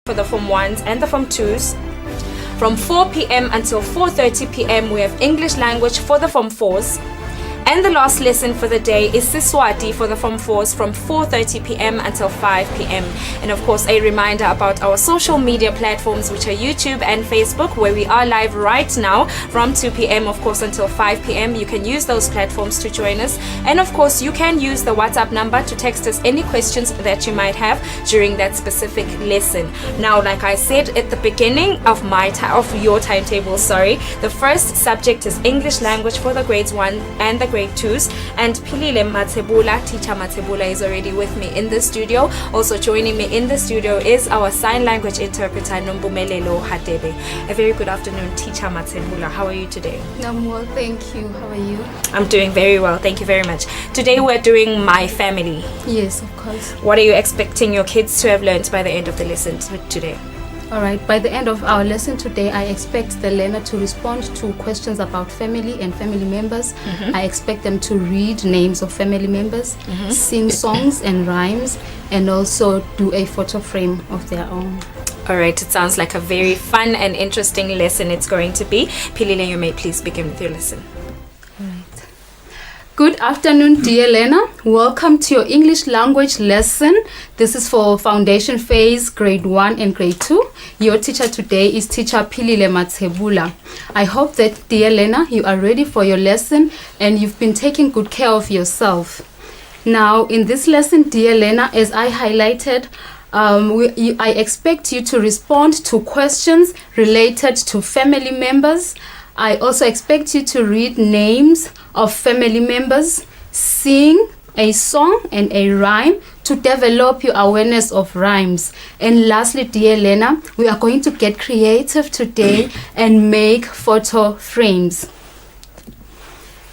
for the Form 1s and the Form 2s. From 4 p.m. until 4:30 p.m. we have English language for the Form 4s. And the last lesson for the day is Eswatini for the Form 4s from 4:30 p.m. until 5 p.m. And of course, a reminder about our social media platforms, which are YouTube and Facebook, where we are live right now from 2 p.m. of course until 5 p.m. You can use those platforms to join us. And of course, you can use the WhatsApp number to text us any questions that you might have during that specific lesson. Now, like I said at the beginning of your timetable, the first subject is English language for the grades 1 and the grade 2s, and Pilile Matebula, teacher Matebula, is already with me in the studio. Also joining me in the studio is our sign language interpreter Nombumelelo Hadebe. A very good afternoon, teacher Matebula. How are you today? I'm well, thank you. How are you? I'm doing very well, thank you very much. Today we're doing My Family. Yes, of course. What are you expecting your kids to have learned by the end of the lesson today? Alright, by the end of our lesson today, I expect the learner to respond to questions about family and family members. I expect them to read names of family members, sing songs and rhymes, and also do a photo frame of their own. Alright, it sounds like a very fun and interesting lesson it's going to be. Pilile, you may please begin with your lesson. Good afternoon, dear learner. Welcome to your English language lesson. This is for foundation phase, grade 1 and grade 2. Your teacher today is teacher Pilile Matebula. I hope that, dear learner, you are ready for your lesson and you've been taking good care of yourself. Now, in this lesson, dear learner, as I highlighted, I expect you to respond to questions related to family members. I also expect you to read names of family members, sing a song and a rhyme to develop your awareness of rhymes. And lastly, dear learner, we are going to get creative today and make photo frames.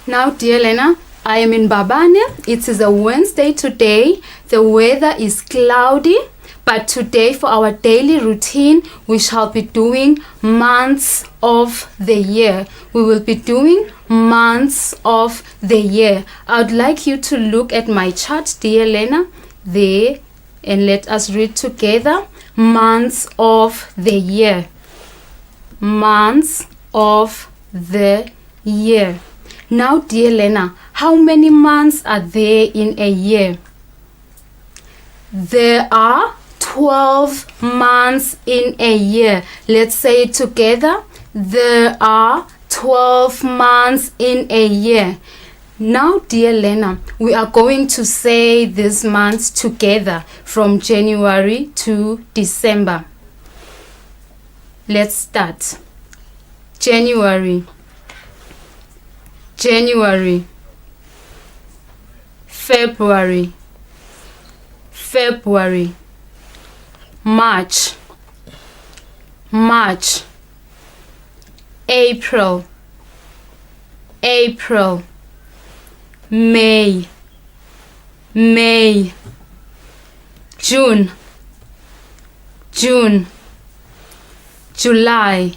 Now, dear learner, I am in Babane. It is a Wednesday today. The weather is cloudy. But today, for our daily routine, we shall be doing months of the year. We will be doing months of the year. I would like you to look at my chart, dear learner, there, and let us read together. Months of the year. Months of the year. Now, dear learner, how many months are there in a year? There are 12 months in a year. Let's say it together. There are 12 months in a year. Now, dear learner, we are going to say these months together from January to December. Let's start. January, January, February, February, March, March, April, April, May, May, June, June, July,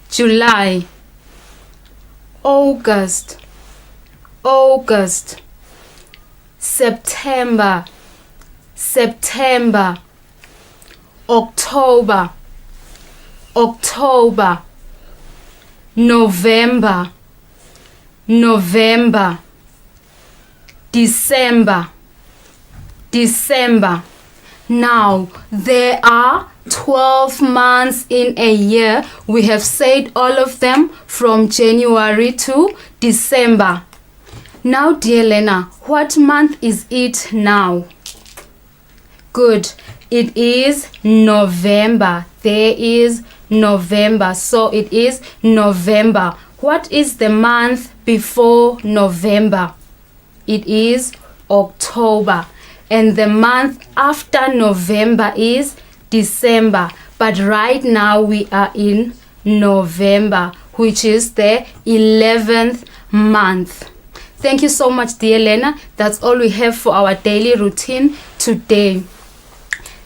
July, August, August, September, September, October, October, November, November, December, December. Now, there are 12 months in a year. We have said all of them from January to December. Now, dear learner, what month is it now? Good. It is November. There is November. So it is November. What is the month before November? It is October. And the month after November is December. But right now we are in November, which is the 11th month. Thank you so much, dear learner. That's all we have for our daily routine today.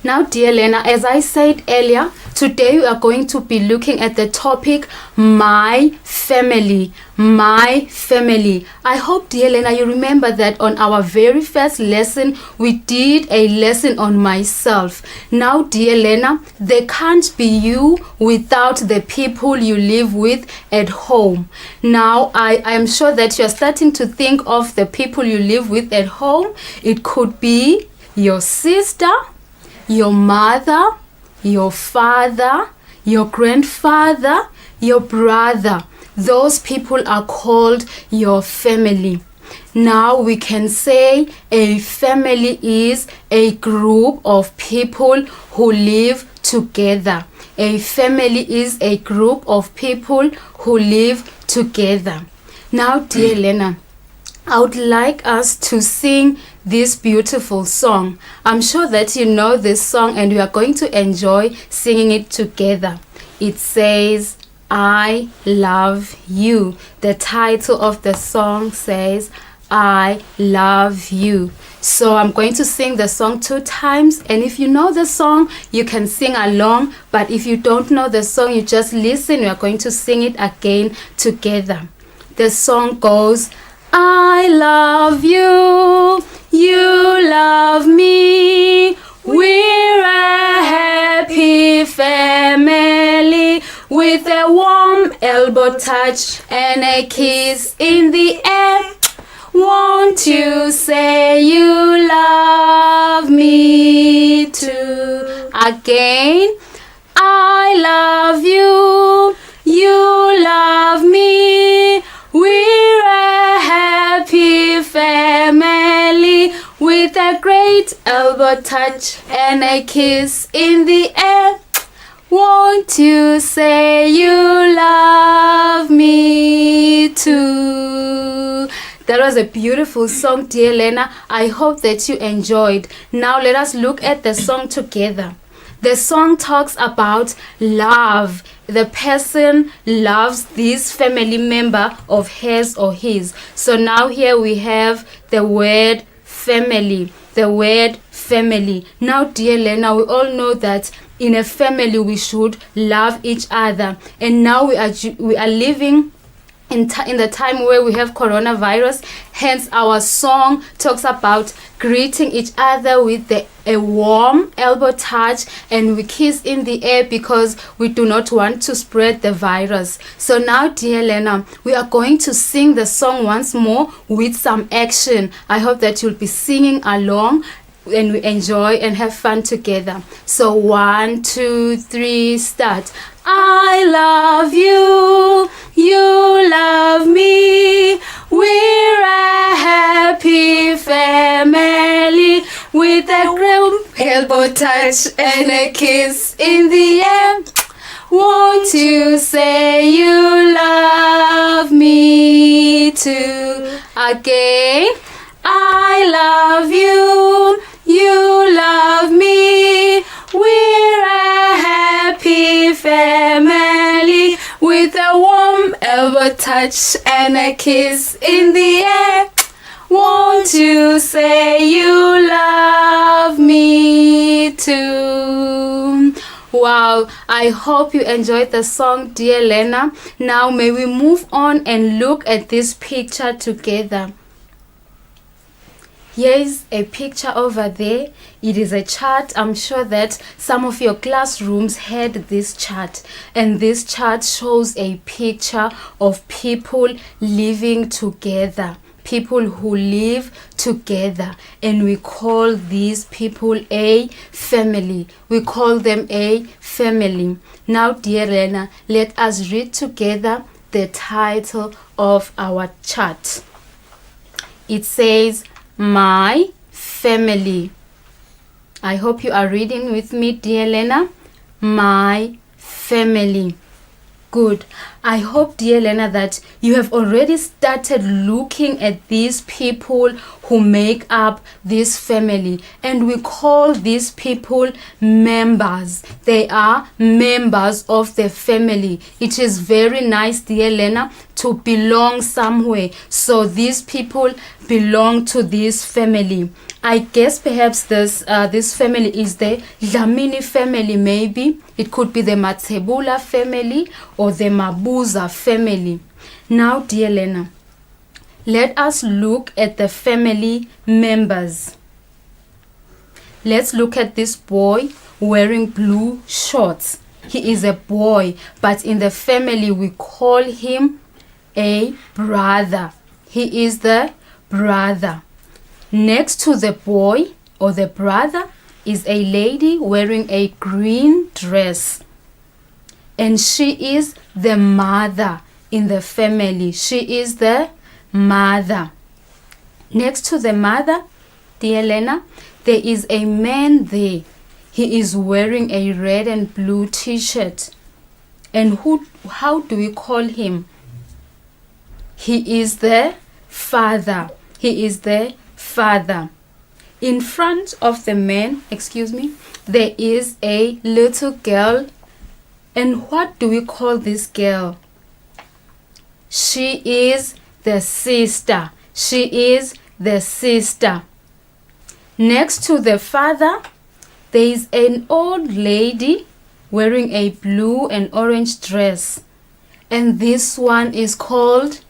Now, dear learner, as I said earlier, Today we are going to be looking at the topic my family. My family. I hope, dear Lena, you remember that on our very first lesson we did a lesson on myself. Now, dear Lena, there can't be you without the people you live with at home. Now, I am sure that you are starting to think of the people you live with at home. It could be your sister, your mother, your father, your grandfather, your brother. Those people are called your family. Now we can say a family is a group of people who live together. A family is a group of people who live together. Now, dear Lena, I would like us to sing this beautiful song. I'm sure that you know this song and we are going to enjoy singing it together. It says, I love you. The title of the song says, I love you. So I'm going to sing the song 2 times, and if you know the song, you can sing along. But if you don't know the song, you just listen. We are going to sing it again together. The song goes, I love you, you love me, we're a happy family, with a warm elbow touch and a kiss in the air. Won't you say you love me too? Again, I love you, you love me, we're a happy family, with a great elbow touch and a kiss in the air. Won't you say you love me too? That was a beautiful song, dear Lena. I hope that you enjoyed. Now let us look at the song together. The song talks about love. The person loves this family member of hers or his. So now here we have the word family. The word family. Now, dear Lena, we all know that in a family we should love each other. And now we are living in the time where we have coronavirus. Hence our song talks about greeting each other with a warm elbow touch, and we kiss in the air because we do not want to spread the virus. So now, dear Lena, we are going to sing the song once more with some action. I hope that you'll be singing along and we enjoy and have fun together. So 1, 2, 3, start. I love you, you love me, we're a happy family, with a group elbow touch and a kiss in the air. Won't you say you love me too? Again, I love you, you love me, we're a happy family, with a warm elbow touch and a kiss in the air. Won't you say you love me too? Wow, I hope you enjoyed the song, dear Lena. Now may we move on and look at this picture together. Here's a picture over there. It is a chart. I'm sure that some of your classrooms had this chart. And this chart shows a picture of people living together. People who live together. And we call these people a family. We call them a family. Now, dear Lena, let us read together the title of our chart. It says, my family. I hope you are reading with me, dear Lena. My family. Good. I hope, dear Lena, that you have already started looking at these people who make up this family. And we call these people members. They are members of the family. It is very nice, dear Lena, to belong somewhere. So these people belong to this family. I guess perhaps this family is the Dlamini family, maybe. It could be the Mathebula family or the Mabuza family. Now, dear Lena, let us look at the family members. Let's look at this boy wearing blue shorts. He is a boy, but in the family we call him a brother. He is the brother. Next to the boy or the brother is a lady wearing a green dress. And she is the mother in the family. She is the mother. Next to the mother, dear Lena, there is a man there. He is wearing a red and blue t-shirt. And how do we call him? He is the father. He is the father. In front of the man, there is a little girl. And what do we call this girl? She is the sister. She is the sister. Next to the father, there is an old lady wearing a blue and orange dress. And this one is called,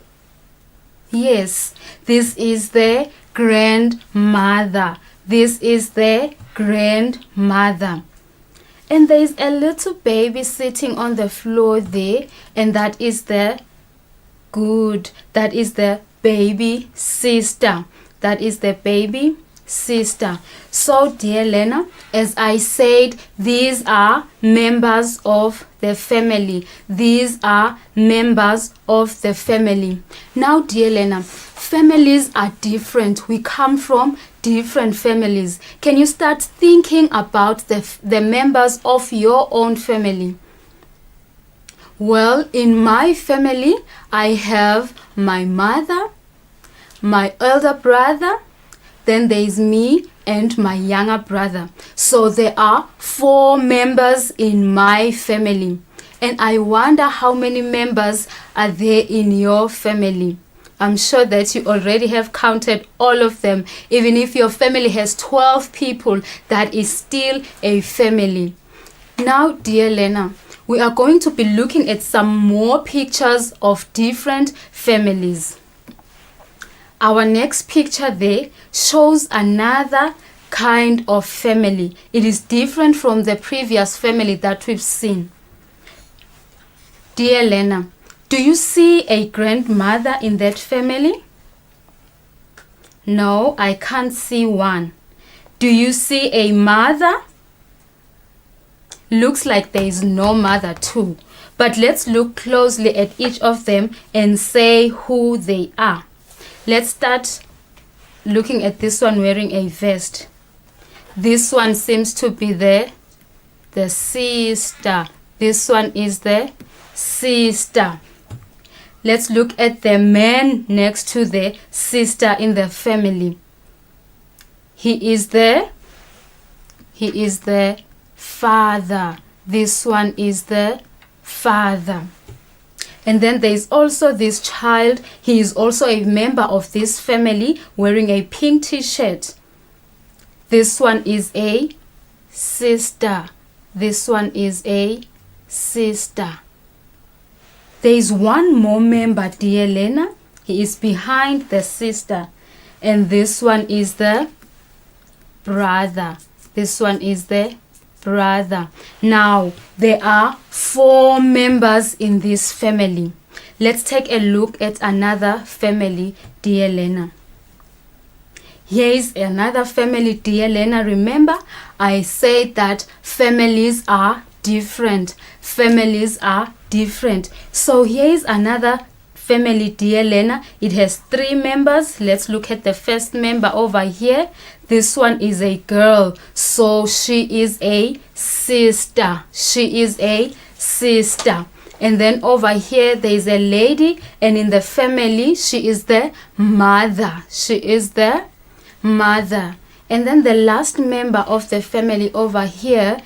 yes, this is the grandmother. This is the grandmother. And there is a little baby sitting on the floor there, and that is the baby sister. That is the baby sister. So, dear Lena, as I said, these are members of the family. These are members of the family. Now, dear Lena, families are different. We come from different families. Can you start thinking about the members of your own family? Well, in my family, I have my mother, my elder brother, then there is me and my younger brother. So there are 4 members in my family. And I wonder how many members are there in your family. I'm sure that you already have counted all of them. Even if your family has 12 people, that is still a family. Now, dear Lena, we are going to be looking at some more pictures of different families. Our next picture there shows another kind of family. It is different from the previous family that we've seen. Dear Lena, do you see a grandmother in that family? No, I can't see one. Do you see a mother? Looks like there is no mother too. But let's look closely at each of them and say who they are. Let's start looking at this one wearing a vest. This one seems to be the sister. This one is the sister. Let's look at the man next to the sister in the family. He is the father. This one is the father. And then there is also this child. He is also a member of this family wearing a pink t-shirt. This one is a sister. This one is a sister. There is one more member, dear Lena. He is behind the sister. And this one is the brother. This one is the brother. Now, there are 4 members in this family. Let's take a look at another family, dear Lena. Here is another family, dear Lena. Remember, I said that families are different. Families are different. So here is another family, dear Lena. It has 3 members. Let's look at the first member over here. This one is a girl, so she is a sister. She is a sister. And then over here there is a lady, and in the family she is the mother. She is the mother. And then the last member of the family over here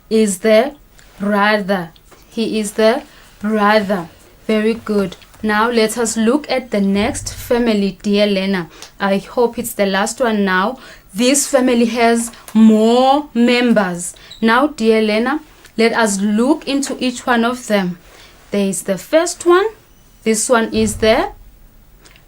is the brother. He is the brother. Very good. Now let us look at the next family, dear Lena. I hope it's the last one now. This family has more members. Now, dear Lena, let us look into each one of them. There is the first one. This one is the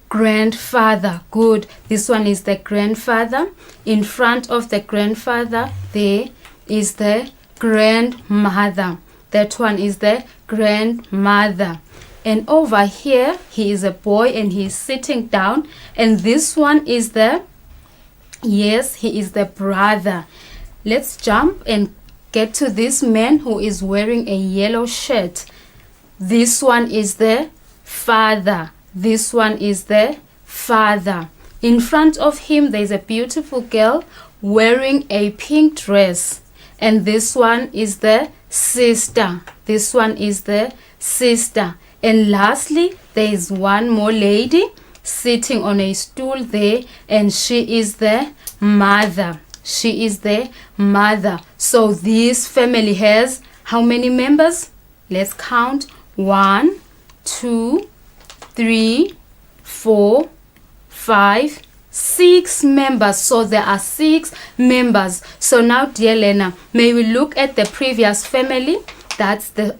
grandfather. Good. This one is the grandfather. In front of the grandfather, there is the grandmother. That one is the grandmother. And over here, he is a boy and he is sitting down. And this one is the, yes, he is the brother. Let's jump and get to this man who is wearing a yellow shirt. This one is the father. This one is the father. In front of him, there is a beautiful girl wearing a pink dress. And this one is the sister. This one is the sister. And lastly, there is one more lady sitting on a stool there, and she is the mother. She is the mother. So this family has how many members? Let's count. 1, 2, 3, 4, 5, 6 members. So there are 6 members. So now, dear Lena, may we look at the previous family. That's the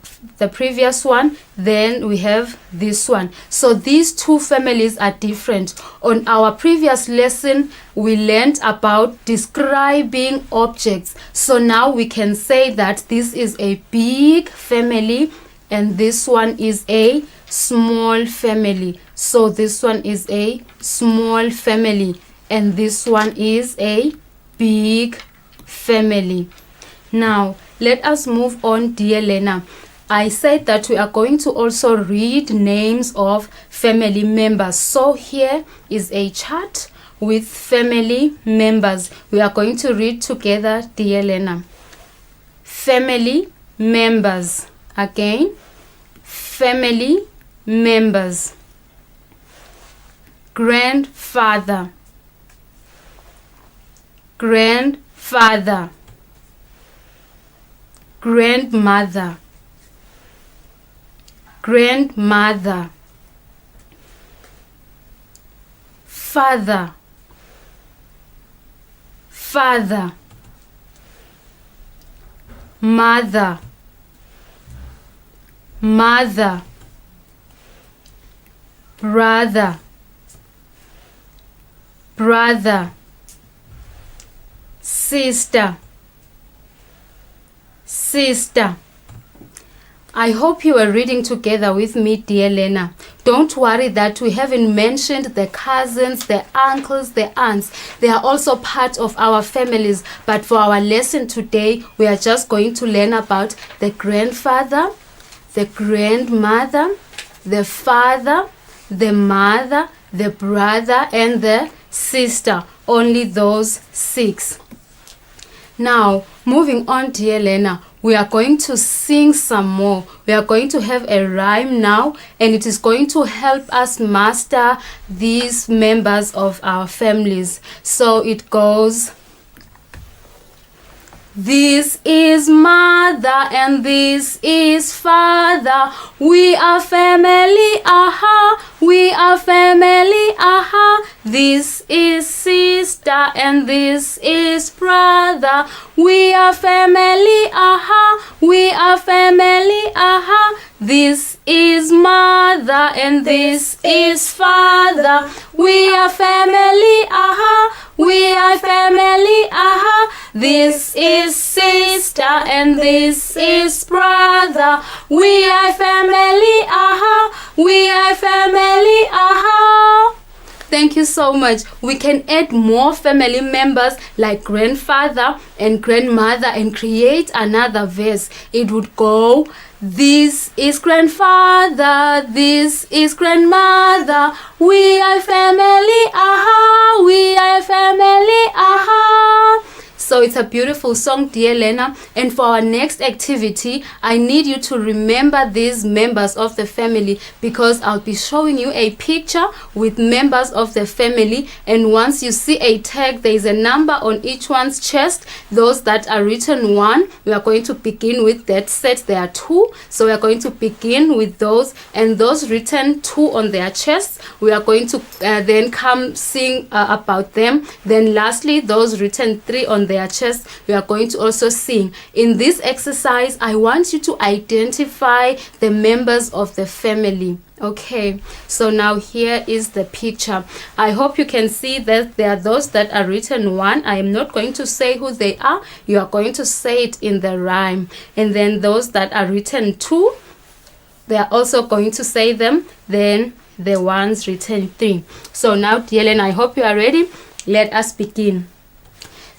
previous one. Then we have this one. So these two families are different. On our previous lesson, we learned about describing objects. So now we can say that this is a big family and this one is a small family. So this one is a small family and this one is a big family. Now, let us move on, dear Lena. I said that we are going to also read names of family members. So here is a chart with family members. We are going to read together, dear Lena. Family members. Again, family members. Grandfather. Grandfather. Grandmother. Grandmother. Father. Father. Mother. Mother. Brother. Brother. Sister. Sister. I hope you are reading together with me, dear Lena. Don't worry that we haven't mentioned the cousins, the uncles, the aunts. They are also part of our families. But for our lesson today, we are just going to learn about the grandfather, the grandmother, the father, the mother, the brother, and the sister. Only those 6. Now, moving on, dear Lena, we are going to sing some more. We are going to have a rhyme now, and it is going to help us master these members of our families. So it goes, this is mother and this is father. We are family, aha. We are family, aha. This is sister and this is brother. We are family, aha. We are family, aha. This is mother and this is father. We are family, aha. We are family, aha. This is sister and this is brother. We are family, aha. We are family, aha. Thank you so much. We can add more family members like grandfather and grandmother and create another verse. It would go, this is grandfather, this is grandmother. We are family, aha. We are family, aha. So it's a beautiful song, dear learner. And for our next activity, I need you to remember these members of the family, because I'll be showing you a picture with members of the family, and once you see a tag, there is a number on each one's chest. Those that are written 1, we are going to begin with that set. There are 2, so we are going to begin with those, and those written 2 on their chests, we are going to then come sing about them. Then lastly, those written 3 on their chest, we are going to also sing. In this exercise, I want you to identify the members of the family. Okay, so now here is the picture. I hope you can see that there are those that are written 1. I am not going to say who they are. You are going to say it in the rhyme. And then those that are written 2, they are also going to say them. Then the ones written 3. So now, dear learner, I hope you are ready. Let us begin.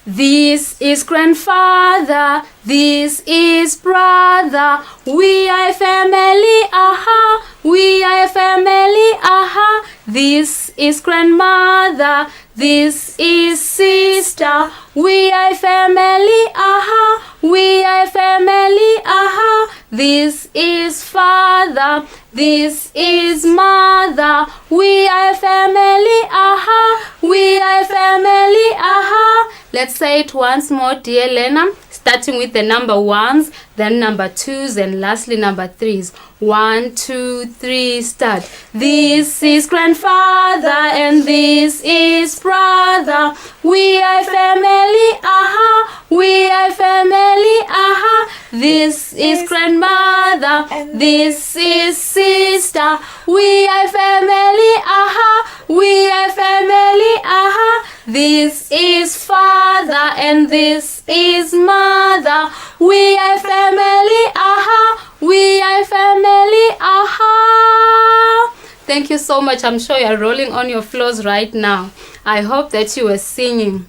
This is grandfather, this is brother, we are a family, aha, we are a family, aha. This is grandmother, this is sister, we are a family, aha, we are a family, aha. This is father, this is mother, we are a family, aha, we are a family, aha. Let's say it once more, dear learner, starting with the number 1s, then number 2s, and lastly number 3s. 1, 2, 3, start. This is grandfather and this is brother. We are family, aha. We are family, aha. This is grandmother. This is sister. We are family, aha. We are family, aha. This is father and this is mother. We are family, aha. We are family, aha. Thank you so much. I'm sure you're rolling on your floors right now. I hope that you were singing.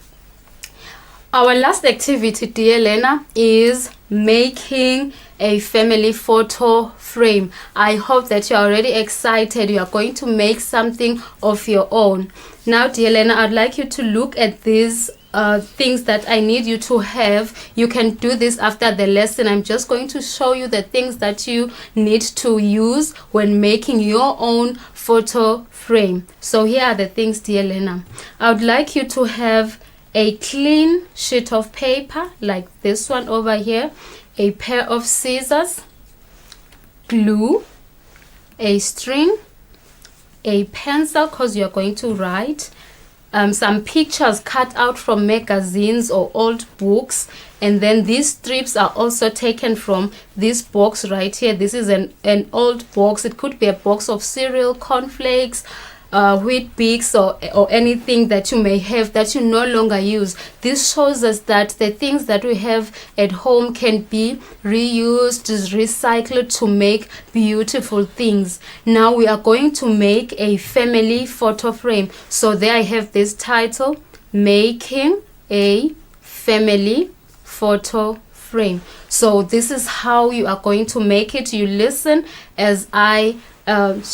Our last activity, dear learner, is making a family photo frame. I hope that you're already excited. You are going to make something of your own. Now, dear learner, I'd like you to look at these things that I need you to have. You can do this after the lesson. I'm just going to show you the things that you need to use when making your own photo frame. So here are the things, dear learner. I would like you to have a clean sheet of paper like this one over here, a pair of scissors, glue, a string, a pencil because you're going to write, some pictures cut out from magazines or old books, and then these strips are also taken from this box right here. This is an old box. It could be a box of cereal, cornflakes, wheat bix, or anything that you may have that you no longer use. This shows us that the things that we have at home can be reused, recycled to make beautiful things. Now we are going to make a family photo frame. So there I have this title, Making a Family Photo Frame. So this is how you are going to make it. You listen as I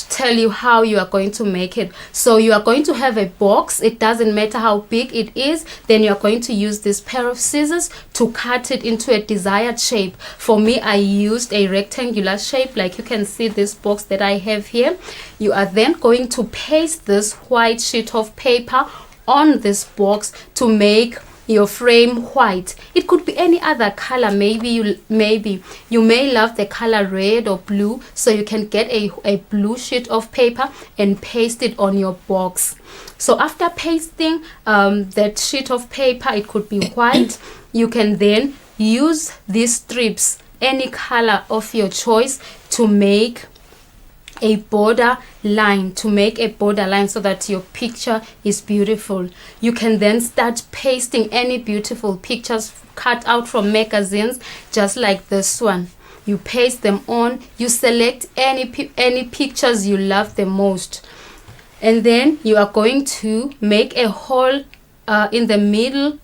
tell you how you are going to make it. So you are going to have a box. It doesn't matter how big it is. Then you are going to use this pair of scissors to cut it into a desired shape. For me, I used a rectangular shape, like you can see this box that I have here. You are then going to paste this white sheet of paper on this box to make your frame white. It could be any other color. Maybe you may love the color red or blue, so you can get a blue sheet of paper and paste it on your box. So after pasting that sheet of paper, it could be white, you can then use these strips, any color of your choice, to make a border line, so that your picture is beautiful. You can then start pasting any beautiful pictures cut out from magazines, just like this one. You paste them on. You select any pictures you love the most, and then you are going to make a hole in the middle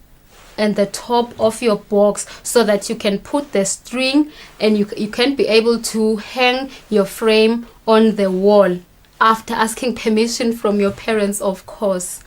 and the top of your box, so that you can put the string, and you can be able to hang your frame on the wall after asking permission from your parents, of course.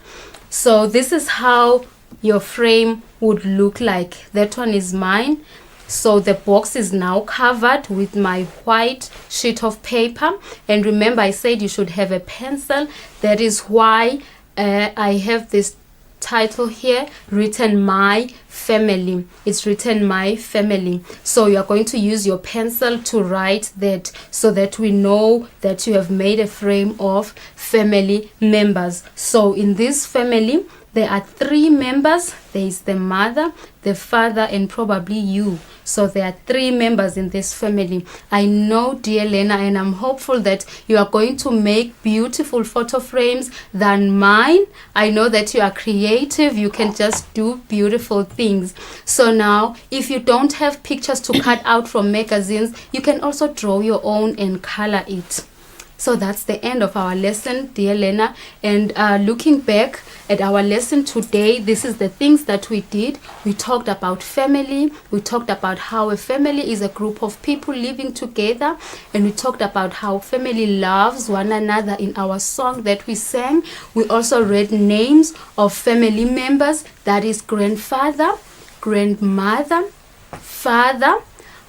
So this is how your frame would look like. That one is mine. So the box is now covered with my white sheet of paper. And remember, I said you should have a pencil. That is why I have this title here written My Family. It's written My Family. So you are going to use your pencil to write that, so that we know that you have made a frame of family members. So in this family, there are 3 members. There is the mother, the father, and probably you. So there are 3 members in this family. I know, dear Lena, and I'm hopeful that you are going to make beautiful photo frames than mine. I know that you are creative. You can just do beautiful things. So now, if you don't have pictures to cut out from magazines, you can also draw your own and color it. So that's the end of our lesson, dear Lena. And looking back at our lesson today, this is the things that we did. We talked about family. We talked about how a family is a group of people living together. And we talked about how family loves one another in our song that we sang. We also read names of family members. That is grandfather, grandmother, father,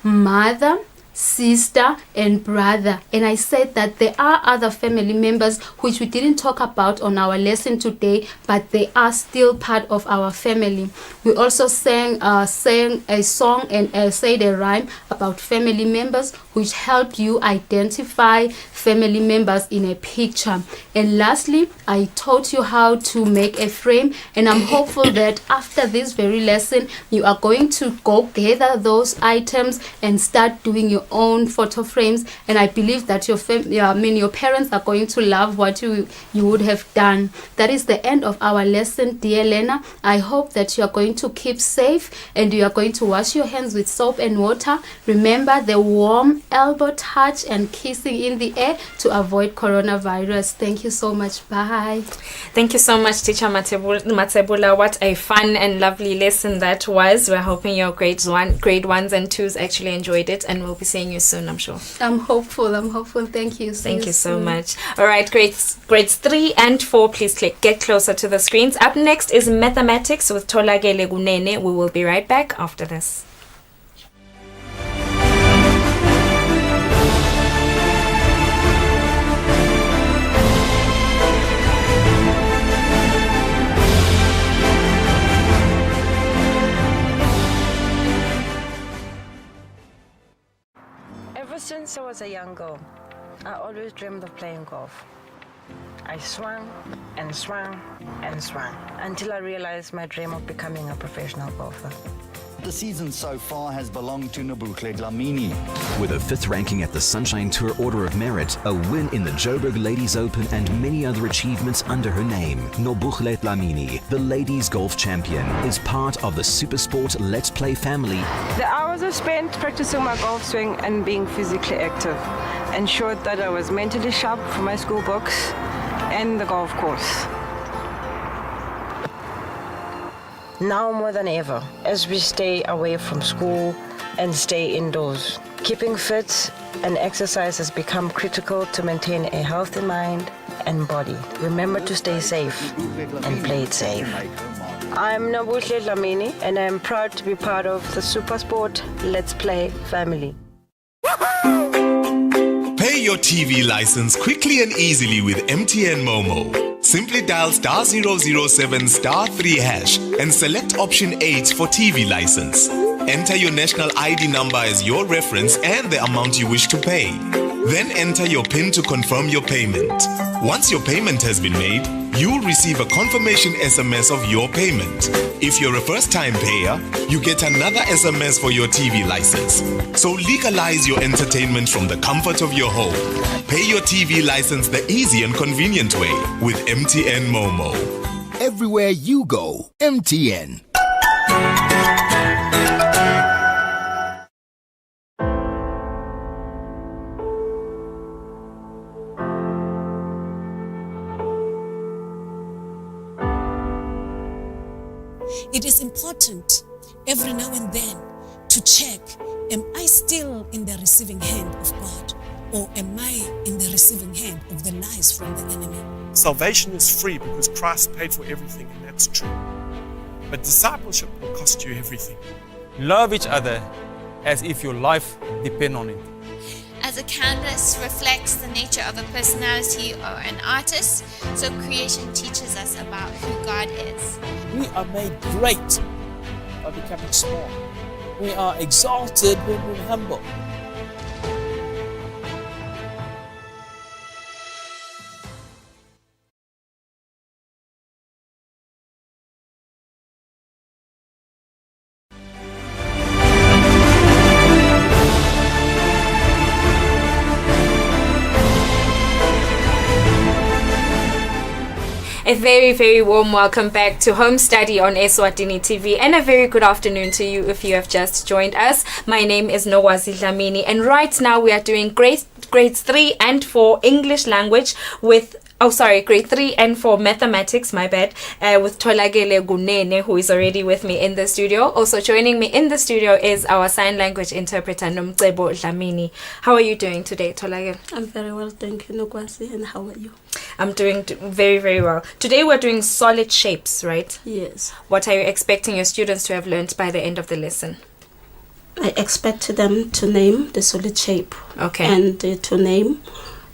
mother, sister, and brother. And I said that there are other family members which we didn't talk about on our lesson today, but they are still part of our family. We also sang a song and said a rhyme about family members, which helped you identify family members in a picture. And lastly, I taught you how to make a frame, and I'm hopeful that after this very lesson, you are going to go gather those items and start doing your own photo frames. And I believe that your parents are going to love what you would have done. That is the end of our lesson, dear Lena. I hope that you are going to keep safe and you are going to wash your hands with soap and water. Remember the warm elbow touch and kissing in the air to avoid coronavirus. Thank you so much. Bye. Thank you so much, Teacher Mathebula. What a fun and lovely lesson that was. We're hoping your grade 1s and 2s actually enjoyed it, and we'll be seeing you soon, I'm sure. I'm hopeful. Thank you. Thank you so much. All right, grades 3 and 4, please get closer to the screens. Up next is mathematics with Tolagele Gunene. We will be right back after this. Ever since I was a young girl, I always dreamed of playing golf. I swung and swung and swung until I realized my dream of becoming a professional golfer. The season so far has belonged to Nobuhle Dlamini. With a 5th ranking at the Sunshine Tour Order of Merit, a win in the Joburg Ladies Open, and many other achievements under her name, Nobuhle Dlamini, the ladies golf champion, is part of the Supersport Let's Play family. The hours I spent practicing my golf swing and being physically active ensured that I was mentally sharp for my school books and the golf course. Now more than ever, as we stay away from school and stay indoors, keeping fit and exercise has become critical to maintain a healthy mind and body. Remember to stay safe and play it safe. I'm Nobuhle Dlamini, and I'm proud to be part of the Supersport Let's Play family. Pay your TV license quickly and easily with MTN Momo. Simply dial *007 *3 hash and select option 8 for TV license. Enter your national ID number as your reference and the amount you wish to pay. Then enter your PIN to confirm your payment. Once your payment has been made, you'll receive a confirmation SMS of your payment. If you're a first-time payer, you get another SMS for your TV license. So legalize your entertainment from the comfort of your home. Pay your TV license the easy and convenient way with MTN Momo. Everywhere you go, MTN. It is important every now and then to check, am I still in the receiving hand of God, or am I in the receiving hand of the lies from the enemy? Salvation is free because Christ paid for everything, and that's true. but discipleship will cost you everything. Love each other as if your life depends on it. As a canvas reflects the nature of a personality or an artist, so creation teaches us about who God is. We are made great by becoming small. We are exalted when we're humble. A very, very warm welcome back to Home Study on Eswatini TV, and a very good afternoon to you if you have just joined us. My name is Nowazi Dlamini, and right now we are doing grades 3 and 4 English language with grade 3 and 4 mathematics, my bad, with Tolagele Gunene, who is already with me in the studio. Also joining me in the studio is our sign language interpreter, Nomcebo Dlamini. How are you doing today, Tolagele? I'm very well, thank you, Nokwasi, and how are you? I'm doing very, very well. Today we're doing solid shapes, right? Yes. What are you expecting your students to have learned by the end of the lesson? I expect them to name the solid shape. Okay. And to name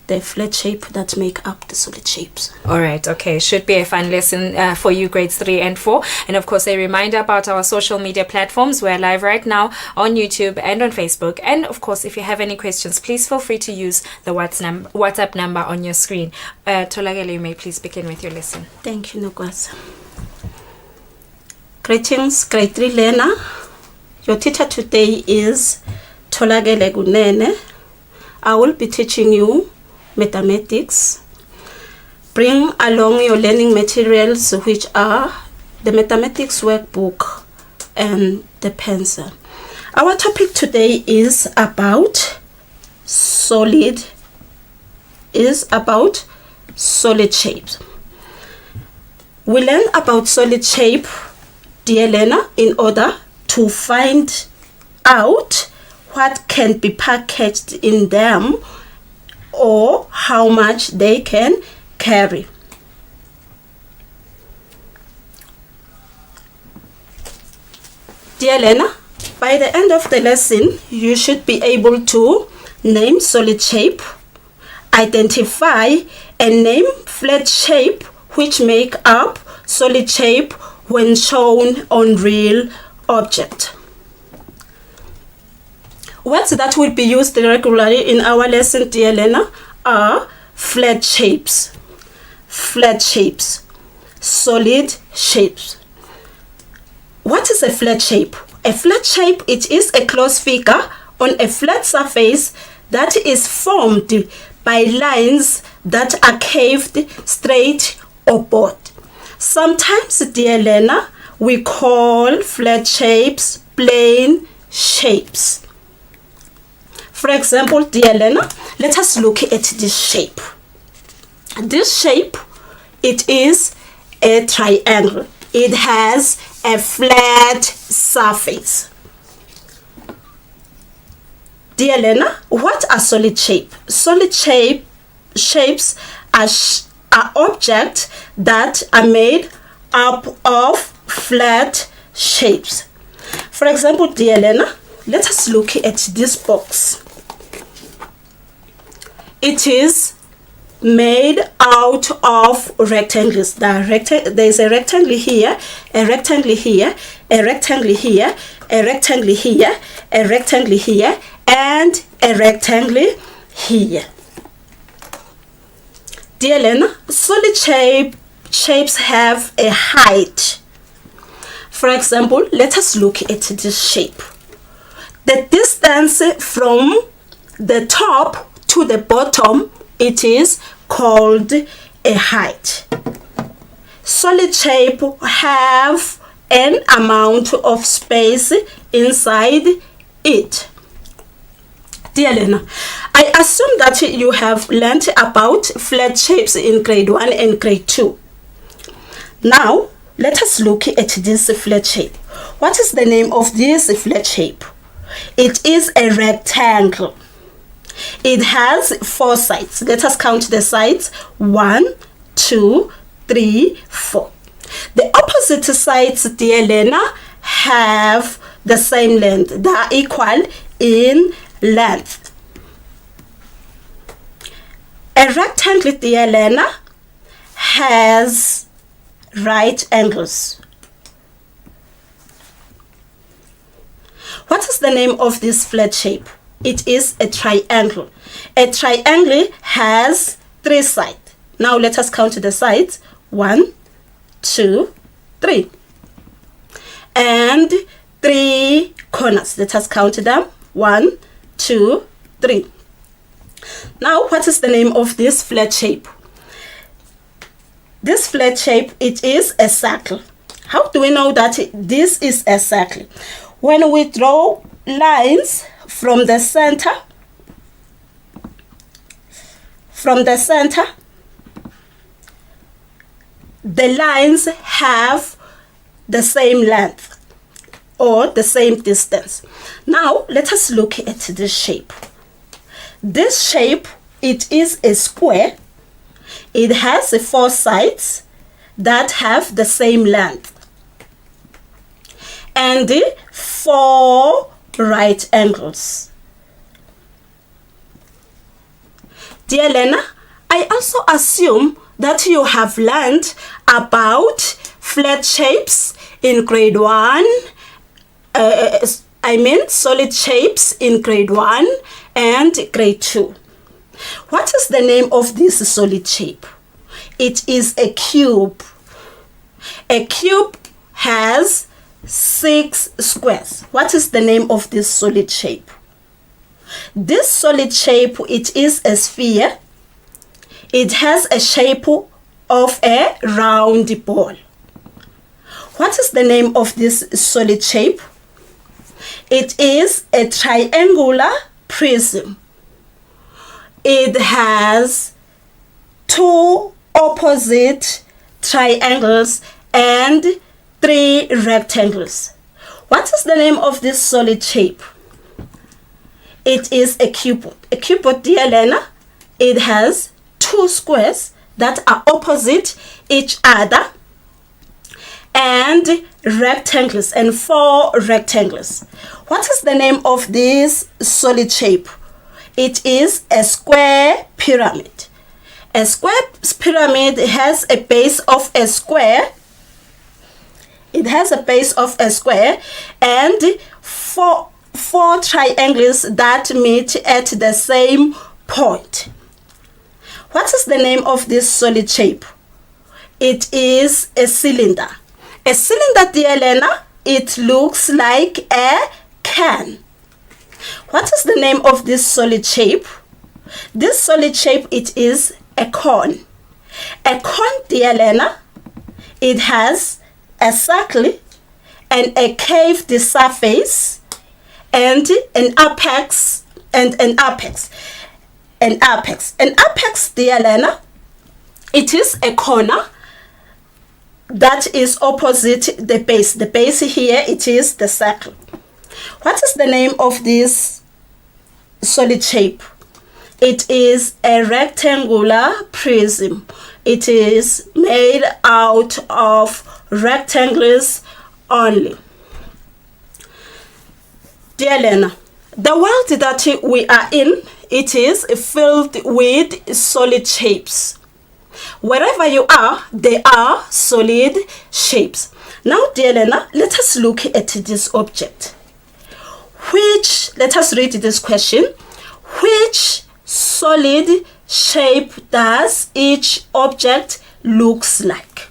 the flat shape that make up the solid shapes. All right, okay. Should be a fun lesson for you, grades 3 and 4. And of course, a reminder about our social media platforms. We're live right now on YouTube and on Facebook. And of course, if you have any questions, please feel free to use the WhatsApp number on your screen. Tolagele, you may please begin with your lesson. Thank you, Nokwasa. Greetings, grade 3 learner. Your teacher today is Tolagele Gunene. I will be teaching you mathematics. Bring along your learning materials, which are the mathematics workbook and the pencil. Our topic today is about solid shapes. We learn about solid shape, dear learner, in order to find out what can be packaged in them or how much they can carry. Dear learner, by the end of the lesson, you should be able to name solid shape, identify and name flat shape which make up solid shape when shown on real object. Words that will be used regularly in our lesson, dear learner, are flat shapes, solid shapes. What is a flat shape? A flat shape, it is a closed figure on a flat surface that is formed by lines that are curved, straight or bowed. Sometimes, dear learner, we call flat shapes plane shapes. For example, dear learner, let us look at this shape. This shape, it is a triangle. It has a flat surface. Dear learner, what are solid shapes? Solid shapes are objects that are made up of flat shapes. For example, dear learner, let us look at this box. It is made out of rectangles. There is a rectangle here, a rectangle here, a rectangle here, a rectangle here, a rectangle here, and a rectangle here. Dear learner, solid shapes have a height. For example, let us look at this shape. The distance from the top to the bottom, it is called a height. Solid shape have an amount of space inside it. Dear learner, I assume that you have learned about flat shapes in grade 1 and grade 2. Now, let us look at this flat shape. What is the name of this flat shape? It is a rectangle. It has 4 sides. Let us count the sides. 1, 2, 3, 4. The opposite sides, dear learner, have the same length. They are equal in length. A rectangle, dear learner, has right angles. What is the name of this flat shape? It is a triangle. A triangle has 3 sides. Now let us count the sides. 1, 2, 3. And 3 corners. Let us count them. 1, 2, 3. Now what is the name of this flat shape? This flat shape, it is a circle. How do we know that this is a circle? When we draw lines from the center, the lines have the same length or the same distance. Now let us look at this shape. This shape, it is a square. It has 4 sides that have the same length and 4 right angles. Dear learner, I also assume that you have learned about flat shapes in grade 1. Solid shapes in grade 1 and grade 2. What is the name of this solid shape? It is a cube. A cube has 6 squares. What is the name of this solid shape? This solid shape, it is a sphere. It has a shape of a round ball. What is the name of this solid shape? It is a triangular prism. It has 2 opposite triangles and 3 rectangles. What is the name of this solid shape? It is a cuboid. A cuboid, dear learner, it has 2 squares that are opposite each other and rectangles and 4 rectangles. What is the name of this solid shape? It is a square pyramid. A square pyramid has a base of a square. It has a base of a square and 4 triangles that meet at the same point. What is the name of this solid shape? It is a cylinder. A cylinder, dear learner, it looks like a can. What is the name of this solid shape? This solid shape, it is a cone. A cone, dear learner, it has a circle and a curved surface and an apex and an apex. An apex. An apex, dear learner, it is a corner that is opposite the base. The base here, it is the circle. What is the name of this solid shape? It is a rectangular prism. It is made out of rectangles only. Dear learner, the world that we are in, it is filled with solid shapes. Wherever you are, there are solid shapes. Now, dear learner, let us look at this object. Let us read this question. Which solid shape does each object looks like?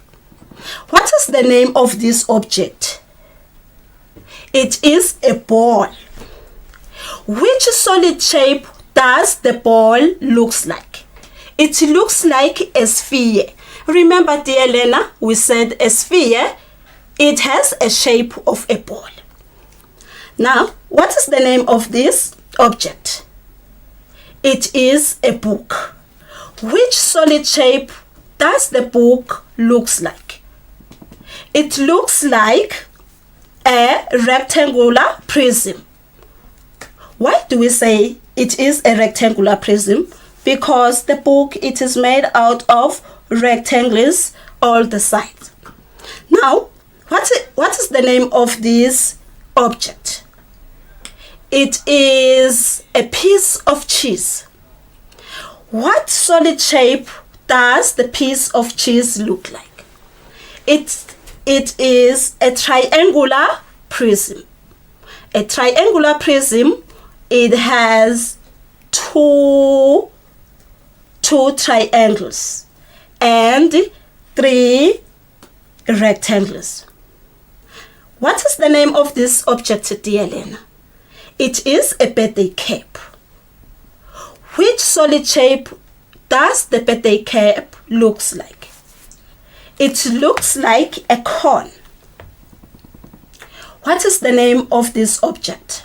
What is the name of this object? It is a ball. Which solid shape does the ball looks like? It looks like a sphere. Remember, dear learner, we said a sphere, it has a shape of a ball. Now, what is the name of this object? It is a book. Which solid shape does the book looks like? It looks like a rectangular prism. Why do we say it is a rectangular prism? Because the book, it is made out of rectangles all the sides. Now, what is the name of this object? It is a piece of cheese. What solid shape does the piece of cheese look like? It is a triangular prism. A triangular prism, it has two triangles and 3 rectangles. What is the name of this object, dear Lena? It is a birthday cap. Which solid shape does the birthday cap looks like? It looks like a cone. What is the name of this object?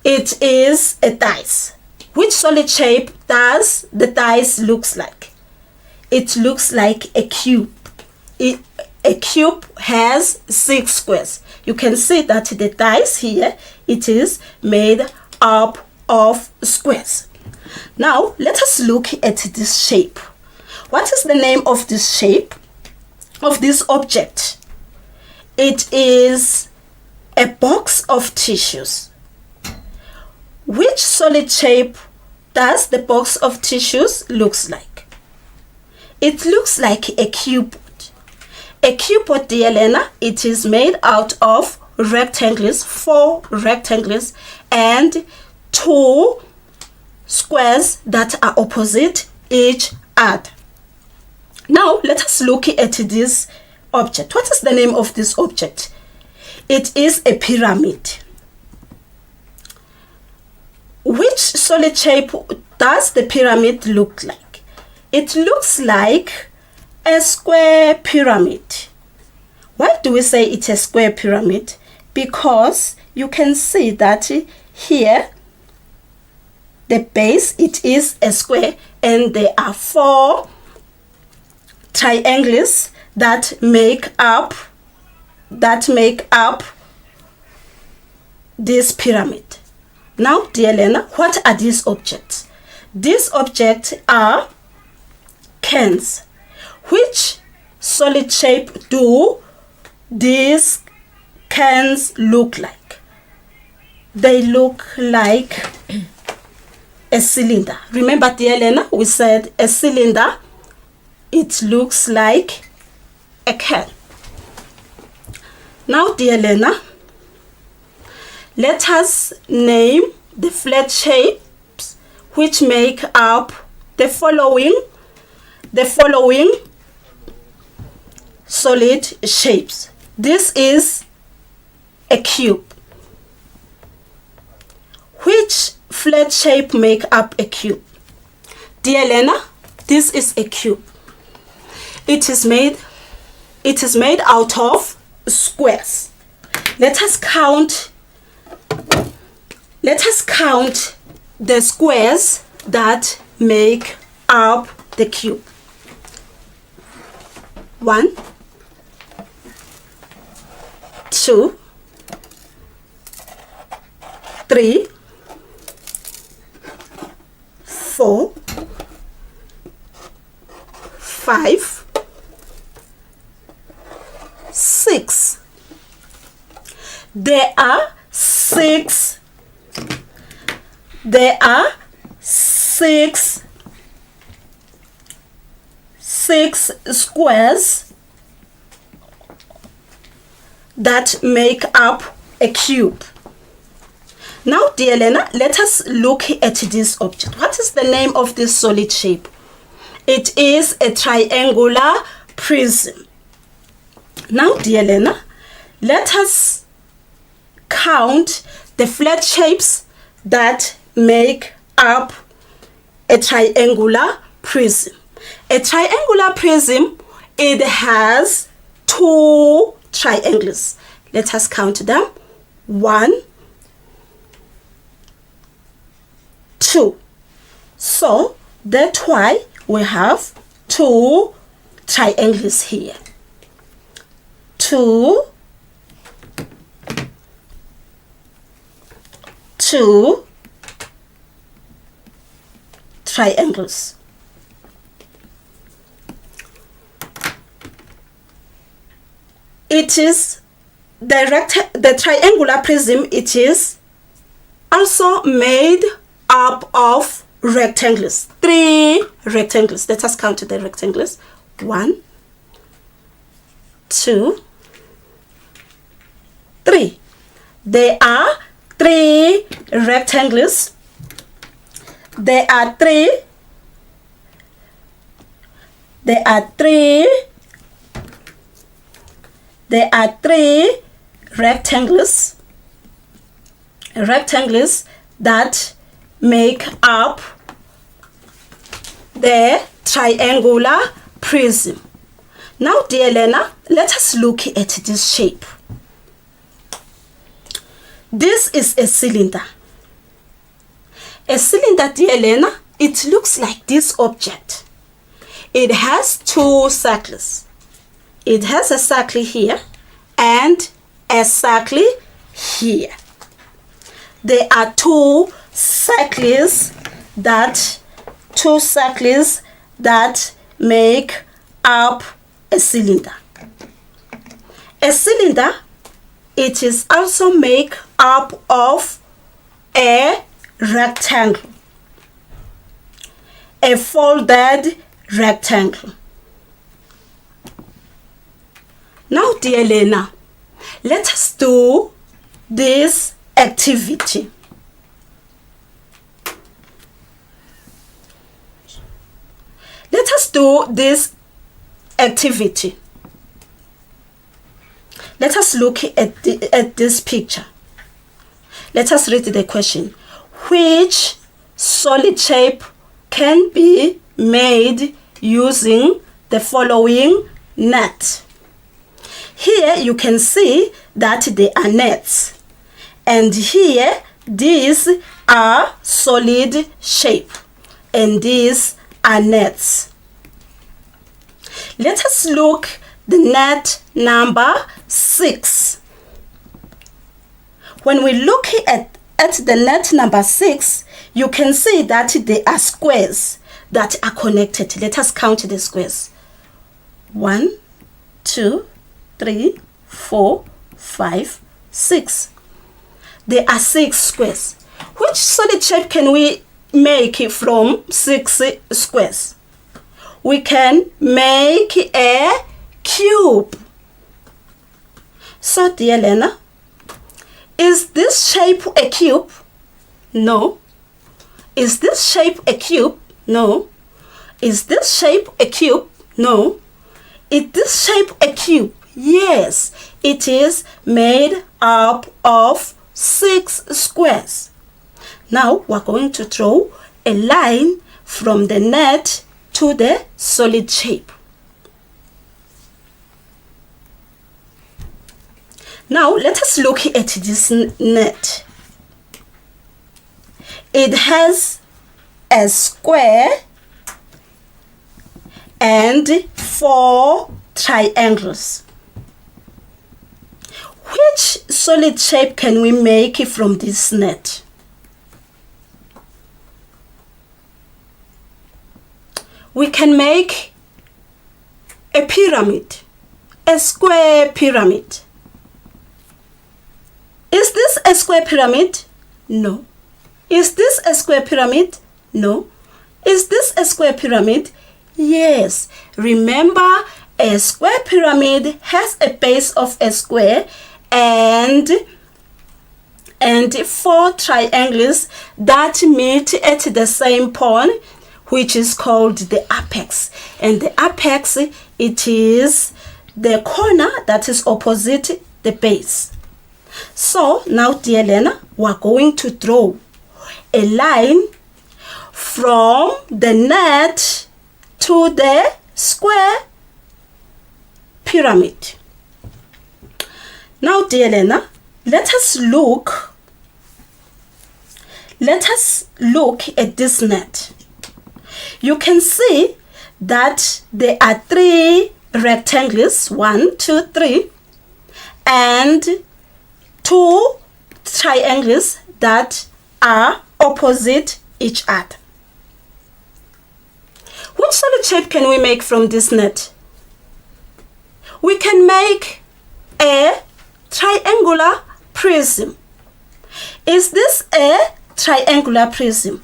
It is a dice. Which solid shape does the dice looks like? It looks like a cube. A cube has 6 squares. You can see that the dice here, it is made up of squares. Now, let us look at this shape. What is the name of this shape, of this object? It is a box of tissues. Which solid shape does the box of tissues looks like? It looks like a cube. A cupid, dear Lena, it is made out of rectangles, 4 rectangles and 2 squares that are opposite each other. Now, let us look at this object. What is the name of this object? It is a pyramid. Which solid shape does the pyramid look like? It looks like a square pyramid. Why do we say it's a square pyramid? Because you can see that here the base, it is a square and there are 4 triangles that make up this pyramid. Now, dear Lena, what are these objects? These objects are cans. Which solid shape do these cans look like? They look like a cylinder. Remember, dear Lena, we said a cylinder, it looks like a can. Now, dear Lena, let us name the flat shapes which make up the following solid shapes. This is a cube. Which flat shape make up a cube? Dear Lena, this is a cube. It is made out of squares. Let us count the squares that make up the cube. 1, 2, 3, 4, 5, 6. There are 6 squares that make up a cube. Now, dear Lena, let us look at this object. What is the name of this solid shape? It is a triangular prism. Now, dear Lena, let us count the flat shapes that make up a triangular prism. A triangular prism, it has 2 triangles. Let us count them. 1, 2. So that's why we have 2 triangles here. 2 triangles. it is the triangular prism. It is also made up of rectangles, 3 rectangles. Let us count the rectangles. 1, 2, 3. There are 3 rectangles. There are three rectangles that make up the triangular prism. Now, dear learner, let us look at this shape. This is a cylinder. A cylinder, dear learner, it looks like this object. It has 2 circles. It has a circle here and a circle here. There are 2 circles that make up a cylinder. A cylinder, it is also made up of a rectangle, a folded rectangle. Now, dear learner, let us do this activity. Let us do this activity. Let us look at this picture. Let us read the question. Which solid shape can be made using the following net? Here you can see that they are nets, and here these are solid shape and these are nets. Let us look the net number 6. When we look at the net number 6, you can see that they are squares that are connected. Let us count the squares. 1, 2, 3, 4, 5, 6. There are 6 squares. Which solid shape can we make from 6 squares? We can make a cube. So, dear learner, is this shape a cube? No. Is this shape a cube? No. Is this shape a cube? No. Is this shape a cube? Yes, it is made up of 6 squares. Now we're going to draw a line from the net to the solid shape. Now let us look at this net. It has a square and 4 triangles. Which solid shape can we make from this net? We can make a pyramid, a square pyramid. Is this a square pyramid? No. Is this a square pyramid? No. Is this a square pyramid? Yes. Remember, a square pyramid has a base of a square and 4 triangles that meet at the same point, which is called the apex. And the apex, it is the corner that is opposite the base. So now, dear learner, we are going to draw a line from the net to the square pyramid. Now, dear learner, let us look at this net. You can see that there are 3 rectangles, 1, 2, 3, and 2 triangles that are opposite each other. Which solid shape can we make from this net? We can make a triangular prism. Is this a triangular prism?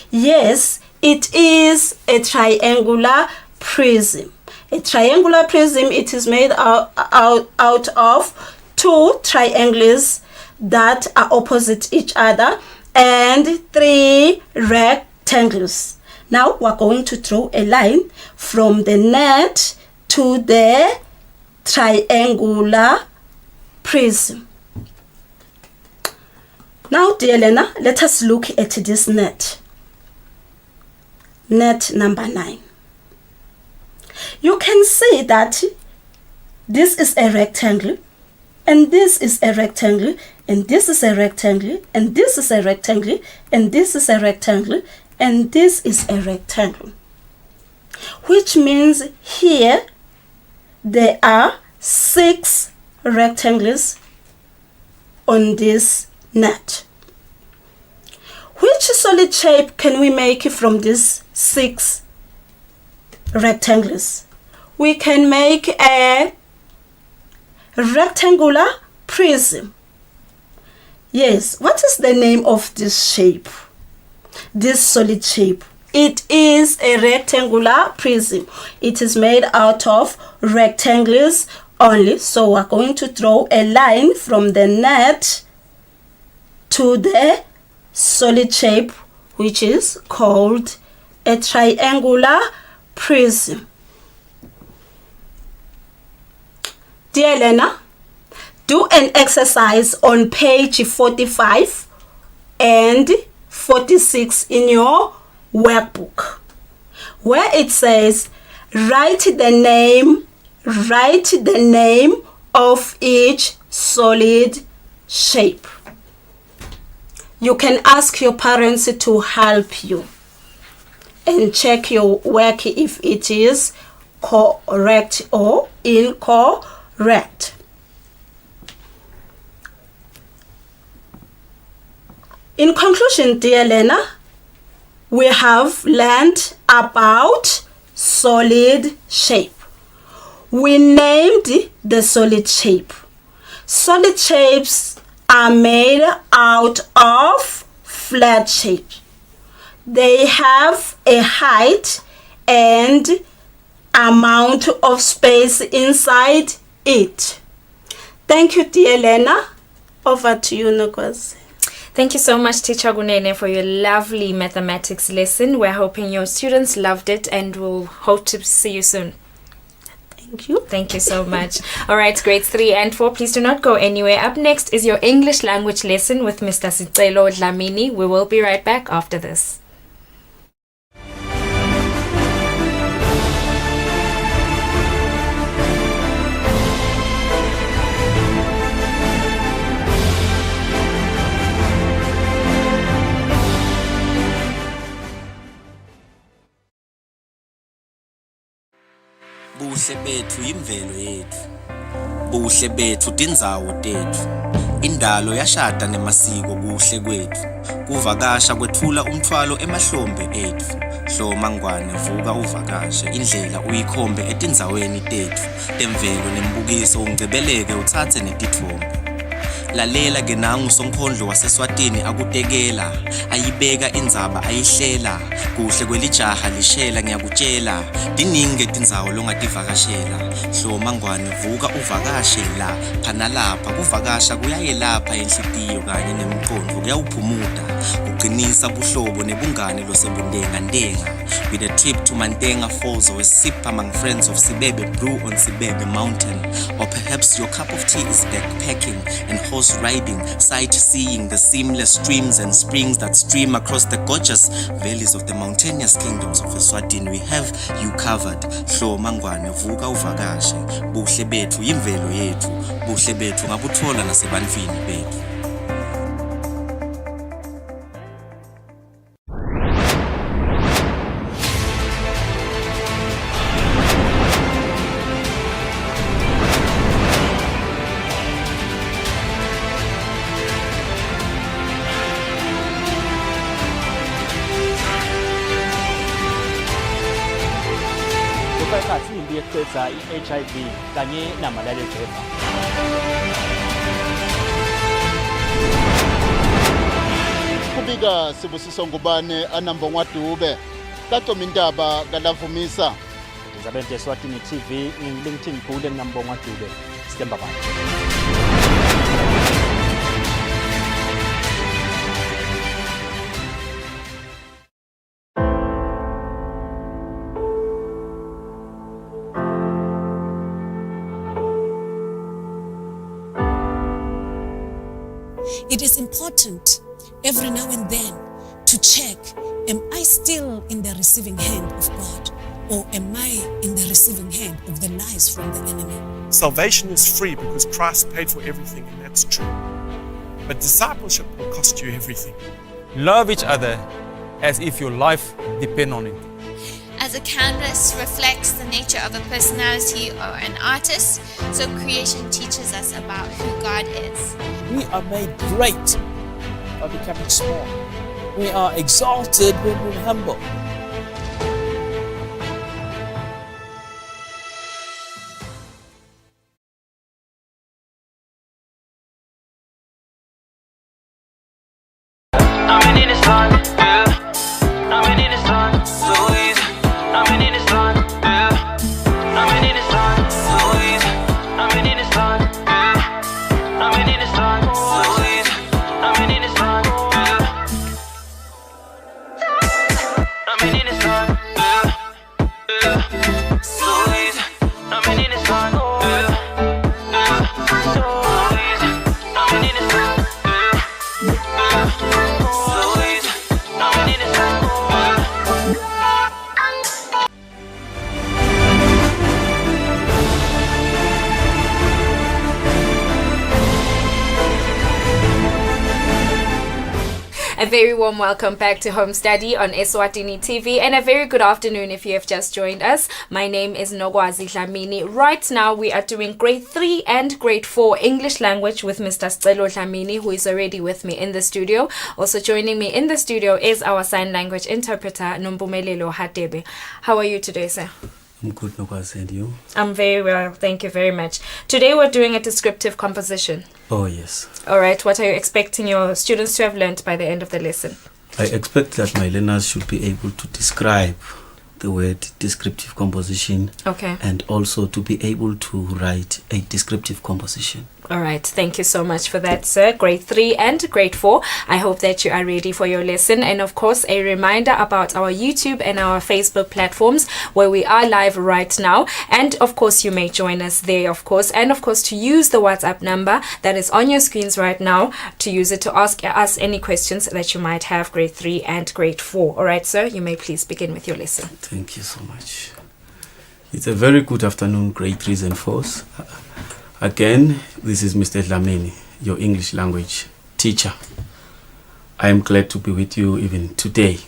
Yes, it is a triangular prism. A triangular prism, it is made out of two triangles that are opposite each other and three rectangles. Now we're going to draw a line from the net to the triangular prism. Now, dear learner, let us look at this net. Net number 9. You can see that this is a rectangle, and this is a rectangle, and this is a rectangle, and this is a rectangle, and this is a rectangle, and this is a rectangle. Which means here there are 6 rectangles on this net. Which solid shape can we make from these 6 rectangles? We can make a rectangular prism. Yes, what is the name of this shape? This solid shape. It is a rectangular prism. It is made out of rectangles only. So we're going to draw a line from the net to the solid shape, which is called a triangular prism. Dear learner, do an exercise on page 45 and 46 in your workbook, where it says write the name of each solid shape. You can ask your parents to help you and check your work if it is correct or incorrect. In conclusion, dear learner, we have learned about solid shape. We named the solid shape. Solid shapes are made out of flat shape. They have a height and amount of space inside it. Thank you, dear learner. Over to you, Nogwazi. Thank you so much, Teacher Gunene, for your lovely mathematics lesson. We're hoping your students loved it and we'll hope to see you soon. Thank you. Thank you so much. All right, grades 3 and 4, please do not go anywhere. Up next is your English language lesson with Mr. Sicelo Dlamini. We will be right back after this. Buhle bethu imvelo yethu, buhle bethu tindzawo tethu, indalo yashada nemasiko buhle kwethu, kuvakasha kwethula umthwalo emahlombe ethu, hloma ngwane vuka uvakashe, indlela uyikhombe etindzaweni tethu, temvelo nembukiso ungcebeleke uthathe netitfombe. Lalela ke nangu sonkondlo waseswatini akutekela, ayibeka indzaba ayihlela, kuhle kwelijaha lishela ngiyakutshela, diningi tindzawo longativakashela, hloma ngwane vuka uvakashe la, phana lapha kuvakasha kuyayelapha enhlitiyo kanye nemqondo kuyawuphumuda, kugcinisa buhlobo nebungane losebundenga ndenga, with a trip to Mantenga Falls or a sip among friends of Sibebe Brew on Sibebe Mountain, or perhaps your cup of tea is backpacking and horse riding, sightseeing the seamless streams and springs that stream across the gorgeous valleys of the mountainous kingdoms of Eswatini. We have you covered. Hloma ngwane vuka uvakashe, buhle bethu yimvelo yethu, buhle bethu ngabuthola nasebantwini bethu. yeqeda i-HIV kanye namalaria fever. Kubika Sibusiso Ngubane anambongwa Dube kaTomindaba kalavumisa Government of Eswatini TV LinkedIn kule nambongwa Dube Stemba bani. It is important every now and then to check, am I still in the receiving hand of God, or am I in the receiving hand of the lies from the enemy? Salvation is free because Christ paid for everything, and that's true. But discipleship will cost you everything. Love each other as if your life depends on it. As a canvas reflects the nature of a personality or an artist, so creation teaches us about who God is. We are made great by becoming small. We are exalted when we're humble. A very warm welcome back to Home Study on Eswatini TV, and a very good afternoon if you have just joined us. My name is Nogwazi Dlamini. Right now we are doing grade 3 and grade 4 English language with Mr. Stelo Dlamini, who is already with me in the studio. Also joining me in the studio is our sign language interpreter, Nombumelelo Hatebe. How are you today, sir? I'm good, Nogwazi, and you? I'm very well, thank you very much. Today we're doing a descriptive composition. Oh, yes. Alright, what are you expecting your students to have learned by the end of the lesson? I expect that my learners should be able to describe the word descriptive composition. Okay. And also to be able to write a descriptive composition. Alright, thank you so much for that, sir. Grade 3 and grade 4. I hope that you are ready for your lesson. And of course, a reminder about our YouTube and our Facebook platforms where we are live right now. And of course, you may join us there, of course. And of course, to use the WhatsApp number that is on your screens right now, to use it to ask us any questions that you might have, grade 3 and grade 4. Alright, sir, you may please begin with your lesson. Thank you so much. It's a very good afternoon, grade 3s and 4s. Again, this is Mr. Dlamini, your English language teacher. I am glad to be with you even today.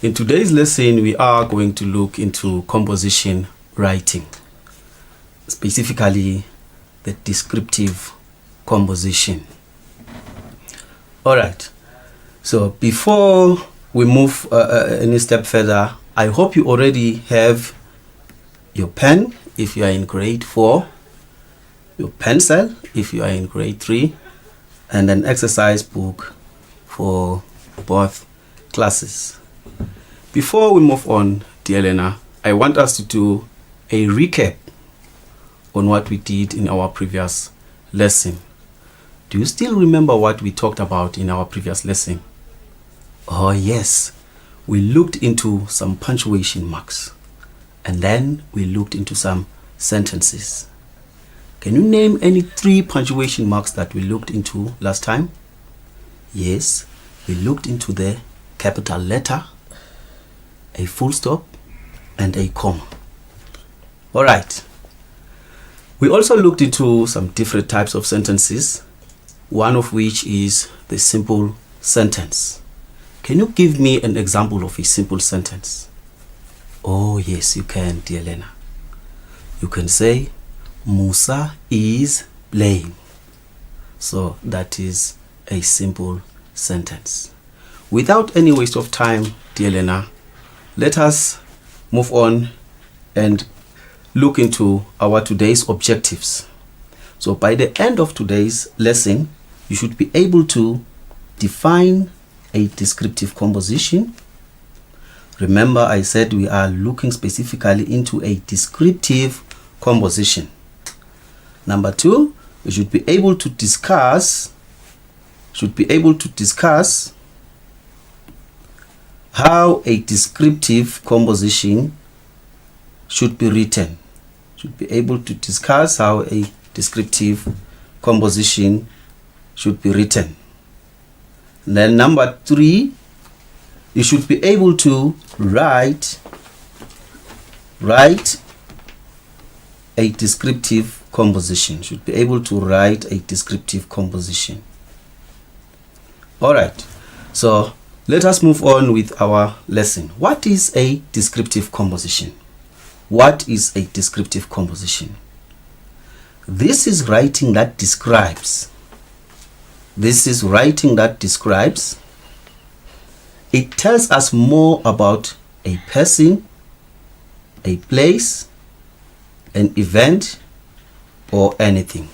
In today's lesson, we are going to look into composition writing, specifically the descriptive composition. Alright, so before we move any step further, I hope you already have your pen if you are in grade 4, your pencil if you are in grade 3, and an exercise book for both classes. Before we move on, dear learner, I want us to do a recap on what we did in our previous lesson. Do you still remember what we talked about in our previous lesson? Oh yes, we looked into some punctuation marks, and then we looked into some sentences. Can you name any 3 punctuation marks that we looked into last time? Yes, we looked into the capital letter, a full stop, and a comma. Alright. We also looked into some different types of sentences, one of which is the simple sentence. Can you give me an example of a simple sentence? Oh yes, you can, dear Lena. You can say, Musa is playing. So that is a simple sentence. Without any waste of time, dear Lena, let us move on and look into our today's objectives. So by the end of today's lesson, you should be able to define a descriptive composition. Remember, I said we are looking specifically into a descriptive composition. Number 2, you should be able to discuss how a descriptive composition should be written. Should be able to discuss how a descriptive composition should be written. And then number 3, you should be able to write a descriptive composition. Should be able to write a descriptive composition. All right. So let us move on with our lesson. What is a descriptive composition? What is a descriptive composition? This is writing that describes. It tells us more about a person, a place, an event, or anything.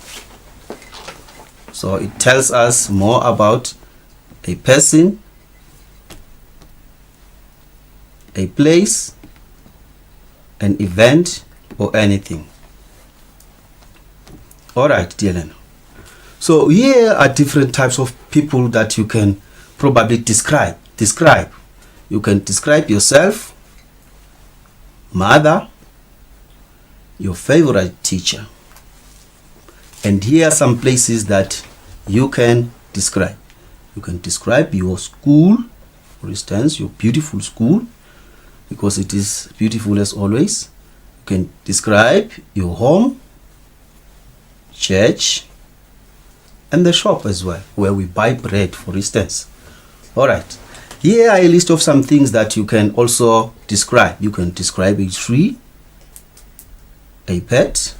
So it tells us more about a person, a place, an event, or anything. All right, dear learner. So here are different types of people that you can probably describe. You can describe yourself, mother, your favorite teacher. And here are some places that you can describe. You can describe your school, for instance, your beautiful school, because it is beautiful as always. You can describe your home, church, and the shop as well, where we buy bread, for instance. All right. Here are a list of some things that you can also describe. You can describe a tree, a pet,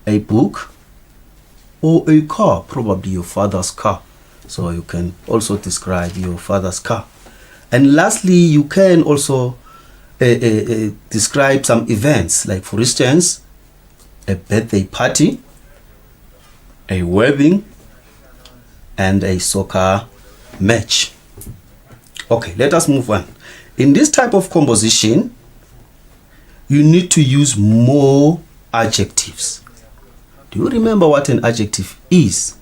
a book, or a car, probably your father's car. So you can also describe your father's car. And lastly, you can also describe some events, like for instance, a birthday party, a wedding, and a soccer match. Okay, let us move on. In this type of composition, you need to use more adjectives. Do you remember what an adjective is?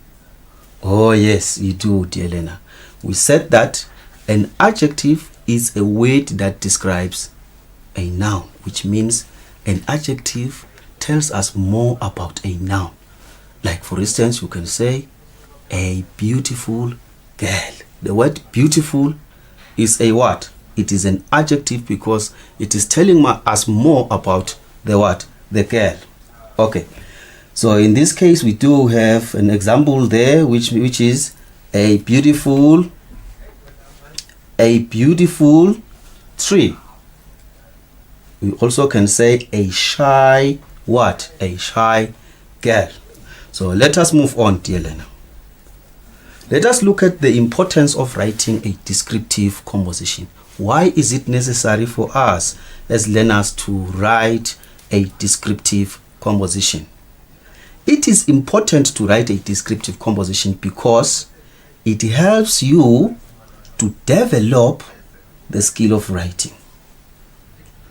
Oh yes, you do, dear learner. We said that an adjective is a word that describes a noun, which means an adjective tells us more about a noun. Like for instance, you can say a beautiful girl. The word beautiful is a what? It is an adjective because it is telling us more about the what? The girl. Okay. So in this case, we do have an example there, which is a beautiful tree. We also can say a shy what? A shy girl. So let us move on, dear learner. Let us look at the importance of writing a descriptive composition. Why is it necessary for us as learners to write a descriptive composition? It is important to write a descriptive composition because it helps you to develop the skill of writing.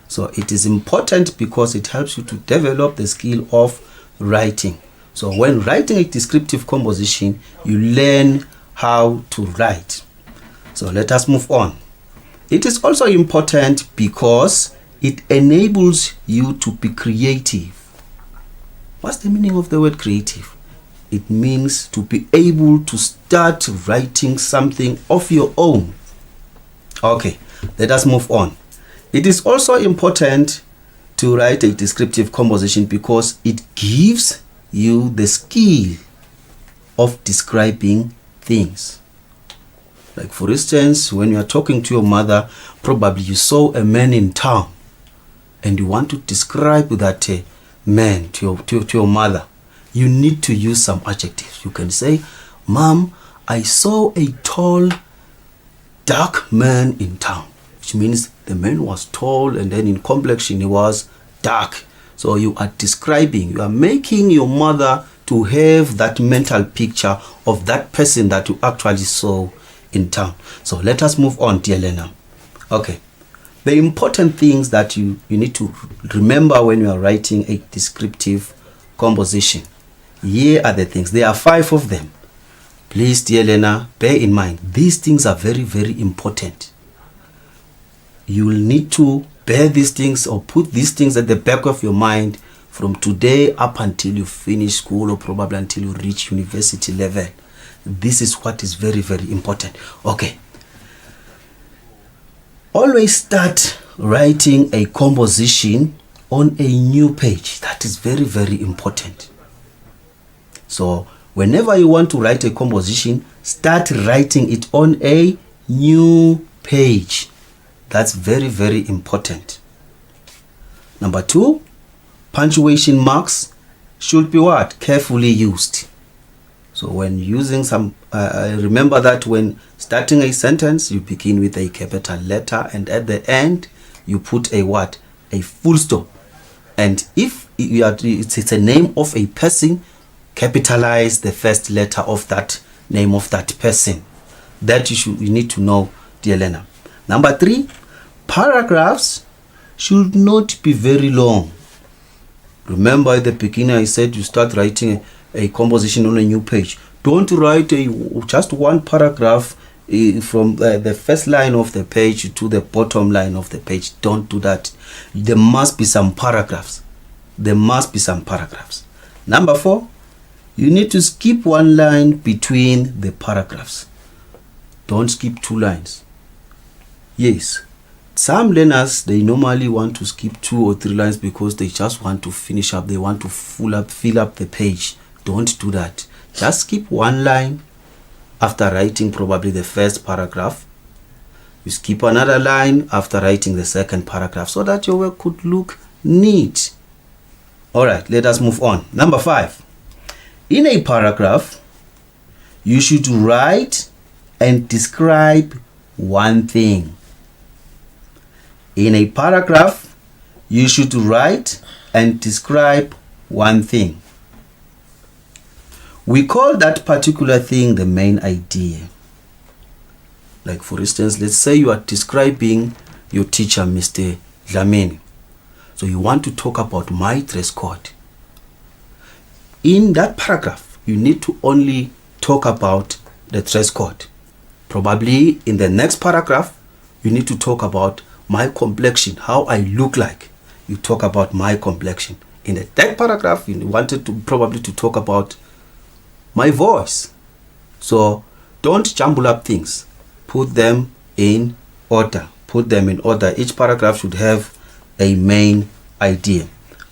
So it is important because it helps you to develop the skill of writing. So when writing a descriptive composition, you learn how to write. So let us move on. It is also important because it enables you to be creative. What's the meaning of the word creative? It means to be able to start writing something of your own. Okay, let us move on. It is also important to write a descriptive composition because it gives you the skill of describing things. Like for instance, when you are talking to your mother, probably you saw a man in town and you want to describe that man to your mother. You need to use some adjectives. You can say, Mom, I saw a tall, dark man in town, which means the man was tall and then in complexion he was dark. So you are describing, you are making your mother to have that mental picture of that person that you actually saw in town. So let us move on, dear learner. Okay. The important things that you need to remember when you are writing a descriptive composition. Here are the things. There are 5 of them. Please, dear learner, bear in mind, these things are very, very important. You will need to bear these things or put these things at the back of your mind from today up until you finish school, or probably until you reach university level. This is what is very, very important. Okay. Always start writing a composition on a new page. That is very, very important. So whenever you want to write a composition, start writing it on a new page. That's very, very important. Number 2, punctuation marks should be what? Carefully used. So when using some, remember that when starting a sentence, you begin with a capital letter, and at the end, you put a what? A full stop. And if it's a name of a person, capitalize the first letter of that name of that person. That you need to know, dear learner. Number 3, paragraphs should not be very long. Remember at the beginning I said you start writing a composition on a new page. Don't write just one paragraph from the first line of the page to the bottom line of the page. Don't do that. There must be some paragraphs. There must be some paragraphs. Number 4, you need to skip one line between the paragraphs. Don't skip 2 lines. Yes, some learners, they normally want to skip 2 or 3 lines because they just want to finish up. They want to fill up the page. Don't do that. Just skip 1 line after writing probably the first paragraph. You skip another line after writing the second paragraph so that your work could look neat. Alright, let us move on. Number 5. In a paragraph, you should write and describe one thing. In a paragraph, you should write and describe one thing. We call that particular thing the main idea. Like for instance, let's say you are describing your teacher, Mr. Dlamini. So you want to talk about my dress code. In that paragraph, you need to only talk about the dress code. Probably in the next paragraph, you need to talk about my complexion, how I look like. You talk about my complexion. In the third paragraph, you wanted to probably to talk about my voice. So don't jumble up things. Put them in order. Put them in order. Each paragraph should have a main idea.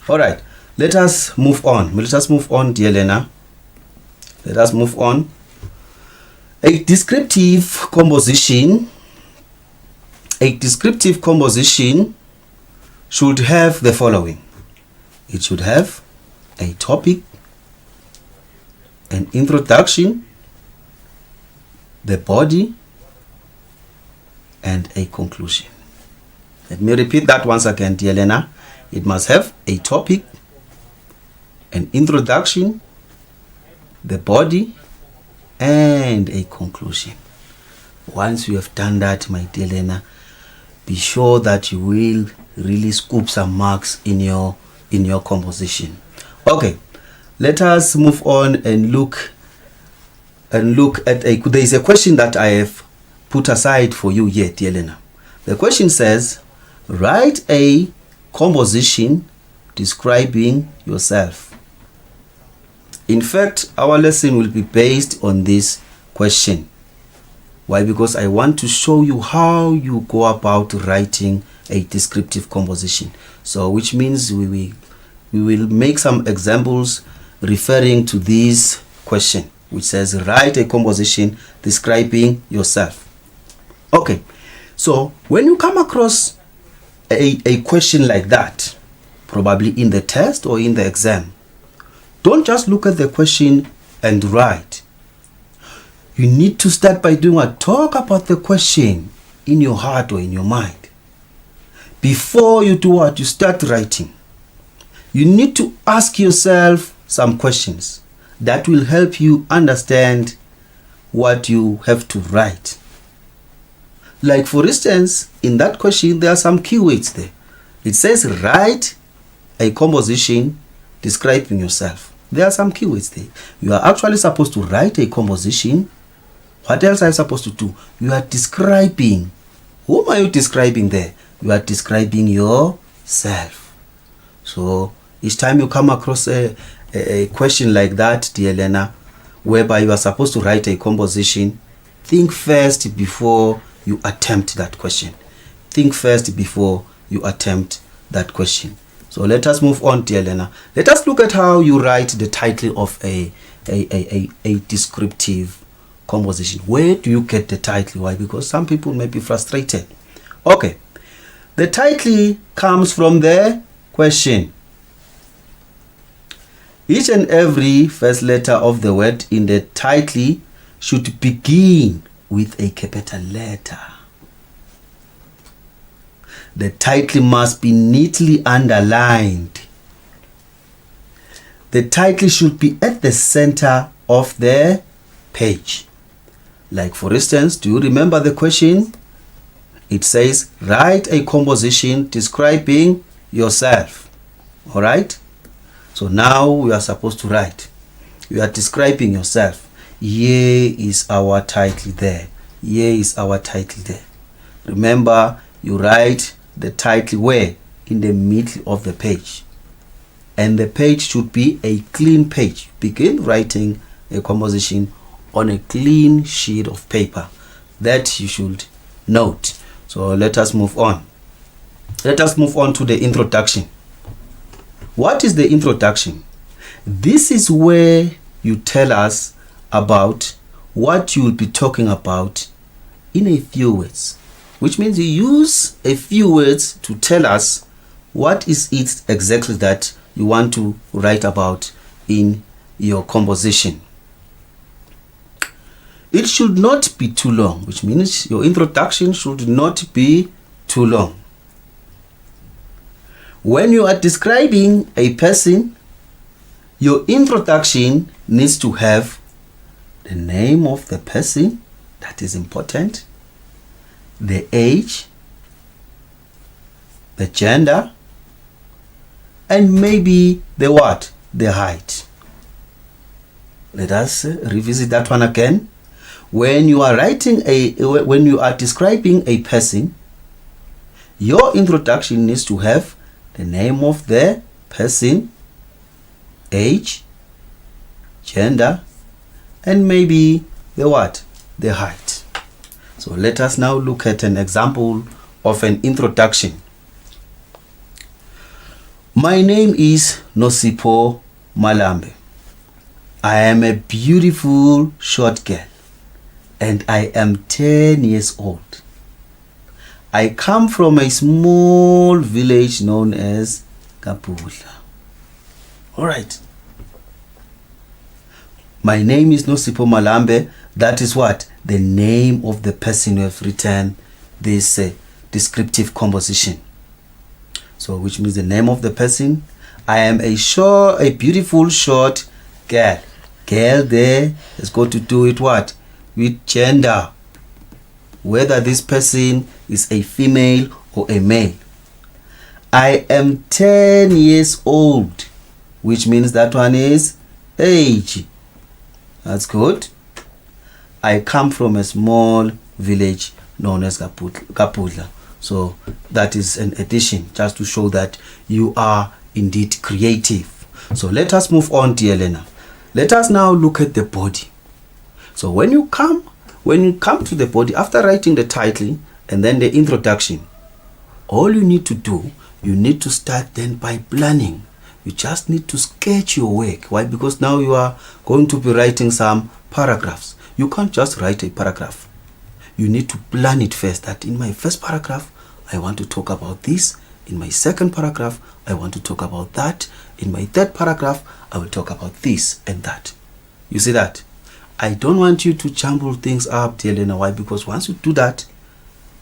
All right. Let us move on. Let us move on, dear learner. Let us move on. A descriptive composition. A descriptive composition should have the following. It should have a topic, an introduction, the body, and a conclusion. Let me repeat that once again, dear learner. It must have a topic, an introduction, the body, and a conclusion. Once you have done that, my dear learner, be sure that you will really scoop some marks in your composition. Okay, let us move on and look at there is a question that I have put aside for you here, dear learner. The question says, write a composition describing yourself. In fact, our lesson will be based on this question. Why? Because I want to show you how you go about writing a descriptive composition. So which means we will make some examples referring to this question, which says write a composition describing yourself. Okay, so when you come across a question like that, probably in the test or in the exam, don't just look at the question and write. You need to start by doing what? Talk about the question in your heart or in your mind. Before you do what? You start writing. you need to ask yourself some questions that will help you understand what you have to write. Like for instance, in that question, there are some keywords there. It says write a composition describing yourself. There are some keywords there. You are actually supposed to write a composition. What else are you supposed to do? You are describing. Whom are you describing there? You are describing yourself. So each time you come across a question like that, dear learner, whereby you are supposed to write a composition, think first before you attempt that question. Think first before you attempt that question. So let us move on, dear learner. Let us look at how you write the title of a descriptive composition. Where do you get the title? Why? Because some people may be frustrated. Okay. The title comes from the question. Each and every first letter of the word in the title should begin with a capital letter. The title must be neatly underlined. The title should be at the center of the page. Like for instance, do you remember the question? It says, write a composition describing yourself. Alright? So now we are supposed to write. You are describing yourself. Here is our title there. Here is our title there. Remember, you write the title where? In the middle of the page. And the page should be a clean page. Begin writing a composition on a clean sheet of paper. That you should note. So let us move on. Let us move on to the introduction. What is the introduction? This is where you tell us about what you will be talking about in a few words. Which means you use a few words to tell us what is it exactly that you want to write about in your composition. It should not be too long, which means your introduction should not be too long. When you are describing a person, your introduction needs to have the name of the person, that is important, the age, the gender, and maybe the what? The height. Let us revisit that one again. When you are when you are describing a person, your introduction needs to have the name of the person, age, gender, and maybe the what? The height. So let us now look at an example of an introduction. My name is Nosipho Malambe. I am a beautiful short girl and I am 10 years old. I come from a small village known as Kapula. Alright. My name is Nosipho Malambe. That is what? The name of the person who have written this descriptive composition. So which means the name of the person. I am a beautiful short girl. Girl there has got to do with what? With gender. Whether this person is a female or a male. I am 10 years old, which means that one is age. That's good. I come from a small village known as Kapula. So that is an addition just to show that you are indeed creative. So let us move on, dear learner. Let us now look at the body. So when you come to the body, after writing the title and then the introduction, all you need to do, you need to start then by planning. You just need to sketch your work. Why? Because now you are going to be writing some paragraphs. You can't just write a paragraph. You need to plan it first, that in my first paragraph, I want to talk about this. In my second paragraph, I want to talk about that. In my third paragraph, I will talk about this and that. You see that? I don't want you to jumble things up, dear learner. Why? Because once you do that,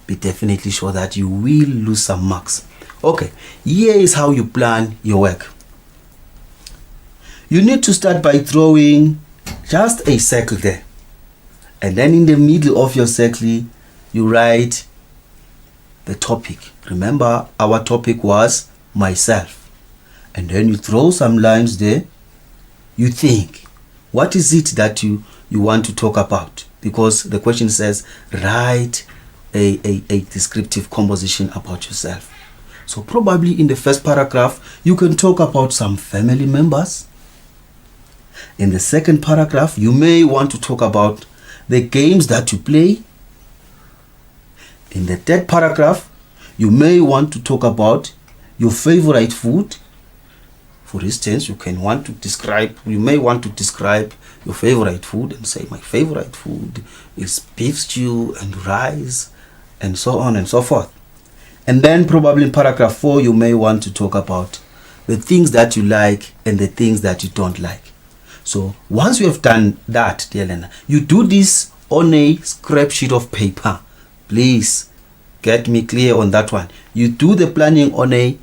be definitely sure that you will lose some marks. Okay, here is how you plan your work. You need to start by throwing just a circle there. And then in the middle of your circle, you write the topic. Remember, our topic was myself. And then you throw some lines there. You think, what is it that you want to talk about? Because the question says, write a descriptive composition about yourself. So probably in the first paragraph, you can talk about some family members. In the second paragraph, you may want to talk about the games that you play. In the third paragraph, you may want to talk about your favorite food. For instance, you may want to describe your favorite food and say, my favorite food is beef stew and rice, and so on and so forth. And then probably in paragraph 4, you may want to talk about the things that you like and the things that you don't like. So once you have done that, dear learner, you do this on a scrap sheet of paper. Please get me clear on that one. You do the planning on a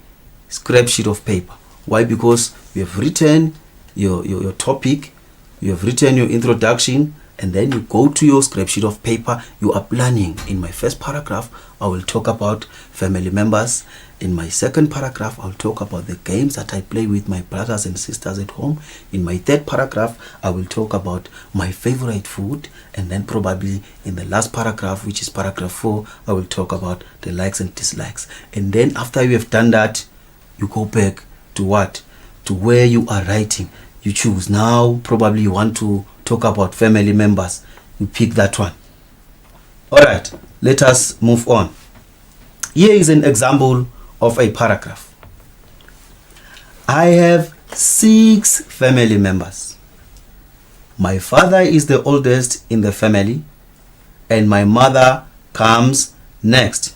scrap sheet of paper. Why? Because you have written your topic, you have written your introduction, and then you go to your scrap sheet of paper. You are planning. In my first paragraph, I will talk about family members. In my second paragraph, I'll talk about the games that I play with my brothers and sisters at home. In my third paragraph, I will talk about my favorite food. And then probably in the last paragraph, which is paragraph 4, I will talk about the likes and dislikes. And then after you have done that, you go back to what? To where you are writing. You choose. Now, probably you want to talk about family members. You pick that one. Alright, let us move on. Here is an example of a paragraph. I have 6 family members. My father is the oldest in the family, and my mother comes next.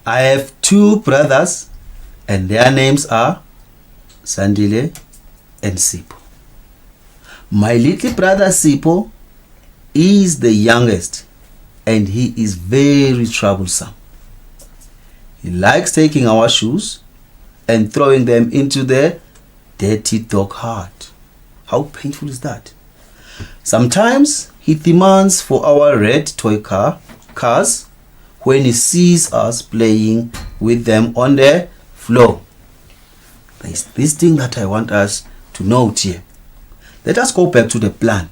I have 2 brothers, and their names are Sandile and Sipo. My little brother Sipo is the youngest, and he is very troublesome. He likes taking our shoes and throwing them into the dirty dog heart. How painful is that? Sometimes he demands for our red toy cars when he sees us playing with them on the floor. There is this thing that I want us to note here. Let us go back to the plan.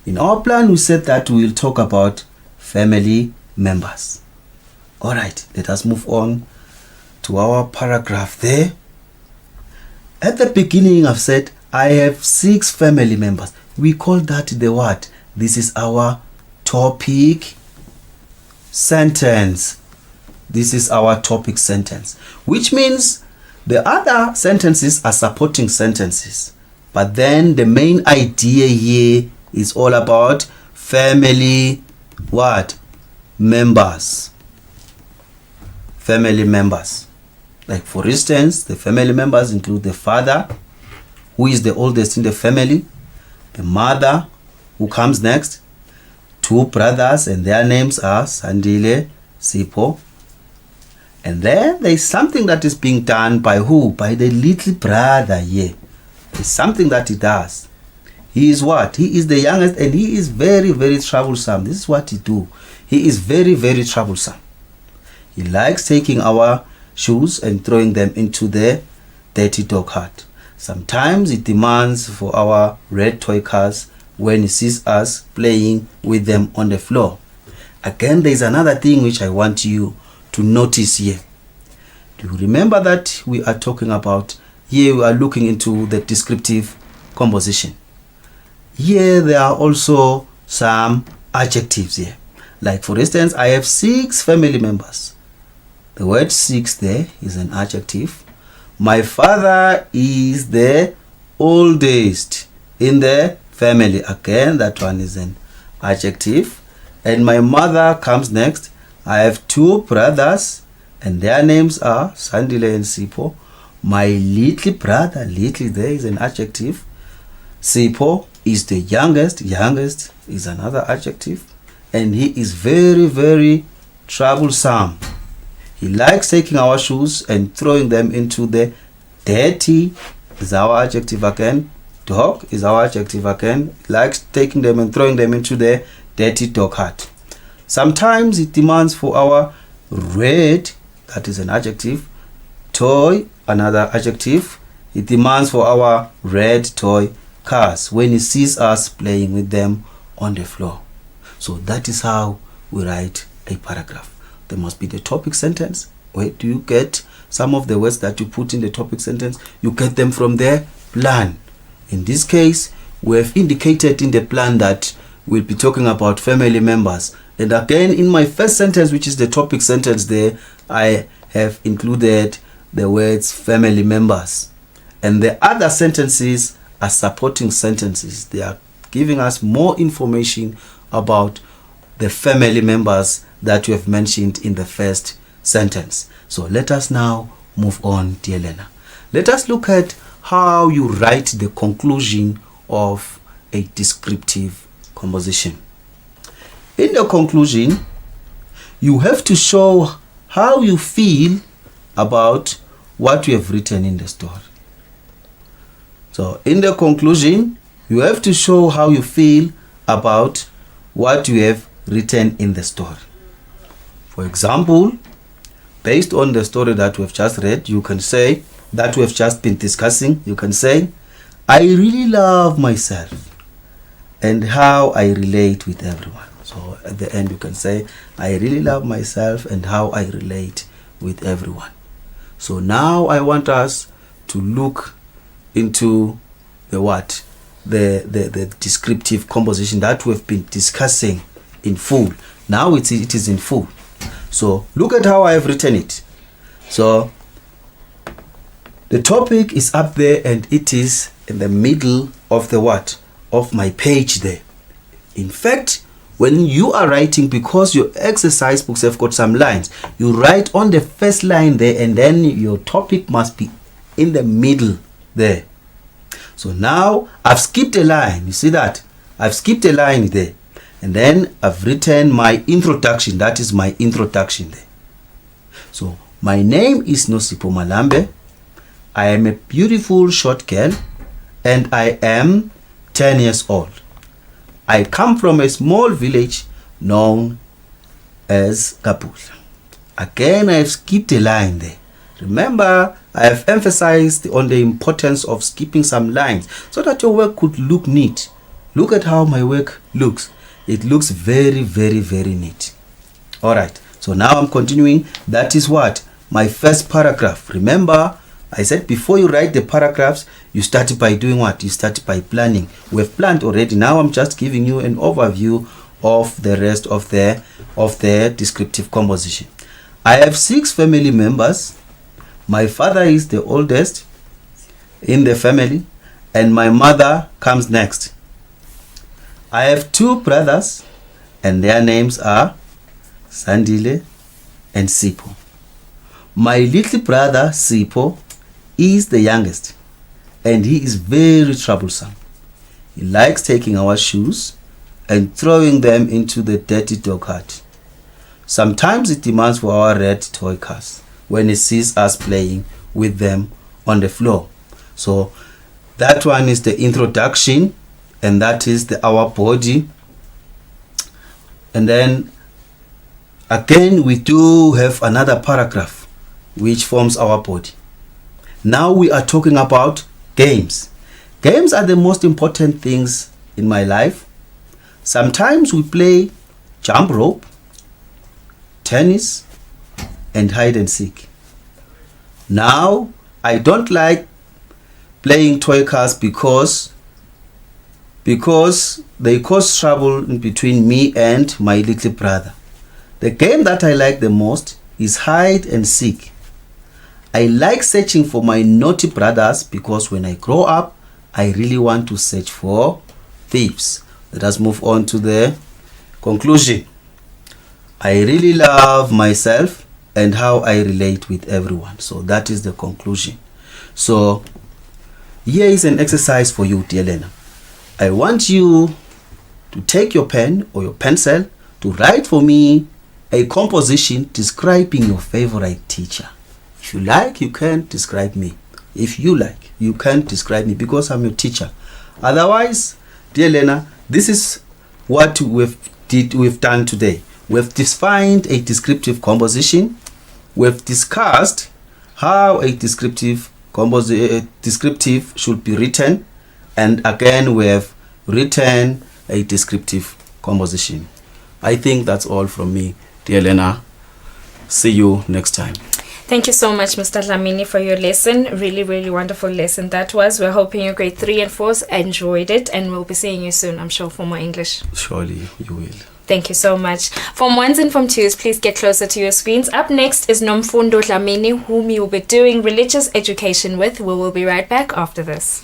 In our plan, we said that we will talk about family members. Alright, let us move on to our paragraph there. At the beginning, I've said I have 6 family members. We call that the what? This is our topic sentence. This is our topic sentence, which means the other sentences are supporting sentences. But then the main idea here is all about family what? Members. Family members. Like for instance, the family members include the father, who is the oldest in the family, the mother, who comes next, 2 brothers, and their names are Sandile, Sipo. And then there is something that is being done by who? By the little brother here. There's something that he does. He is what? He is the youngest, and he is very, very troublesome. This is what he do. He is very, very troublesome. He likes taking our shoes and throwing them into the dirty dog heart. Sometimes he demands for our red toy cars when he sees us playing with them on the floor. Again, there is another thing which I want you to notice here. Do you remember that we are talking about, here we are looking into the descriptive composition. Here there are also some adjectives here. Like for instance, I have 6 family members. The word 6 there is an adjective. My father is the oldest in the family. Again, that one is an adjective. And my mother comes next. I have 2 brothers, and their names are Sandile and Sipo. My little brother, little there is an adjective. Sipo is the youngest. Youngest is another adjective. And he is very, very troublesome. He likes taking our shoes and throwing them into the dirty is our adjective again. Dog is our adjective again. Likes taking them and throwing them into the dirty dog hut. Sometimes it demands for our red, that is an adjective. Toy, another adjective. It demands for our red toy cars when it sees us playing with them on the floor. So that is how we write a paragraph. There must be the topic sentence. Where do you get some of the words that you put in the topic sentence? You get them from the plan. In this case, we have indicated in the plan that we'll be talking about family members. And again, in my first sentence, which is the topic sentence there, I have included the words family members. And the other sentences are supporting sentences. They are giving us more information about the family members that you have mentioned in the first sentence. So let us now move on, dear learner. Let us look at how you write the conclusion of a descriptive composition. In the conclusion, you have to show how you feel about what you have written in the story. So in the conclusion, you have to show how you feel about what you have written in the story. For example, based on the story that we have just read, you can say, that we have just been discussing, you can say, I really love myself and how I relate with everyone. So at the end you can say, I really love myself and how I relate with everyone. So now I want us to look into the what? The descriptive composition that we've been discussing in full. Now it is in full. So look at how I have written it. So the topic is up there and it is in the middle of the what? Of my page there. In fact, when you are writing, because your exercise books have got some lines, you write on the first line there and then your topic must be in the middle there. So now I've skipped a line. You see that? I've skipped a line there. And then I've written my introduction. That is my introduction there. So my name is Nosipho Malambe. I am a beautiful short girl and I am 10 years old. I come from a small village known as Kapula. Again, I have skipped a line there. Remember, I have emphasized on the importance of skipping some lines so that your work could look neat. Look at how my work looks. It looks very, very, very neat. Alright, so now I'm continuing. That is what? My first paragraph. Remember, I said before you write the paragraphs, you start by doing what? You start by planning. We have planned already. Now I'm just giving you an overview of the rest of the descriptive composition. I have 6 family members. My father is the oldest in the family and my mother comes next. I have 2 brothers and their names are Sandile and Sipho. My little brother Sipho is the youngest and he is very troublesome. He likes taking our shoes and throwing them into the dirty dog hut. Sometimes it demands for our red toy cars when he sees us playing with them on the floor. So that one is the introduction and that is our body. And then again we do have another paragraph which forms our body. Now we are talking about games. Games are the most important things in my life. Sometimes we play jump rope, tennis, and hide and seek. Now, I don't like playing toy cars because they cause trouble in between me and my little brother. The game that I like the most is hide and seek. I like searching for my naughty brothers because when I grow up, I really want to search for thieves. Let us move on to the conclusion. I really love myself and how I relate with everyone. So that is the conclusion. So here is an exercise for you, dear learner. I want you to take your pen or your pencil to write for me a composition describing your favorite teacher. If you like, you can describe me. If you like. You can't describe me because I'm your teacher. Otherwise, dear Lena, this is what we've done today. We've defined a descriptive composition. We've discussed how a descriptive should be written, and again we have written a descriptive composition. I think that's all from me, dear Lena. See you next time. Thank you so much, Mr. Dlamini, for your lesson. Really, really wonderful lesson that was. We're hoping your grade 3 and 4s enjoyed it, and we'll be seeing you soon, I'm sure, for more English. Surely you will. Thank you so much. Form 1s and Form 2s, please get closer to your screens. Up next is Nomfundo Dlamini, whom you will be doing religious education with. We will be right back after this.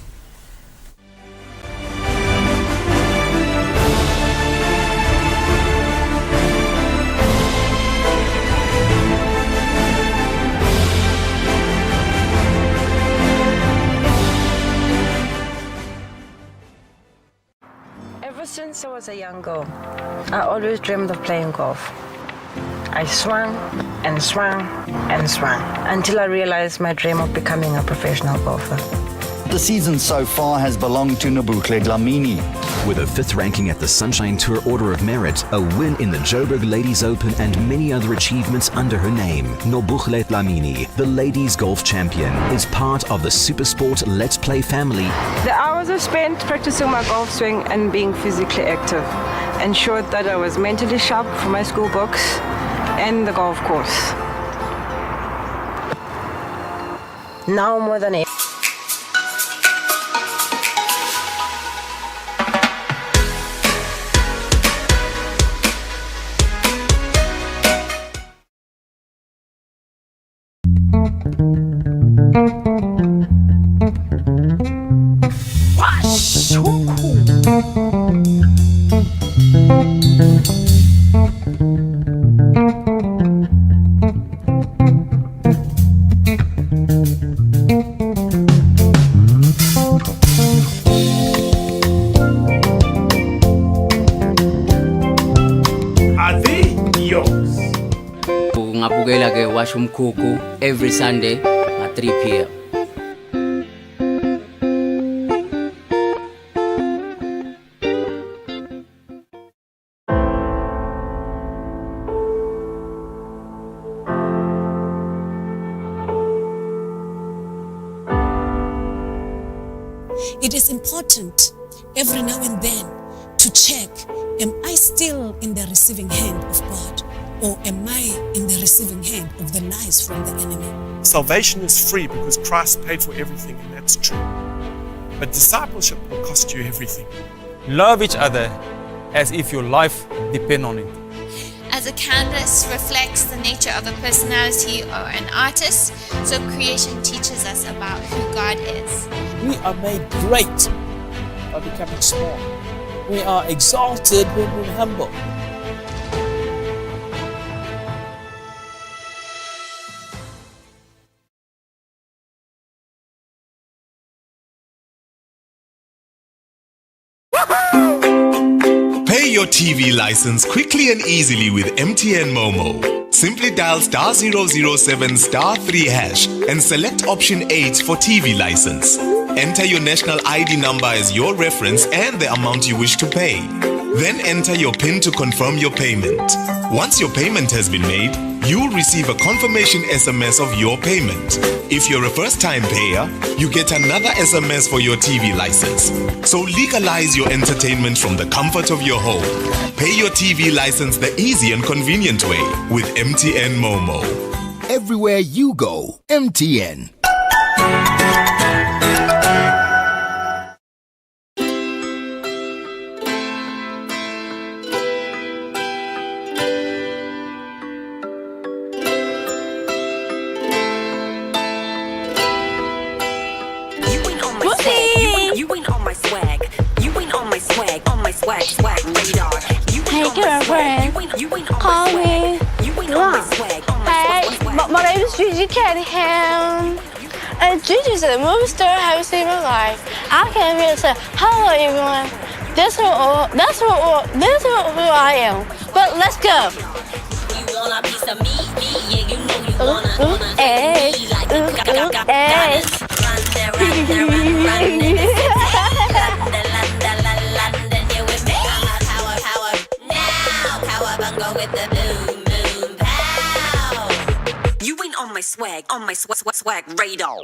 Ever since I was a young girl, I always dreamed of playing golf. I swung and swung and swung until I realized my dream of becoming a professional golfer. The season so far has belonged to Nobukhle Dlamini. With a 5th ranking at the Sunshine Tour Order of Merit, a win in the Joburg Ladies Open and many other achievements under her name, Nobukhle Dlamini, the ladies golf champion, is part of the Supersport Let's Play family. The hours I spent practicing my golf swing and being physically active ensured that I was mentally sharp for my school books and the golf course. Now more than ever. Ngabukela ke washa umkhukhu every Sunday at 3 p.m. It is important every now and then to check, am I still in the receiving hand of God? Or am I in the receiving hand of the lies from the enemy? Salvation is free because Christ paid for everything, and that's true. But discipleship will cost you everything. Love each other as if your life depends on it. As a canvas reflects the nature of a personality or an artist, so creation teaches us about who God is. We are made great by becoming small. We are exalted when we're humble. Pay your TV license quickly and easily with MTN Momo. Simply dial *007 *3 hash and select option 8 for TV license. Enter your national ID number as your reference and the amount you wish to pay. Then enter your PIN to confirm your payment. Once your payment has been made, you'll receive a confirmation SMS of your payment. If you're a first-time payer, you get another SMS for your TV license. So legalize your entertainment from the comfort of your home. Pay your TV license the easy and convenient way with MTN Momo. Everywhere you go, MTN. Swag radar. Hey girlfriend, call me. Hey, my name is Gigi Callahan. And Gigi's at the movie store. Haven't seen my life. I came here to say hello everyone. This is who I am. But let's go. You want a piece of me? Yeah, you know you wanna. Hey. Cowabunga with the boom, boom, pow. You ain't on my swag, swag radar.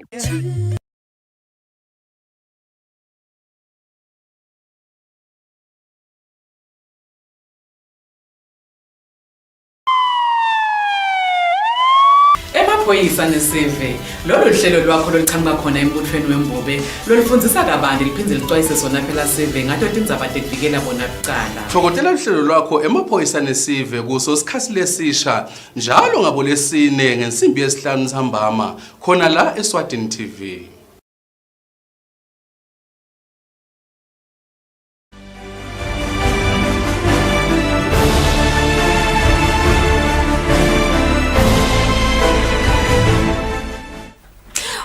Emaphoyisa neseve lolu hlelo lwakho loluqhamuka khona embuthweni wembube lolufundzisa kabanti liphindze licwayise sona phela seve ngato tindzaba tekuvikela bona kuqala. Thokotela uhlelo lwakho emaphoyisa nesive kuso sikhathi lesisha njalo ngabolesine ngensimbi yesihlanu ntambama khona la Eswatini TV.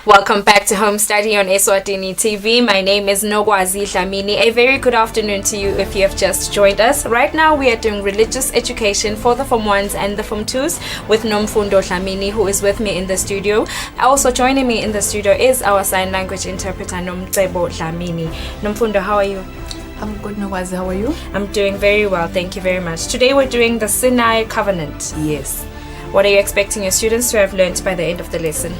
Welcome back to Home Study on Eswatini TV. My name is Nogwazi Dlamini. A very good afternoon to you if you have just joined us. Right now we are doing religious education for the Form 1s and the Form 2s with Nomfundo Dlamini, who is with me in the studio. Also joining me in the studio is our sign language interpreter Nomcebo Dlamini. Nomfundo, how are you? I'm good, Nogwazi. How are you? I'm doing very well, thank you very much. Today we're doing the Sinai Covenant. Yes. What are you expecting your students to have learned by the end of the lesson?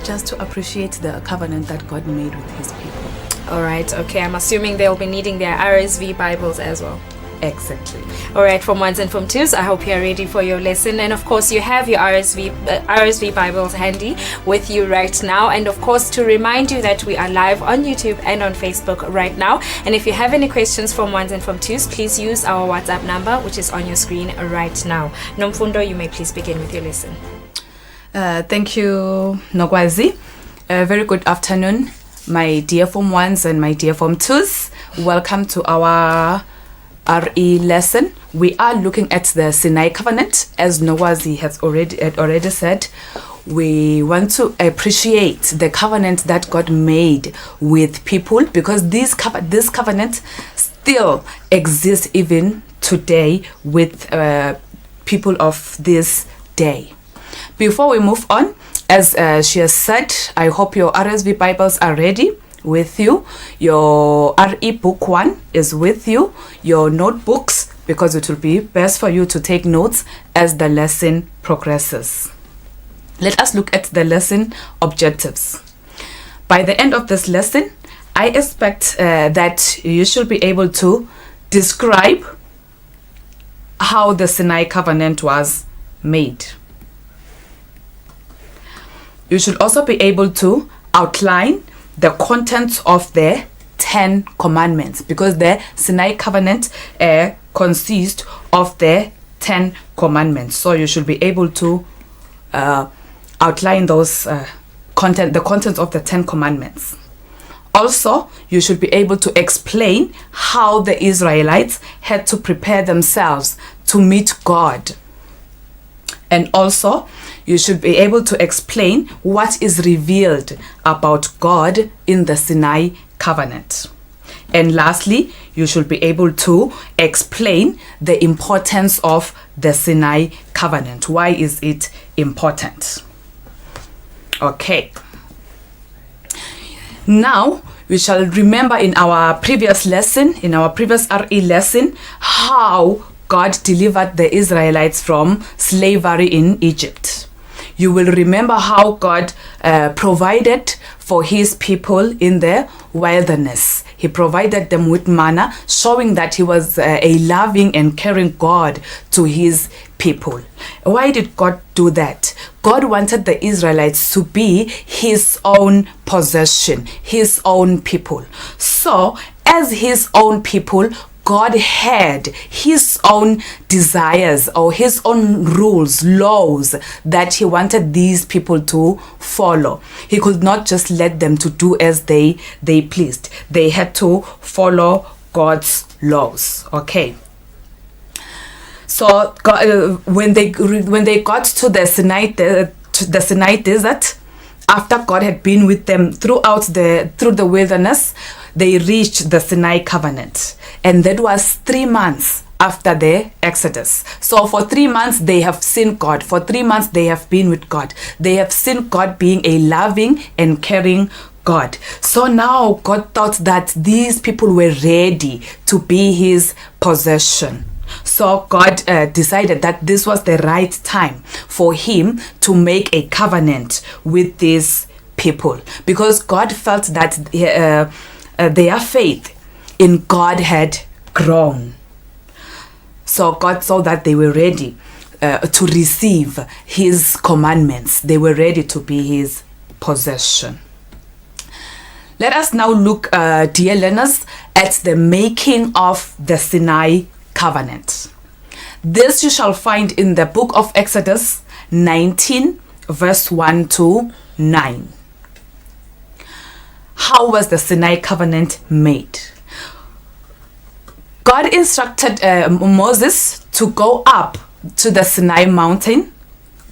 Just to appreciate the covenant that God made with his people. Alright, okay, I'm assuming they'll be needing their RSV Bibles as well. Exactly. Alright, Form 1s and Form 2s, I hope you're ready for your lesson. And of course, you have your RSV Bibles handy with you right now. And of course, to remind you that we are live on YouTube and on Facebook right now. And if you have any questions, Form 1s and Form 2s, please use our WhatsApp number, which is on your screen right now. Nomfundo, you may please begin with your lesson. Thank you, Nogwazi. Very good afternoon, my dear Form 1s and my dear Form 2s. Welcome to our RE lesson. We are looking at the Sinai Covenant. As Nogwazi has already said, we want to appreciate the covenant that God made with people, because this covenant still exists even today with people of this day. Before we move on, as she has said, I hope your RSV Bibles are ready with you. Your RE Book 1 is with you. Your notebooks, because it will be best for you to take notes as the lesson progresses. Let us look at the lesson objectives. By the end of this lesson, I expect that you should be able to describe how the Sinai Covenant was made. You should also be able to outline the contents of the 10 commandments, because the Sinai Covenant consists of the 10 commandments. So you should be able to outline those the contents of the 10 commandments. Also, you should be able to explain how the Israelites had to prepare themselves to meet God. And also, you should be able to explain what is revealed about God in the Sinai Covenant. And lastly, you should be able to explain the importance of the Sinai Covenant. Why is it important? Okay. Now, we shall remember in our previous lesson, in our previous RE lesson, how God delivered the Israelites from slavery in Egypt. You will remember how God provided for his people in the wilderness. He provided them with manna, showing that he was a loving and caring God to his people. Why did God do that? God wanted the Israelites to be his own possession, his own people. So, as his own people, God had his own desires or his own rules, laws that he wanted these people to follow. He could not just let them to do as they pleased. They had to follow God's laws. Okay. So God, when they got to the Sinai desert, after God had been with them through the wilderness, they reached the Sinai Covenant. And that was 3 months after the Exodus. So for 3 months, they have seen God. For 3 months, they have been with God. They have seen God being a loving and caring God. So now God thought that these people were ready to be his possession. So God decided that this was the right time for him to make a covenant with these people, because God felt that their faith in God had grown. So God saw that they were ready to receive his commandments. They were ready to be his possession. Let us now look, dear learners, at the making of the Sinai covenant. This you shall find in the book of Exodus 19 verse 1 to 9. How was the Sinai covenant made? God instructed Moses to go up to the Sinai mountain,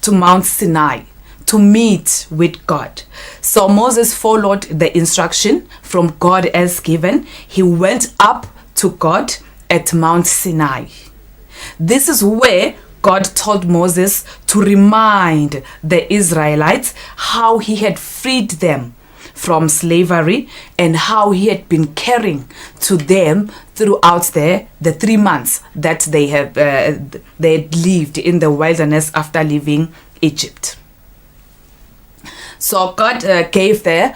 to Mount Sinai, to meet with God. So Moses followed the instruction from God as given. He went up to God at Mount Sinai. This is where God told Moses to remind the Israelites how he had freed them from slavery and how he had been caring to them throughout the 3 months that they had lived in the wilderness after leaving Egypt. So God gave the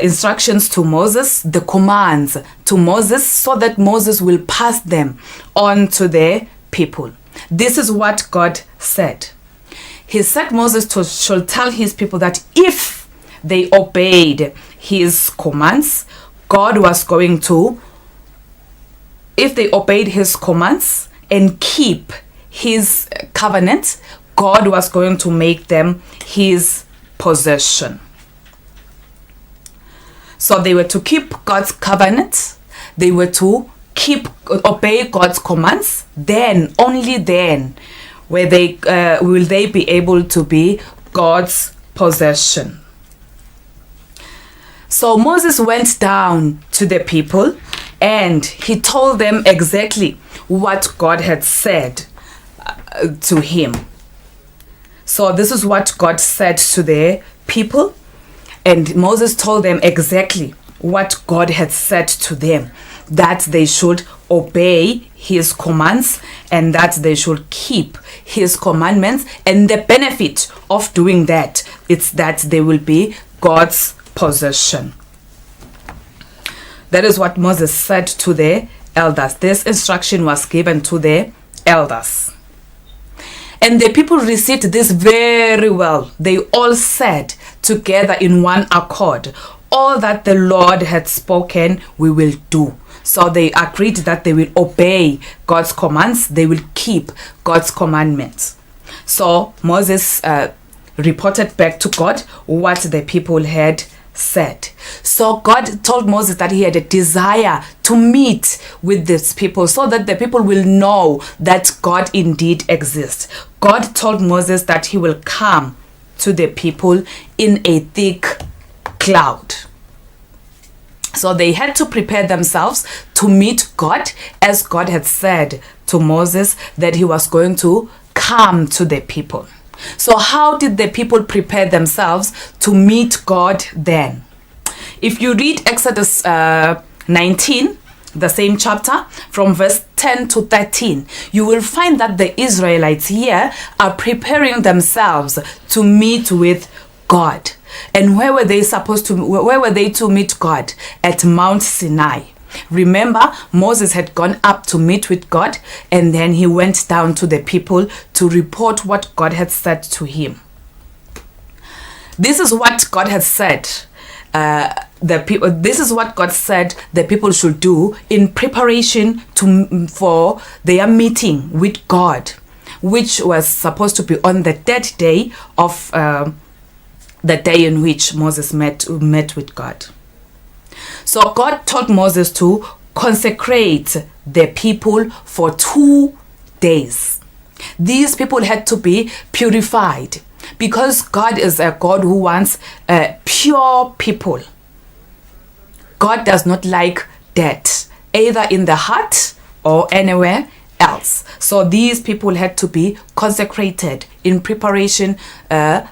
instructions to Moses, the commands to Moses, so that Moses will pass them on to the people. This is what God said. He said Moses should tell his people that if they obeyed his commands, God was going to, if they obeyed his commands and keep his covenant, God was going to make them his possession. So they were to keep God's covenant, they were to obey God's commands, then, only then, will they be able to be God's possession. So Moses went down to the people and he told them exactly what God had said to him. So this is what God said to the people, and Moses told them exactly what God had said to them, that they should obey his commands and that they should keep his commandments, and the benefit of doing that is that they will be God's possession. That is what Moses said to the elders. This instruction was given to the elders. And the people received this very well. They all said together in one accord, all that the Lord had spoken, we will do. So they agreed that they will obey God's commands, they will keep God's commandments. So Moses reported back to God what the people had said. So God told Moses that he had a desire to meet with these people so that the people will know that God indeed exists. God told Moses that he will come to the people in a thick cloud. So they had to prepare themselves to meet God, as God had said to Moses that he was going to come to the people. So how did the people prepare themselves to meet God then? If you read Exodus 19, the same chapter, from verse 10 to 13, you will find that the Israelites here are preparing themselves to meet with God. And where were they to meet God? At Mount Sinai. Remember, Moses had gone up to meet with God, and then he went down to the people to report what God had said to him. This is what God had said. This is what God said the people should do in preparation for their meeting with God, which was supposed to be on the 3rd day of the day in which Moses met with God. So God told Moses to consecrate the people for 2 days. These people had to be purified because God is a God who wants pure people. God does not like dirt, either in the heart or anywhere else. So these people had to be consecrated in preparation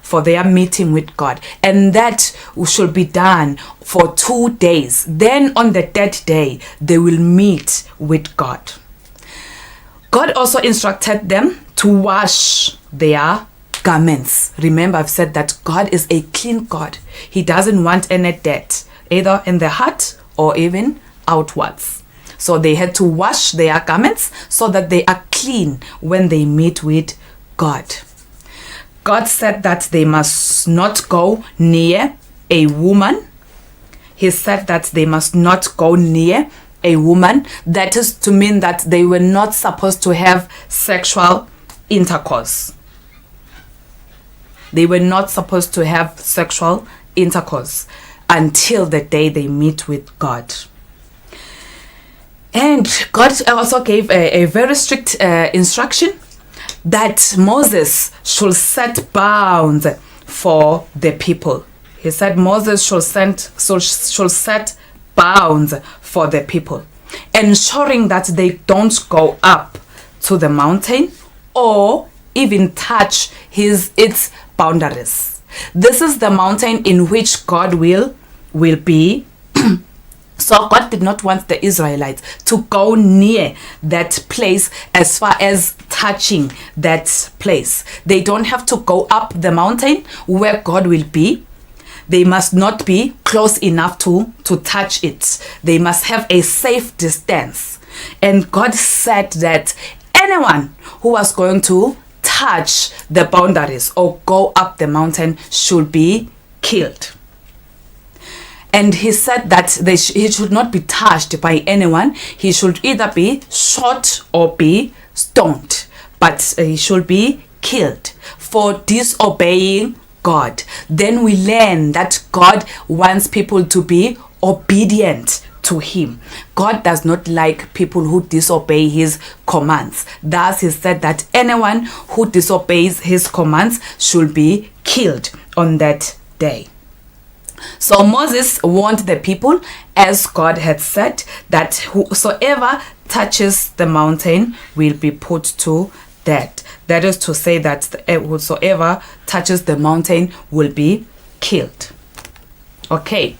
for their meeting with God, and that should be done for 2 days. Then on the 3rd day they will meet with God. God also instructed them to wash their garments. Remember, I've said that God is a clean God. He doesn't want any dirt, either in the heart or even outwards. So they had to wash their garments so that they are clean when they meet with God. God said that they must not go near a woman. He said that they must not go near a woman. That is to mean that they were not supposed to have sexual intercourse. They were not supposed to have sexual intercourse until the day they meet with God. And God also gave a very strict instruction that Moses should set bounds for the people. He said Moses should set bounds for the people, ensuring that they don't go up to the mountain or even touch its boundaries. This is the mountain in which God will be. So God did not want the Israelites to go near that place as far as touching that place. They don't have to go up the mountain where God will be. They must not be close enough to touch it. They must have a safe distance. And God said that anyone who was going to touch the boundaries or go up the mountain should be killed. And he said that he should not be touched by anyone. He should either be shot or be stoned. But he should be killed for disobeying God. Then we learn that God wants people to be obedient to him. God does not like people who disobey his commands. Thus he said that anyone who disobeys his commands should be killed on that day. So Moses warned the people, as God had said, that whosoever touches the mountain will be put to death. That is to say that whosoever touches the mountain will be killed. Okay.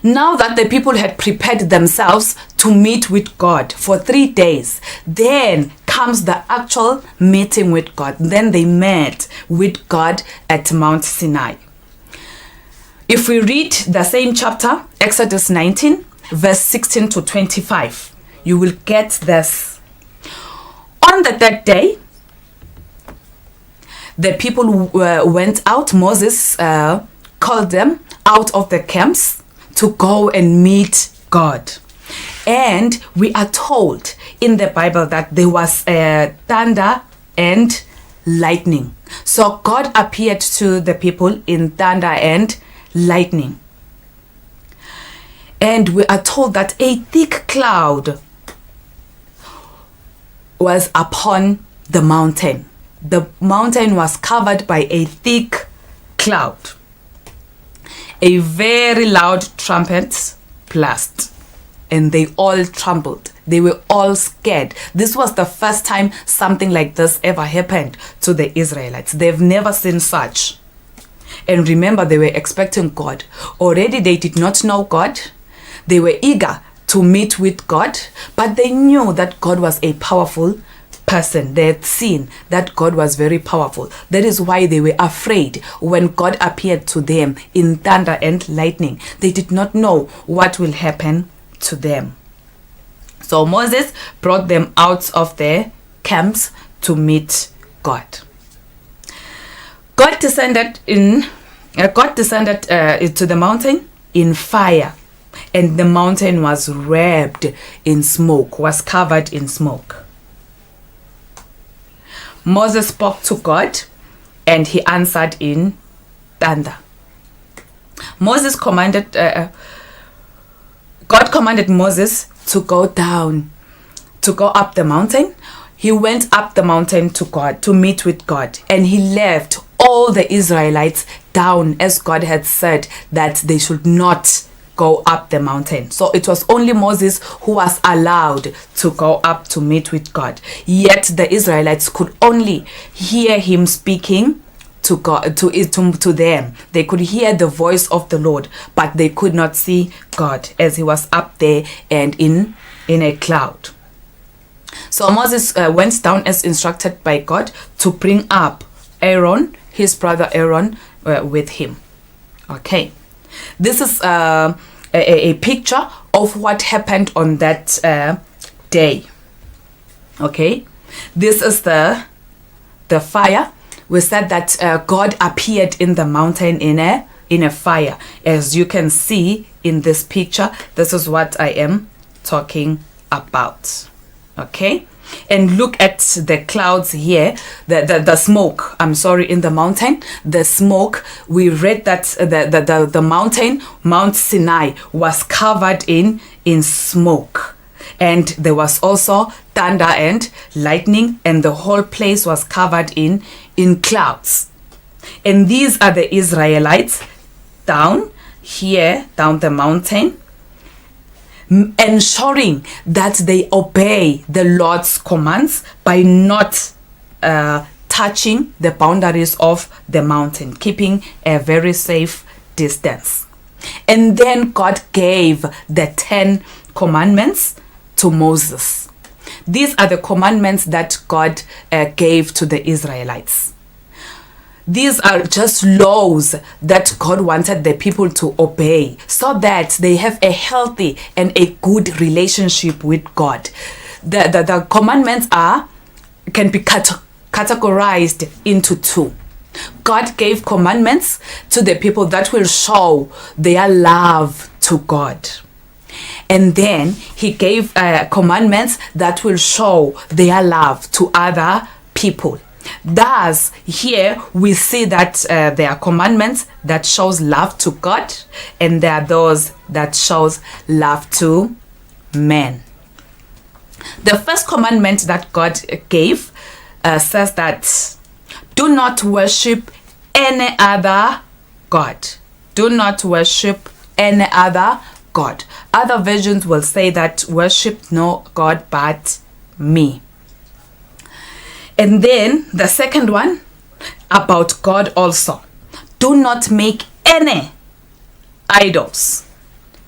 Now that the people had prepared themselves to meet with God for 3 days, then comes the actual meeting with God. Then they met with God at Mount Sinai. If we read the same chapter, Exodus 19, verse 16 to 25, you will get this. On the third day, the people went out. Moses called them out of the camps to go and meet God. And we are told in the Bible that there was thunder and lightning. So God appeared to the people in thunder and lightning. And we are told that a thick cloud was upon the mountain. The mountain was covered by a thick cloud. A very loud trumpet blast, and they all trembled. They were all scared. This was the first time something like this ever happened to the Israelites. They've never seen such. And remember, they were expecting God. Already they did not know God. They were eager to meet with God, but they knew that God was a powerful person. They had seen that God was very powerful. That is why they were afraid when God appeared to them in thunder and lightning. They did not know what will happen to them. So Moses brought them out of their camps to meet God. God descended to the mountain in fire, and the mountain was wrapped in smoke, was covered in smoke. Moses spoke to God, and he answered in thunder. God commanded Moses to go up the mountain. He went up the mountain to God to meet with God, and he left all the Israelites down as God had said that they should not go up the mountain. So it was only Moses who was allowed to go up to meet with God. Yet the Israelites could only hear him speaking to God, to them. They could hear the voice of the Lord, but they could not see God as he was up there and in a cloud. So Moses went down as instructed by God to bring up Aaron, his brother Aaron, with him. Okay, this is a picture of what happened on that day. Okay, this is the fire. We said that God appeared in the mountain in a fire. As you can see in this picture, this is what I am talking about. Okay, and look at the clouds here, the smoke, I'm sorry, in the mountain, the smoke. We read that the mountain, Mount Sinai, was covered in smoke. And there was also thunder and lightning, and the whole place was covered in clouds. And these are the Israelites down here, down the mountain, ensuring that they obey the Lord's commands by not touching the boundaries of the mountain, keeping a very safe distance. And then God gave the 10 commandments to Moses. These are the commandments that God gave to the Israelites. These are just laws that God wanted the people to obey so that they have a healthy and a good relationship with God. The commandments can be categorized into 2. God gave commandments to the people that will show their love to God. And then he gave commandments that will show their love to other people. Thus, here we see that there are commandments that shows love to God, and there are those that shows love to men. The first commandment that God gave says that do not worship any other God. Do not worship any other God. Other versions will say that worship no God but me. And then the second one about God also. Do not make any idols.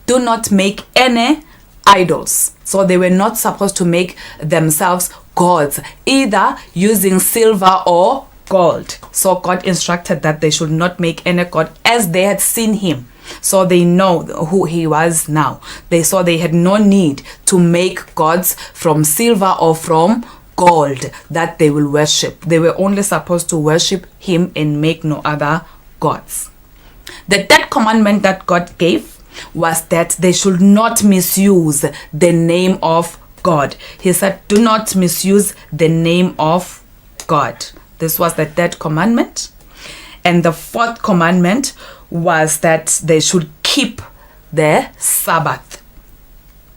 Do not make any idols. So they were not supposed to make themselves gods, either using silver or gold. So God instructed that they should not make any god as they had seen him. So they know who he was now. They saw they had no need to make gods from silver or from gold that they will worship. They were only supposed to worship him and make no other gods. The third commandment that God gave was that they should not misuse the name of God. He said, do not misuse the name of God. This was the third commandment. And the fourth commandment was that they should keep the Sabbath.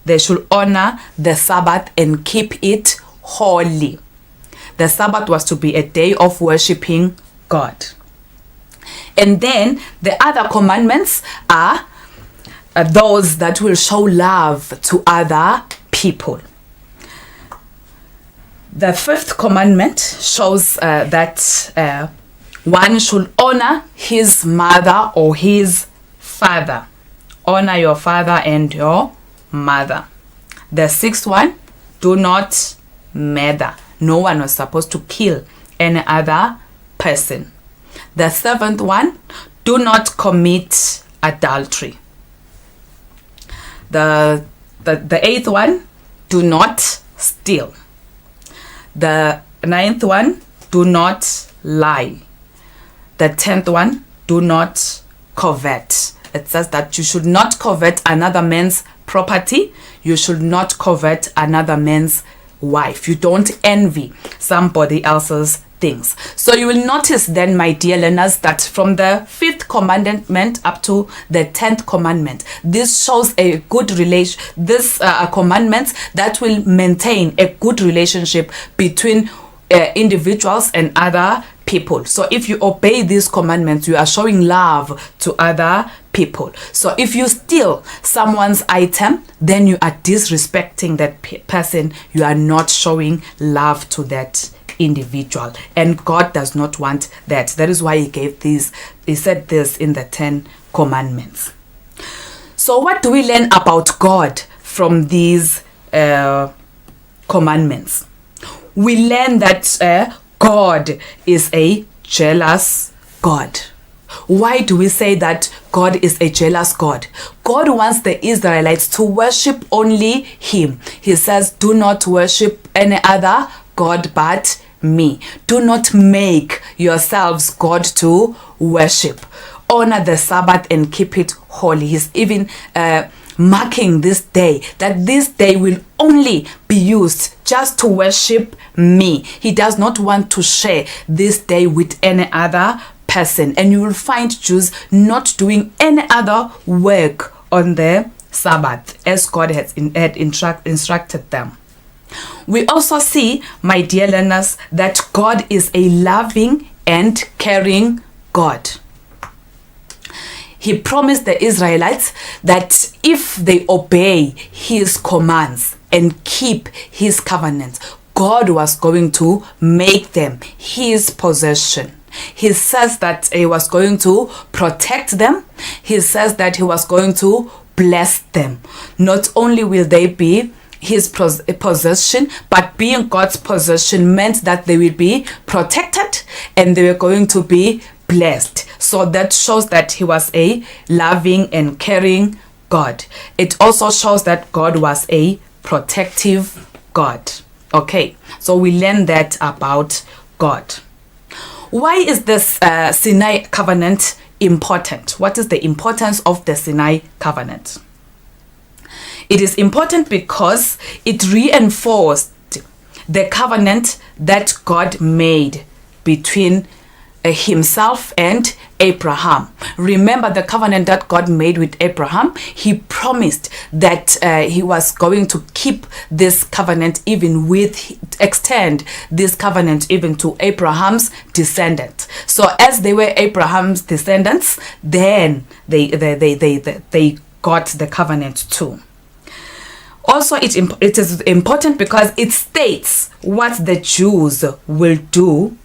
They should honor the Sabbath and keep it holy. The Sabbath was to be a day of worshiping God. And then the other commandments are those that will show love to other people. The fifth commandment shows that one should honor his mother or his father. Honor your father and your mother. The sixth one, do not murder. No one was supposed to kill any other person. The seventh one, do not commit adultery. The eighth one, do not steal. The ninth one, do not lie. The 10th one, do not covet. It says that you should not covet another man's property. You should not covet another man's wife. You don't envy somebody else's things. So you will notice then, my dear learners, that from the 5th commandment up to the 10th commandment, this shows a good relation. This commandments that will maintain a good relationship between individuals and other people. So if you obey these commandments, you are showing love to other people. So if you steal someone's item, then you are disrespecting that person. You are not showing love to that individual, and God does not want that. That is why he gave these. He said this in the 10 commandments. So what do we learn about God from these commandments? we learn that God is a jealous God. Why do we say that God is a jealous God? God wants the Israelites to worship only Him. He says, do not worship any other God but me. Do not make yourselves God to worship. Honor the Sabbath and keep it holy. He's even marking this day, that this day will only be used just to worship me. He does not want to share this day with any other person. And you will find Jews not doing any other work on the Sabbath as God had instructed them. We also see, my dear learners, that God is a loving and caring God. He promised the Israelites that if they obey His commands and keep His covenants, God was going to make them His possession. He says that He was going to protect them. He says that He was going to bless them. Not only will they be His possession, but being God's possession meant that they will be protected and they were going to be blessed. So that shows that He was a loving and caring God. It also shows that God was a protective God. Okay, so we learn that about God. Why is this Sinai covenant important? What is the importance of the Sinai covenant? It is important because it reinforced the covenant that God made between Himself and Abraham. Remember the covenant that God made with Abraham. He promised that He was going to keep this covenant, extend this covenant even to Abraham's descendants. So as they were Abraham's descendants, then they got the covenant too. Also, it is important because it states what the Jews will do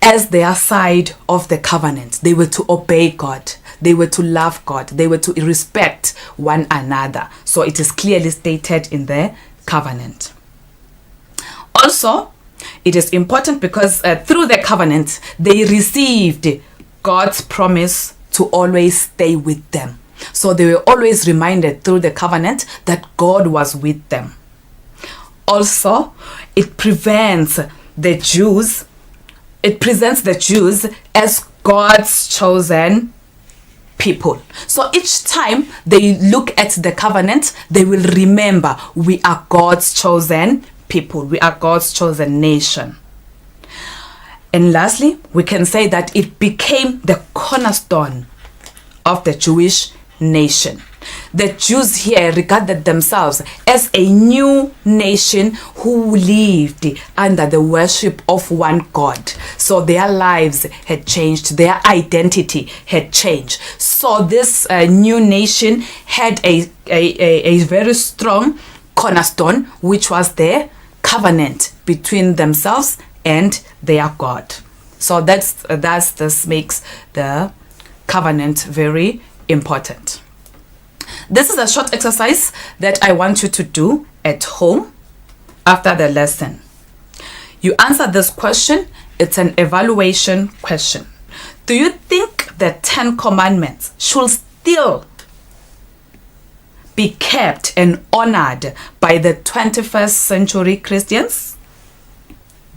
as their side of the covenant. They were to obey God. They were to love God. They were to respect one another. So it is clearly stated in the covenant. Also, it is important because through the covenant, they received God's promise to always stay with them. So they were always reminded through the covenant that God was with them. Also, it presents the Jews as God's chosen people. So each time they look at the covenant, they will remember we are God's chosen people. We are God's chosen nation. And lastly, we can say that it became the cornerstone of the Jewish nation. The Jews here regarded themselves as a new nation who lived under the worship of one God. So their lives had changed, their identity had changed. So this new nation had a very strong cornerstone, which was their covenant between themselves and their God. So this makes the covenant very important. This is a short exercise that I want you to do at home after the lesson. You answer this question. It's an evaluation question. Do you think the 10 Commandments should still be kept and honored by the 21st century Christians?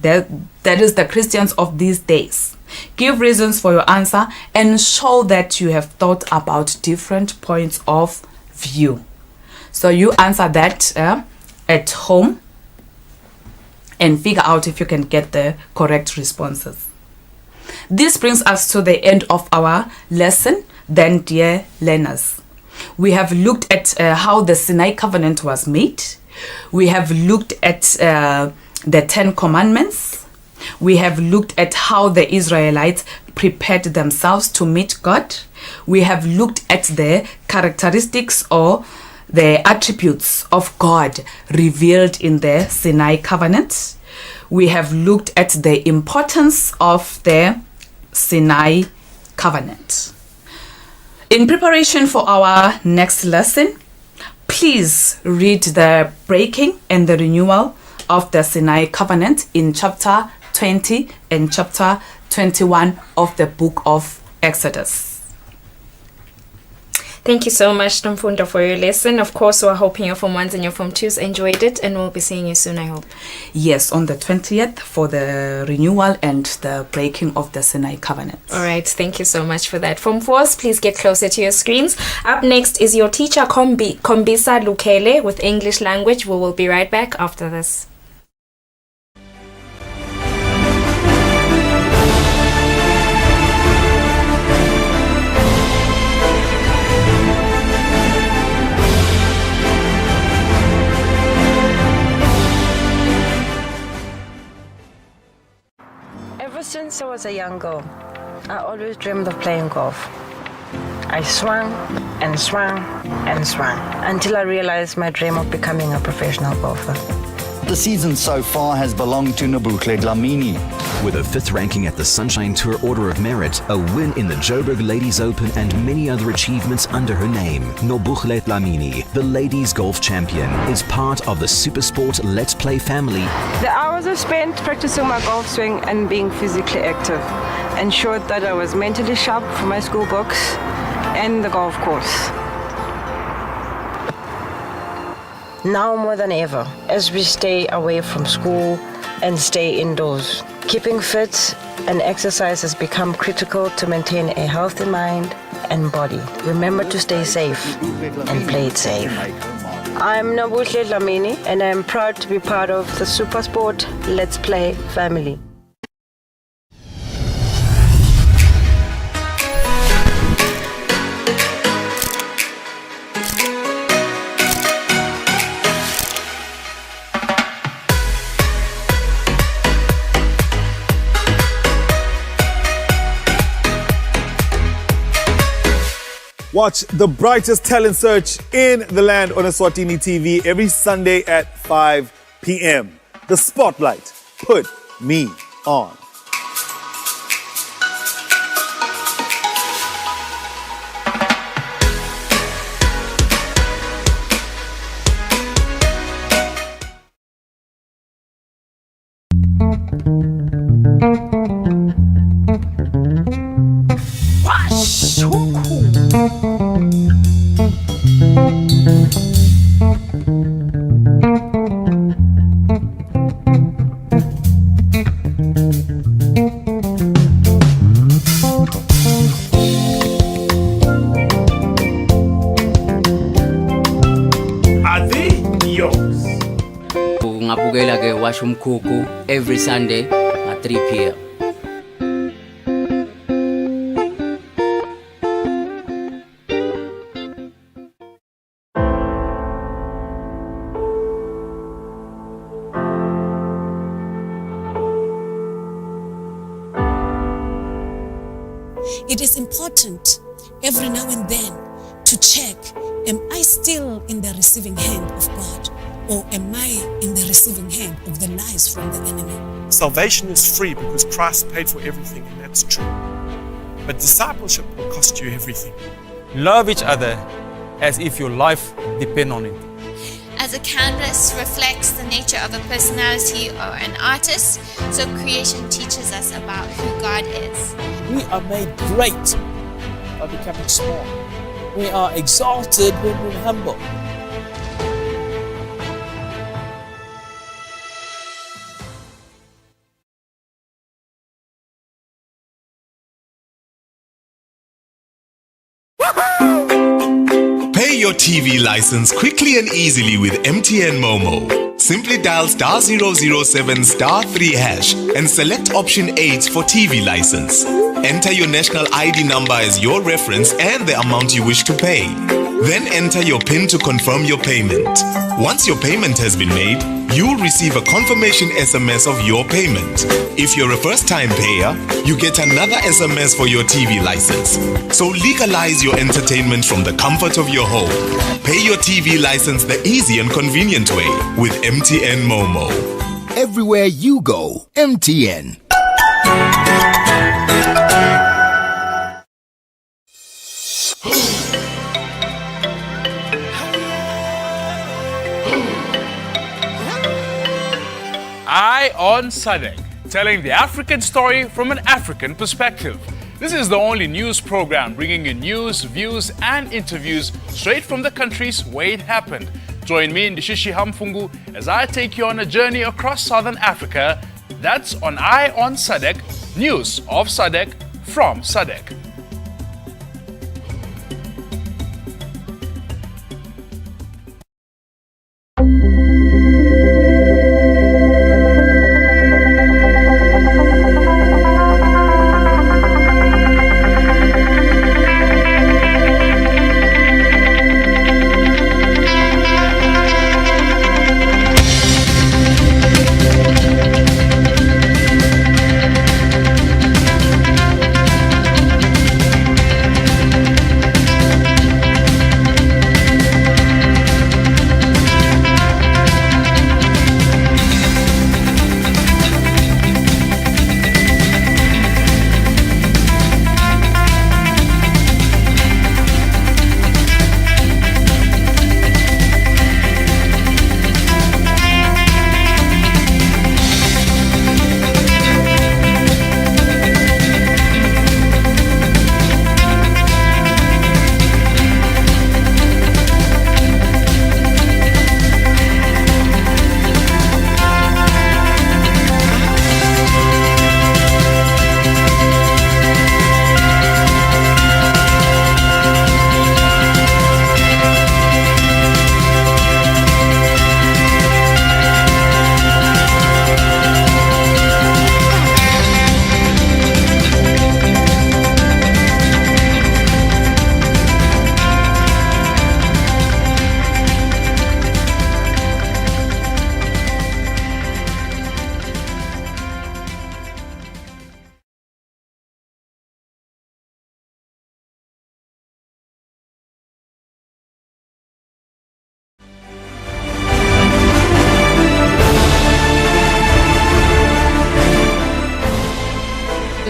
That is the Christians of these days. Give reasons for your answer and show that you have thought about different points of view. So you answer that at home and figure out if you can get the correct responses. This brings us to the end of our lesson. Then, dear learners, we have looked at how the Sinai covenant was made. We have looked at the 10 Commandments. We have looked at how the Israelites prepared themselves to meet God. We have looked at the characteristics or the attributes of God revealed in the Sinai covenant. We have looked at the importance of the Sinai covenant. In preparation for our next lesson, please read the breaking and the renewal of the Sinai Covenant in chapter 20 and chapter 21 of the book of Exodus. Thank you so much, Nomfunda, for your lesson. Of course, we're hoping your Form 1s and your Form 2s enjoyed it, and we'll be seeing you soon, I hope. Yes, on the 20th for the renewal and the breaking of the Sinai Covenant. All right, thank you so much for that. Form 4s, please get closer to your screens. Up next is your teacher, Kombisa Lukele, with English language. We will be right back after this. Ever since I was a young girl, I always dreamed of playing golf. I swung and swung and swung until I realized my dream of becoming a professional golfer. The season so far has belonged to Nobuhle Dlamini. With a 5th ranking at the Sunshine Tour Order of Merit, a win in the Joburg Ladies Open and many other achievements under her name, Nobuhle Dlamini, the ladies golf champion, is part of the Supersport Let's Play family. The hours I spent practicing my golf swing and being physically active ensured that I was mentally sharp for my school books and the golf course. Now more than ever, as we stay away from school and stay indoors, keeping fit and exercise has become critical to maintain a healthy mind and body. Remember to stay safe and play it safe. I'm Nobuhle Dlamini and I'm proud to be part of the Supersport Let's Play family. Watch the brightest talent search in the land on Eswatini TV every Sunday at 5 p.m. The Spotlight. Put me on. Ungabukela ke washa umkhukhu every Sunday at 3 p.m. It is important every now and then to check, am I still in the receiving hand of God? Or am I in the receiving hand of the lies from the enemy? Salvation is free because Christ paid for everything, and that's true. But discipleship will cost you everything. Love each other as if your life depends on it. As a canvas reflects the nature of a personality or an artist, so creation teaches us about who God is. We are made great by becoming small. We are exalted when we're humble. Pay your TV license quickly and easily with MTN Momo. Simply dial *007 *3 hash and select option 8 for TV license. Enter your national ID number as your reference and the amount you wish to pay. Then enter your PIN to confirm your payment. Once your payment has been made, you'll receive a confirmation SMS of your payment. If you're a first-time payer, you get another SMS for your TV license. So legalize your entertainment from the comfort of your home. Pay your TV license the easy and convenient way with MTN Momo. Everywhere you go, MTN. Eye on SADC, telling the African story from an African perspective. This is the only news program bringing you news, views and interviews straight from the countries where it happened. Join me in Ndishishi Hamfungu as I take you on a journey across Southern Africa. That's on Eye on SADC, news of SADC from SADC.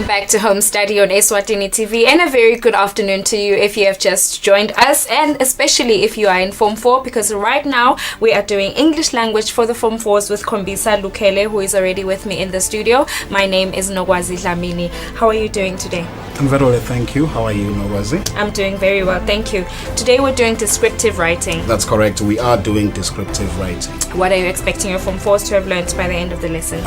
Back to home study on Eswatini TV, and a very good afternoon to you if you have just joined us, and especially if you are in Form 4, because right now we are doing English language for the Form 4s with Kombisa Lukele, who is already with me in the studio. My name is Nogwazi Dlamini. How are you doing today? I'm very well, thank you. How are you, Nogwazi? I'm doing very well, thank you. Today we're doing descriptive writing. That's correct. We are doing descriptive writing. What are you expecting your Form 4s to have learned by the end of the lesson?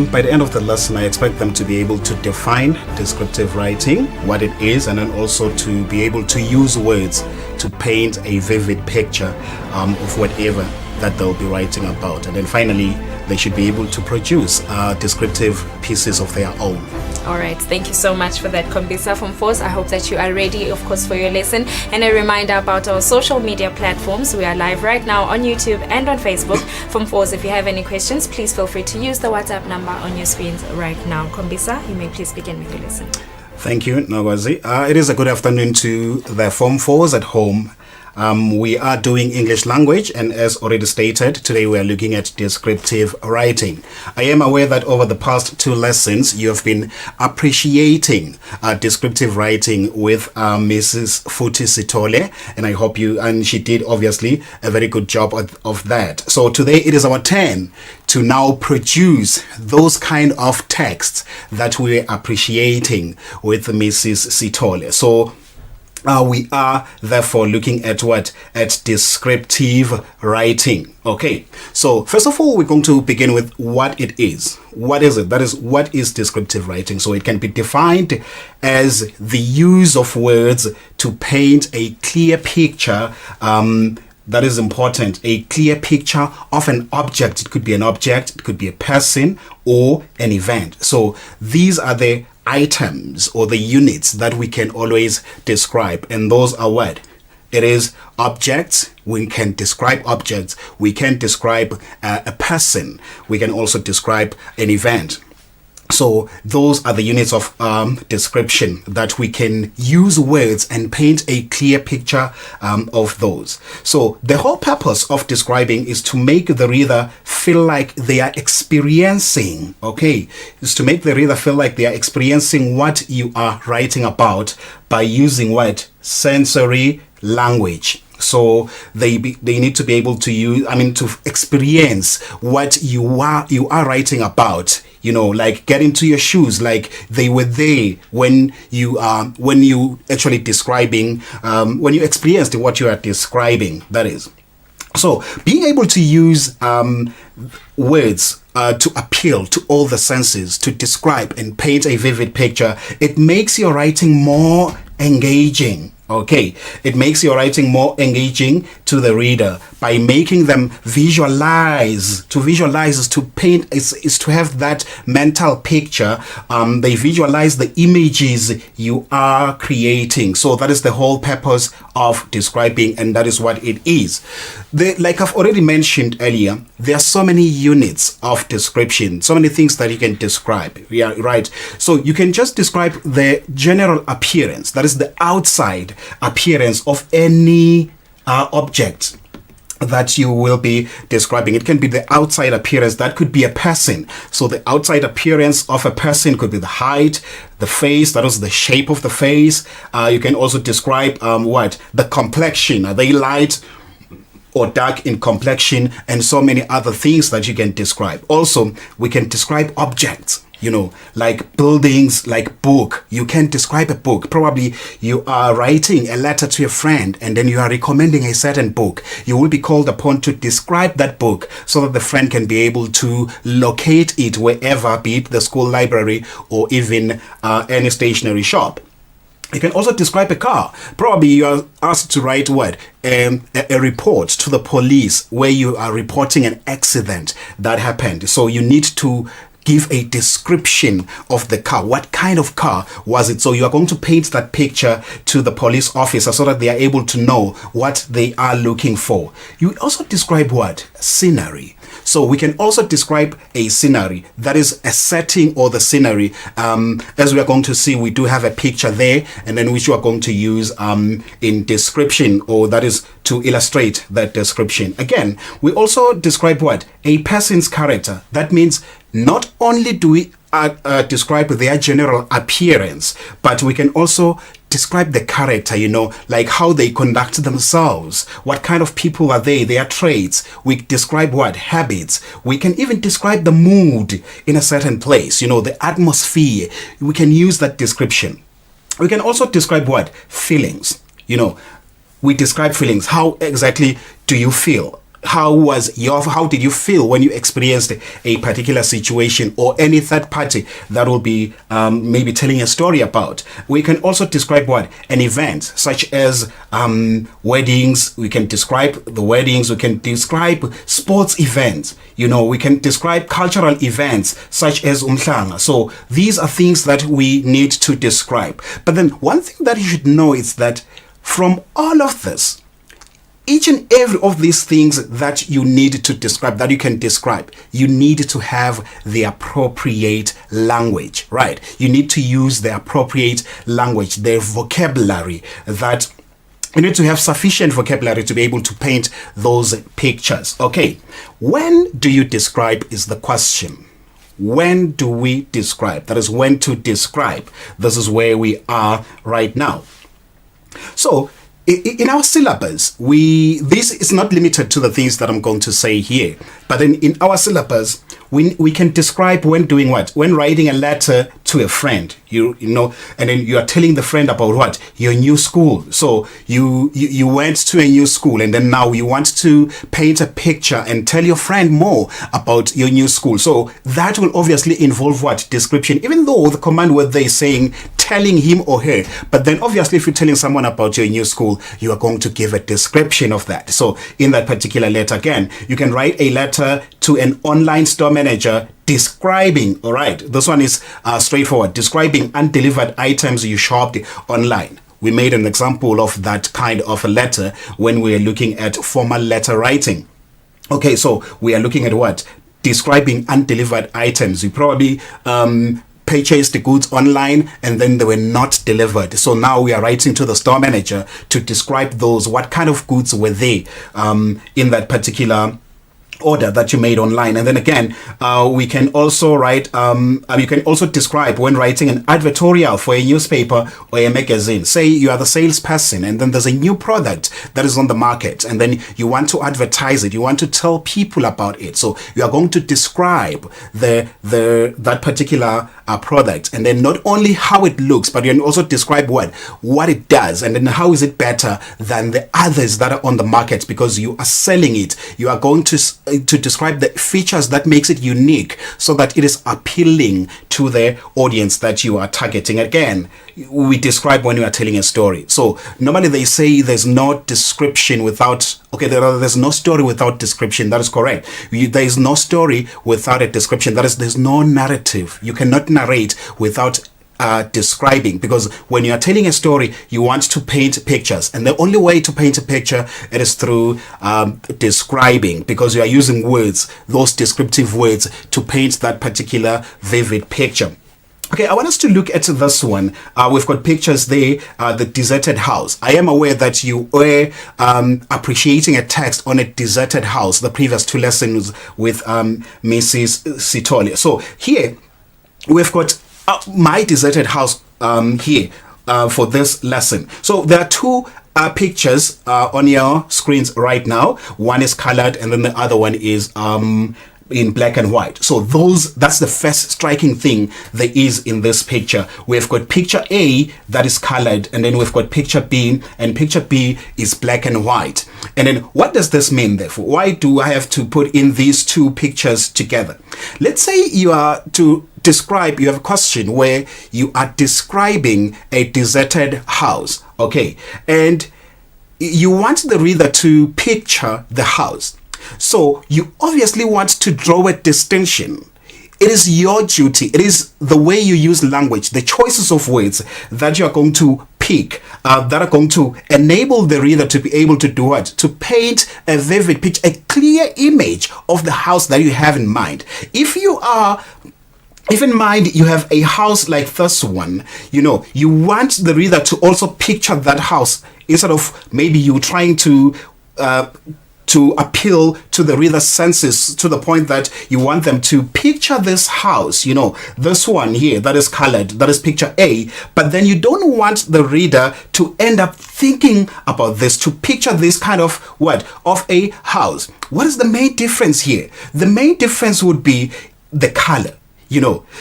By the end of the lesson, I expect them to be able to define descriptive writing, what it is, and then also to be able to use words to paint a vivid picture of whatever that they'll be writing about. And then finally, they should be able to produce descriptive pieces of their own. All right, thank you so much for that, Kombisa from Force. I hope that you are ready, of course, for your lesson. And a reminder about our social media platforms. We are live right now on YouTube and on Facebook. From Force, if you have any questions, please feel free to use the WhatsApp number on your screens right now. Kombisa, you may please begin with your lesson. Thank you, Nogwazi. It is a good afternoon to the Form 4s at home. We are doing English language, and as already stated, today we are looking at descriptive writing. I am aware that over the past 2 lessons you have been appreciating descriptive writing with Mrs. Futhi Sitole, and I hope and she did obviously a very good job of that. So today it is our turn to now produce those kind of texts that we are appreciating with Mrs. Sitole. So we are therefore looking at at descriptive writing. Okay, so first of all, we're going to begin with what it is. What is it? That is, what is descriptive writing? So it can be defined as the use of words to paint a clear picture. That is important. A clear picture of an object. It could be an object, it could be a person, or an event. So these are the items or the units that we can always describe, and those are what? It is objects. We can describe objects. We can describe a person. We can also describe an event. So those are the units of description that we can use words and paint a clear picture of those. So the whole purpose of describing is to make the reader feel like they are experiencing, okay, is to make the reader feel like they are experiencing what you are writing about by using what? Sensory language. So they need to be able to to experience what you are writing about. Like get into your shoes, like they were there when you actually describing, when you experienced what you are describing, that is. So being able to use words to appeal to all the senses, to describe and paint a vivid picture, it makes your writing more engaging. Okay, it makes your writing more engaging to the reader by making them visualize. To visualize is to paint, is to have that mental picture. They visualize the images you are creating. So that is the whole purpose of describing, and that is what it is. Like I've already mentioned earlier, there are so many units of description, so many things that you can describe. Yeah, right. So you can just describe the general appearance, that is the outside appearance of any object that you will be describing. It can be the outside appearance. That could be a person. So the outside appearance of a person could be the height, the face, that is the shape of the face. You can also describe the complexion. Are they light or dark in complexion, and so many other things that you can describe. Also, we can describe objects, like buildings, like book. You can describe a book. Probably you are writing a letter to a friend and then you are recommending a certain book. You will be called upon to describe that book so that the friend can be able to locate it wherever, be it the school library or even any stationery shop. You can also describe a car. Probably you are asked to write a report to the police where you are reporting an accident that happened. So you need to give a description of the car. What kind of car was it? So you are going to paint that picture to the police officer so that they are able to know what they are looking for. You also describe scenery. So we can also describe a scenery, that is a setting or the scenery. As we are going to see, we do have a picture there, and then which we are going to use in description, or that is to illustrate that description. Again, we also describe a person's character. That means not only do we describe their general appearance, but we can also describe the character, like how they conduct themselves, what kind of people are they, their traits. We describe habits. We can even describe the mood in a certain place, the atmosphere. We can use that description. We can also describe feelings. We describe feelings. How exactly do you feel? How did you feel when you experienced a particular situation, or any third party that will be maybe telling a story about? We can also describe an event, such as weddings. We can describe the weddings. We can describe sports events. We can describe cultural events such as umhlanga. So these are things that we need to describe. But then one thing that you should know is that from all of this, each and every of these things that you need to describe, that you can describe, you need to have the appropriate language, right? You need to use the appropriate language, the vocabulary, that you need to have sufficient vocabulary to be able to paint those pictures. Okay, when do you describe is the question. When do we describe? That is when to describe. This is where we are right now. So, in our syllabus, this is not limited to the things that I'm going to say here, but in our syllabus, we can describe when doing when writing a letter to a friend, and then you are telling the friend about your new school. So you went to a new school, and then now you want to paint a picture and tell your friend more about your new school. So that will obviously involve description, even though the command word they saying telling him or her, but then obviously if you're telling someone about your new school, you are going to give a description of that. So in that particular letter, again, you can write a letter to an online store manager describing, all right, this one is straightforward, describing undelivered items you shopped online. We made an example of that kind of a letter when we are looking at formal letter writing. Okay, so we are looking at describing undelivered items. You probably purchased the goods online and then they were not delivered. So now we are writing to the store manager to describe those, what kind of goods were they in that particular order that you made online. And then again, we can also write, you can also describe when writing an advertorial for a newspaper or a magazine. Say you are the salesperson and then there's a new product that is on the market and then you want to advertise it, you want to tell people about it. So you are going to describe that particular product, and then not only how it looks, but you can also describe what it does, and then how is it better than the others that are on the market, because you are selling it. You are going to describe the features that makes it unique so that it is appealing to the audience that you are targeting. Again, we describe when you are telling a story. So normally they say there's no description without, there's no story without description. That is correct. There is no story without a description. That is, there's no narrative. You cannot narrate without describing, because when you are telling a story, you want to paint pictures, and the only way to paint a picture, it is through describing, because you are using words, those descriptive words, to paint that particular vivid picture. Okay, I want us to look at this one. We've got pictures there, the deserted house. I am aware that you were appreciating a text on a deserted house, the previous two lessons with Mrs. Sitole. So here, we've got my deserted house here for this lesson. So there are two pictures on your screens right now. One is colored and then the other one is in black and white. So that's the first striking thing there is in this picture. We've got picture A that is colored, and then we've got picture B, and picture B is black and white. And then what does this mean therefore? Why do I have to put in these two pictures together? Let's say you are to describe, you have a question where you are describing a deserted house, okay, and you want the reader to picture the house. So you obviously want to draw a distinction. It is your duty. It is the way you use language, the choices of words that you are going to pick, that are going to enable the reader to be able to do what? To paint a vivid picture, a clear image of the house that you have in mind. If in mind you have a house like this one, you want the reader to also picture that house, instead of maybe you trying to appeal to the reader's senses to the point that you want them to picture this house, this one here that is colored, that is picture A, but then you don't want the reader to end up thinking about this, to picture this kind of of a house. What is the main difference here? The main difference would be the color.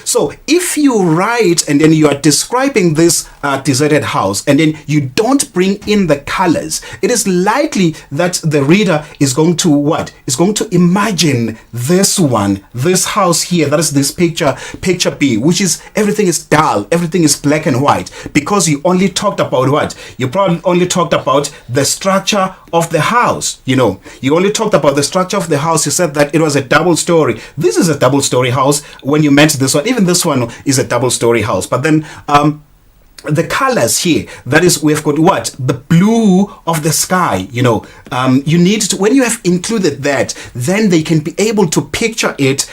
So if you write and then you are describing this deserted house and then you don't bring in the colors, it is likely that the reader is going to is going to imagine this house here, that is this picture B, which is everything is dull, everything is black and white, because you only talked about you probably only talked about the structure of the house. You only talked about the structure of the house. You said that it was a double story. This is a double story house. When you meant this one, even this one is a double story house. But then the colors here, that is, we've got the blue of the sky. You need to, when you have included that, then they can be able to picture it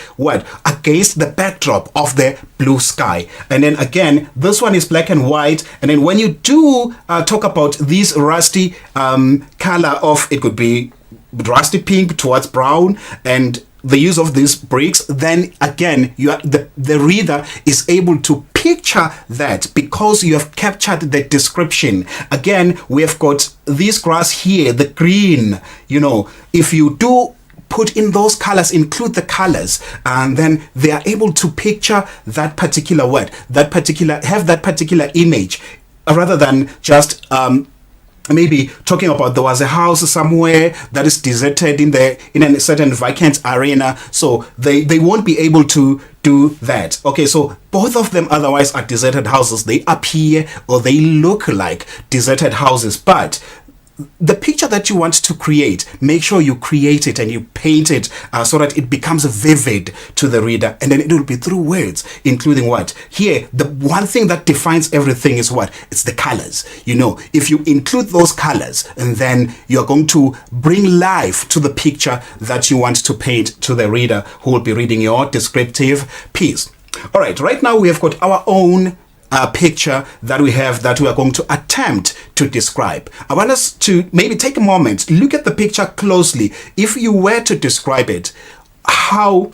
against the backdrop of the blue sky. And then again, this one is black and white. And then when you do talk about this rusty color of, it could be rusty pink towards brown, and the use of these bricks, then again the reader is able to picture that because you have captured the description. Again, we have got this grass here, the green. If you do put in those colors, include the colors, and then they are able to picture that particular have that particular image, rather than just maybe talking about there was a house somewhere that is deserted in a certain vacant arena, so they won't be able to do that. Okay, so both of them otherwise are deserted houses. They appear or they look like deserted houses, but the picture that you want to create, make sure you create it and you paint it so that it becomes vivid to the reader, and then it will be through words, including here, the one thing that defines everything is it's the colors. If you include those colors, and then you're going to bring life to the picture that you want to paint to the reader who will be reading your descriptive piece. All right, right now we have got our own picture that we have that we are going to attempt to describe. I want us to maybe take a moment, look at the picture closely. If you were to describe it, how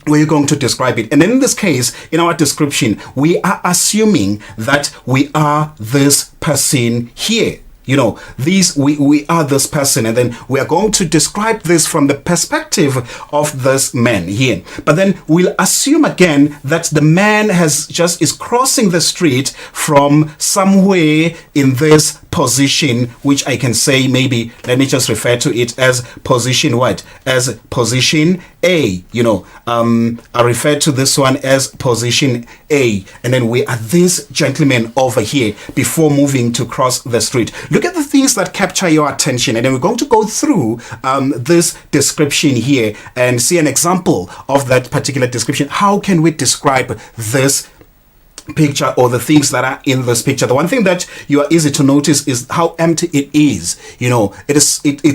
were you going to describe it? And then in this case, in our description, we are assuming that we are this person here. You know, we are this person, and then we are going to describe this from the perspective of this man here. But then we'll assume again that the man is crossing the street from somewhere in this position, which I can say maybe, let me just refer to it as position what? As position A. You know, I refer to this one as position A. And then we are this gentleman over here before moving to cross the street. Look at the things that capture your attention, and then we're going to go through this description here and see an example of that particular description. How can we describe this picture or the things that are in this picture? The one thing that you are easy to notice is how empty it is. You know, it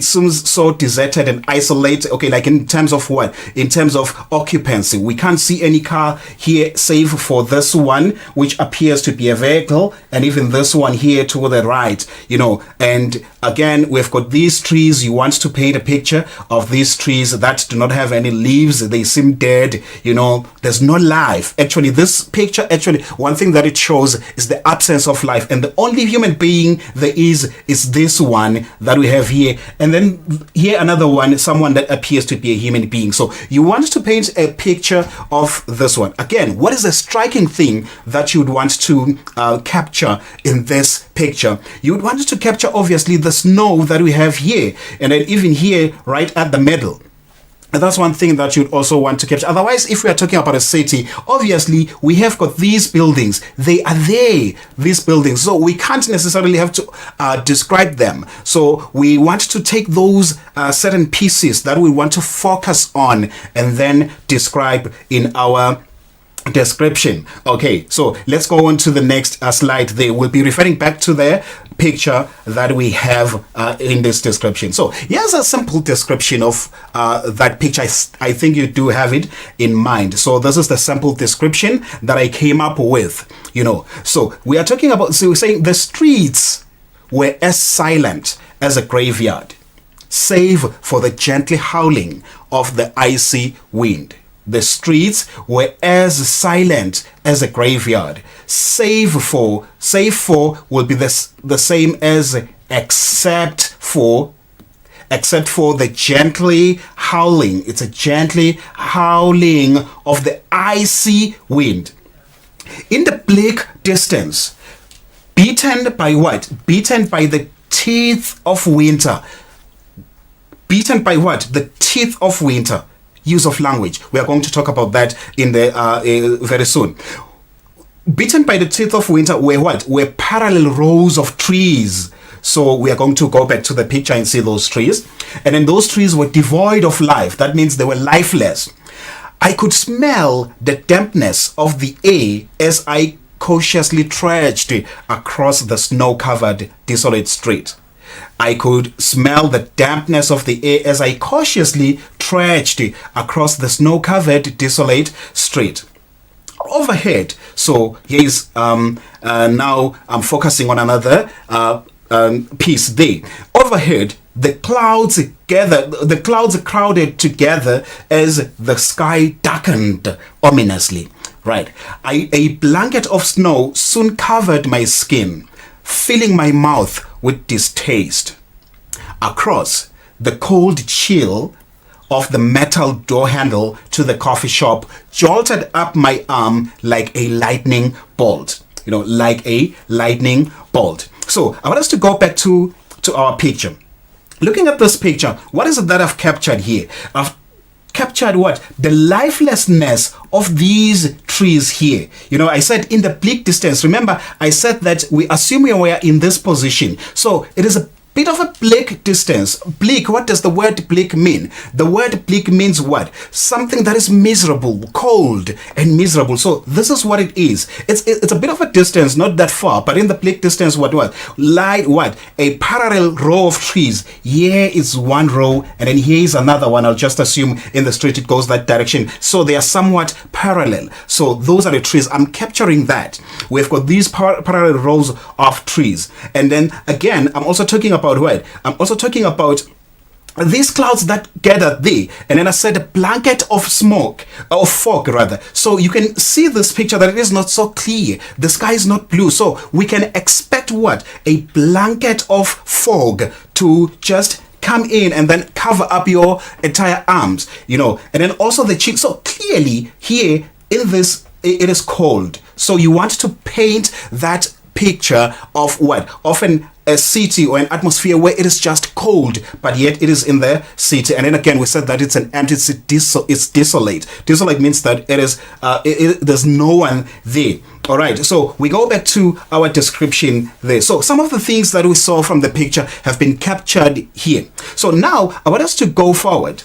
seems so deserted and isolated. Okay, like in terms of what? In terms of occupancy, we can't see any car here save for this one, which appears to be a vehicle, and even this one here to the right, you know. And again, we've got these trees. You want to paint a picture of these trees that do not have any leaves. They seem dead. You know, there's no life. Actually, this picture, one thing that it shows is the absence of life, and the only human being there is this one that we have here, and then here another one, someone that appears to be a human being. So you want to paint a picture of this one. Again, what is a striking thing that you would want to capture in this picture? You would want to capture obviously the snow that we have here, and then even here right at the middle. And that's one thing that you'd also want to capture. Otherwise, if we are talking about a city, obviously we have got these buildings. They are there, these buildings. So we can't necessarily have to describe them. So we want to take those certain pieces that we want to focus on and then describe in our description. Okay, so let's go on to the next slide. There we'll be referring back to the picture that we have in this description. So here's a simple description of that picture. I think you do have it in mind. So this is the simple description that I came up with, you know. So we are talking about, so we're saying the streets were as silent as a graveyard, save for the gently howling of the icy wind. The streets were as silent as a graveyard. Save for will be the same as except for the gently howling. It's a gently howling of the icy wind. In the bleak distance, beaten by what? Beaten by the teeth of winter. Beaten by what? The teeth of winter. Use of language. We are going to talk about that in the very soon. Beaten by the teeth of winter were what? Were parallel rows of trees. So we are going to go back to the picture and see those trees. And then those trees were devoid of life. That means they were lifeless. I could smell the dampness of the air as I cautiously trudged across the snow-covered, desolate street. I could smell the dampness of the air as I cautiously trudged across the snow-covered, desolate street. Overhead, so here is now I'm focusing on another piece there. Overhead, the clouds crowded together as the sky darkened ominously. Right, a blanket of snow soon covered my skin, filling my mouth with distaste. Across, the cold chill of the metal door handle to the coffee shop jolted up my arm like a lightning bolt. You know, like a lightning bolt. So I want us to go back to our picture. Looking at this picture, what is it that I've captured here? I've captured what? The lifelessness of these trees here. You know, I said in the bleak distance. Remember, I said that we assume we are in this position. So it is a bit of a bleak distance. Bleak, what does the word bleak mean? The word bleak means what? Something that is miserable, cold and miserable. So this is what it is. It's a bit of a distance, not that far, but in the bleak distance, what? Like what? A parallel row of trees. Here is one row, and then here is another one. I'll just assume in the street it goes that direction. So they are somewhat parallel. So those are the trees. I'm capturing that. We've got these parallel rows of trees. And then again, I'm also talking about what? I'm also talking about these clouds that gathered there, and then I said a blanket of smoke, or fog rather. So you can see this picture that it is not so clear. The sky is not blue. So we can expect what? A blanket of fog to just come in and then cover up your entire arms, you know, and then also the cheeks. So clearly here in this, it is cold. So you want to paint that picture of what? Often a city or an atmosphere where it is just cold, but yet it is in the city. And then again, we said that it's an empty city, it's desolate. Desolate means that it is there's no one there. All right, so we go back to our description there. So some of the things that we saw from the picture have been captured here. So now I want us to go forward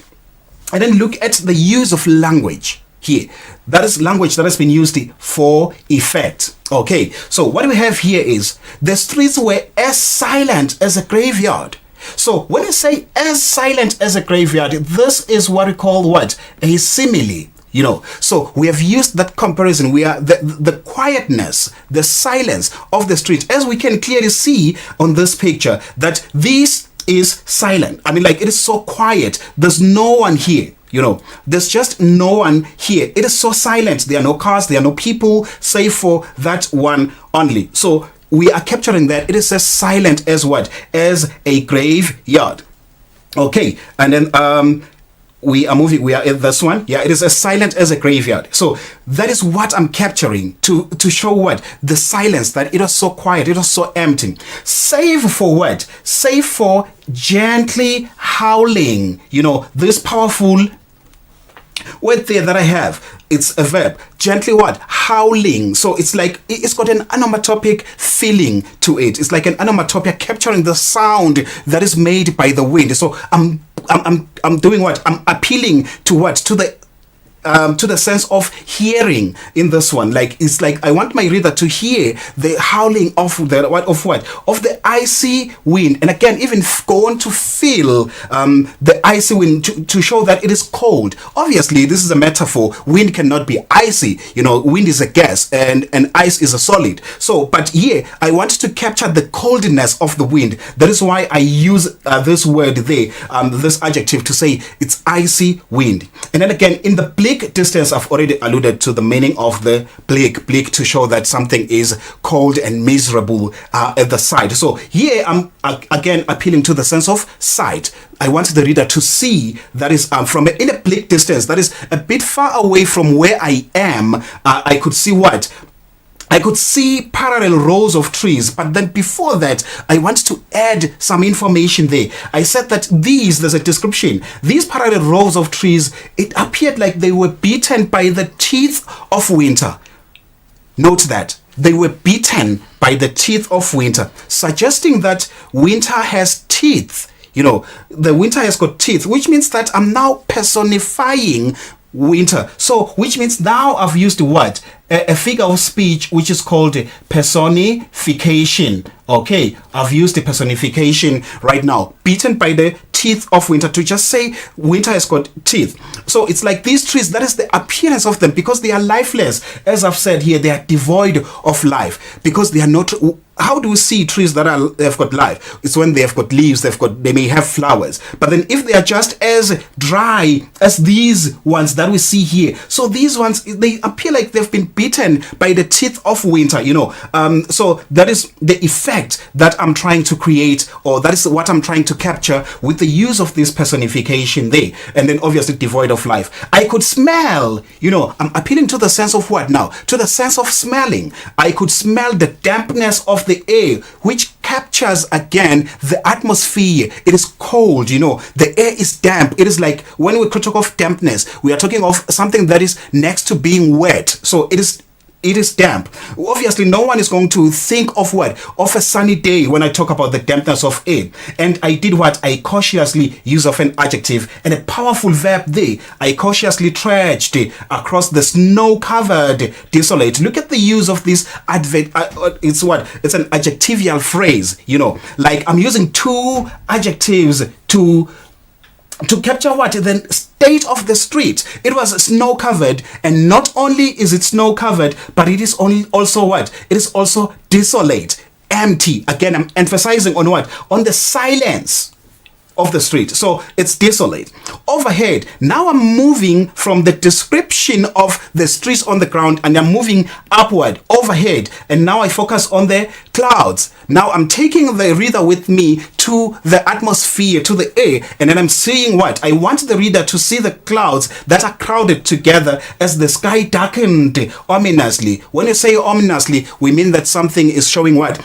and then look at the use of language here. That is language that has been used for effect. Okay, so what we have here is the streets were as silent as a graveyard. So when I say as silent as a graveyard, this is what we call what? A simile. You know, so we have used that comparison. We are the quietness, the silence of the street, as we can clearly see on this picture, that this is silent. I mean, like, it is so quiet. There's no one here. You know, there's just no one here. It is so silent. There are no cars, there are no people, save for that one only. So we are capturing that. It is as silent as what? As a graveyard. Okay, and then we are moving. We are at this one. Yeah, it is as silent as a graveyard. So that is what I'm capturing to show what? The silence, that it was so quiet, it was so empty. Save for what? Save for gently howling. You know, this powerful word there that I have, it's a verb. Gently what? Howling. So it's like, it's got an onomatopic feeling to it. It's like an onomatopoeia capturing the sound that is made by the wind. So I'm doing what? I'm appealing to what? To the sense of hearing in this one. Like, it's like I want my reader to hear the howling of the of the icy wind, and again even go on to feel the icy wind to show that it is cold. Obviously this is a metaphor. Wind cannot be icy, you know. Wind is a gas and ice is a solid. So but here I want to capture the coldness of the wind. That is why I use this word there, this adjective, to say it's icy wind. And then again, in the bleak distance, I've already alluded to the meaning of the bleak to show that something is cold and miserable at the sight. So here I'm again appealing to the sense of sight. I want the reader to see that is in a bleak distance, that is a bit far away from where I am. I could see what? I could see parallel rows of trees, but then before that, I want to add some information there. I said that there's a description. These parallel rows of trees, it appeared like they were beaten by the teeth of winter. Note that. They were beaten by the teeth of winter, suggesting that winter has teeth. You know, the winter has got teeth, which means that I'm now personifying winter. So which means now I've used what? A figure of speech which is called personification. Okay, I've used the personification right now. Beaten by the teeth of winter, to just say winter has got teeth. So it's like these trees, that is the appearance of them, because they are lifeless. As I've said here, they are devoid of life, because they are not. How do we see trees that have got life? It's when they have got leaves, they may have flowers. But then if they are just as dry as these ones that we see here, so these ones, they appear like they've been beaten by the teeth of winter, you know. So that is the effect that I'm trying to create, or that is what I'm trying to capture with the use of this personification there. And then obviously devoid of life. I could smell, you know, I'm appealing to the sense of what now? To the sense of smelling. I could smell the dampness of the air, which captures again the atmosphere. It is cold, you know, the air is damp. It is like when we talk of dampness, we are talking of something that is next to being wet. So it is it is damp. Obviously, no one is going to think of what? Of a sunny day when I talk about the dampness of air. And I did what? I cautiously use of an adjective and a powerful verb there. I cautiously trudged across the snow-covered desolate. Look at the use of this adverb. It's what? It's an adjectival phrase, you know. Like I'm using two adjectives to capture what? The state of the street. It was snow covered, and not only is it snow covered, but it is also what? It is also desolate, empty. Again, I'm emphasizing on what? On the silence of the street. So it's desolate. Overhead, now I'm moving from the description of the streets on the ground and I'm moving upward, overhead, and now I focus on the clouds. Now I'm taking the reader with me to the atmosphere, to the air, and then I'm seeing what? I want the reader to see the clouds that are crowded together as the sky darkened ominously. When you say ominously, we mean that something is showing what?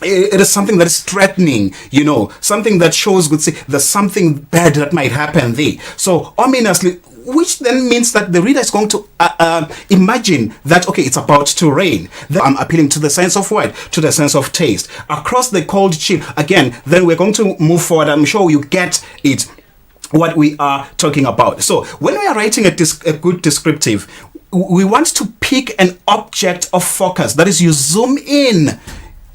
It is something that is threatening, you know, something that shows, would say, there's something bad that might happen there. So ominously, which then means that the reader is going to imagine that, okay, it's about to rain. Then I'm appealing to the sense of what? To the sense of taste. Across the cold chill, again, then we're going to move forward. I'm sure you get it, what we are talking about. So when we are writing a good descriptive, we want to pick an object of focus. That is, you zoom in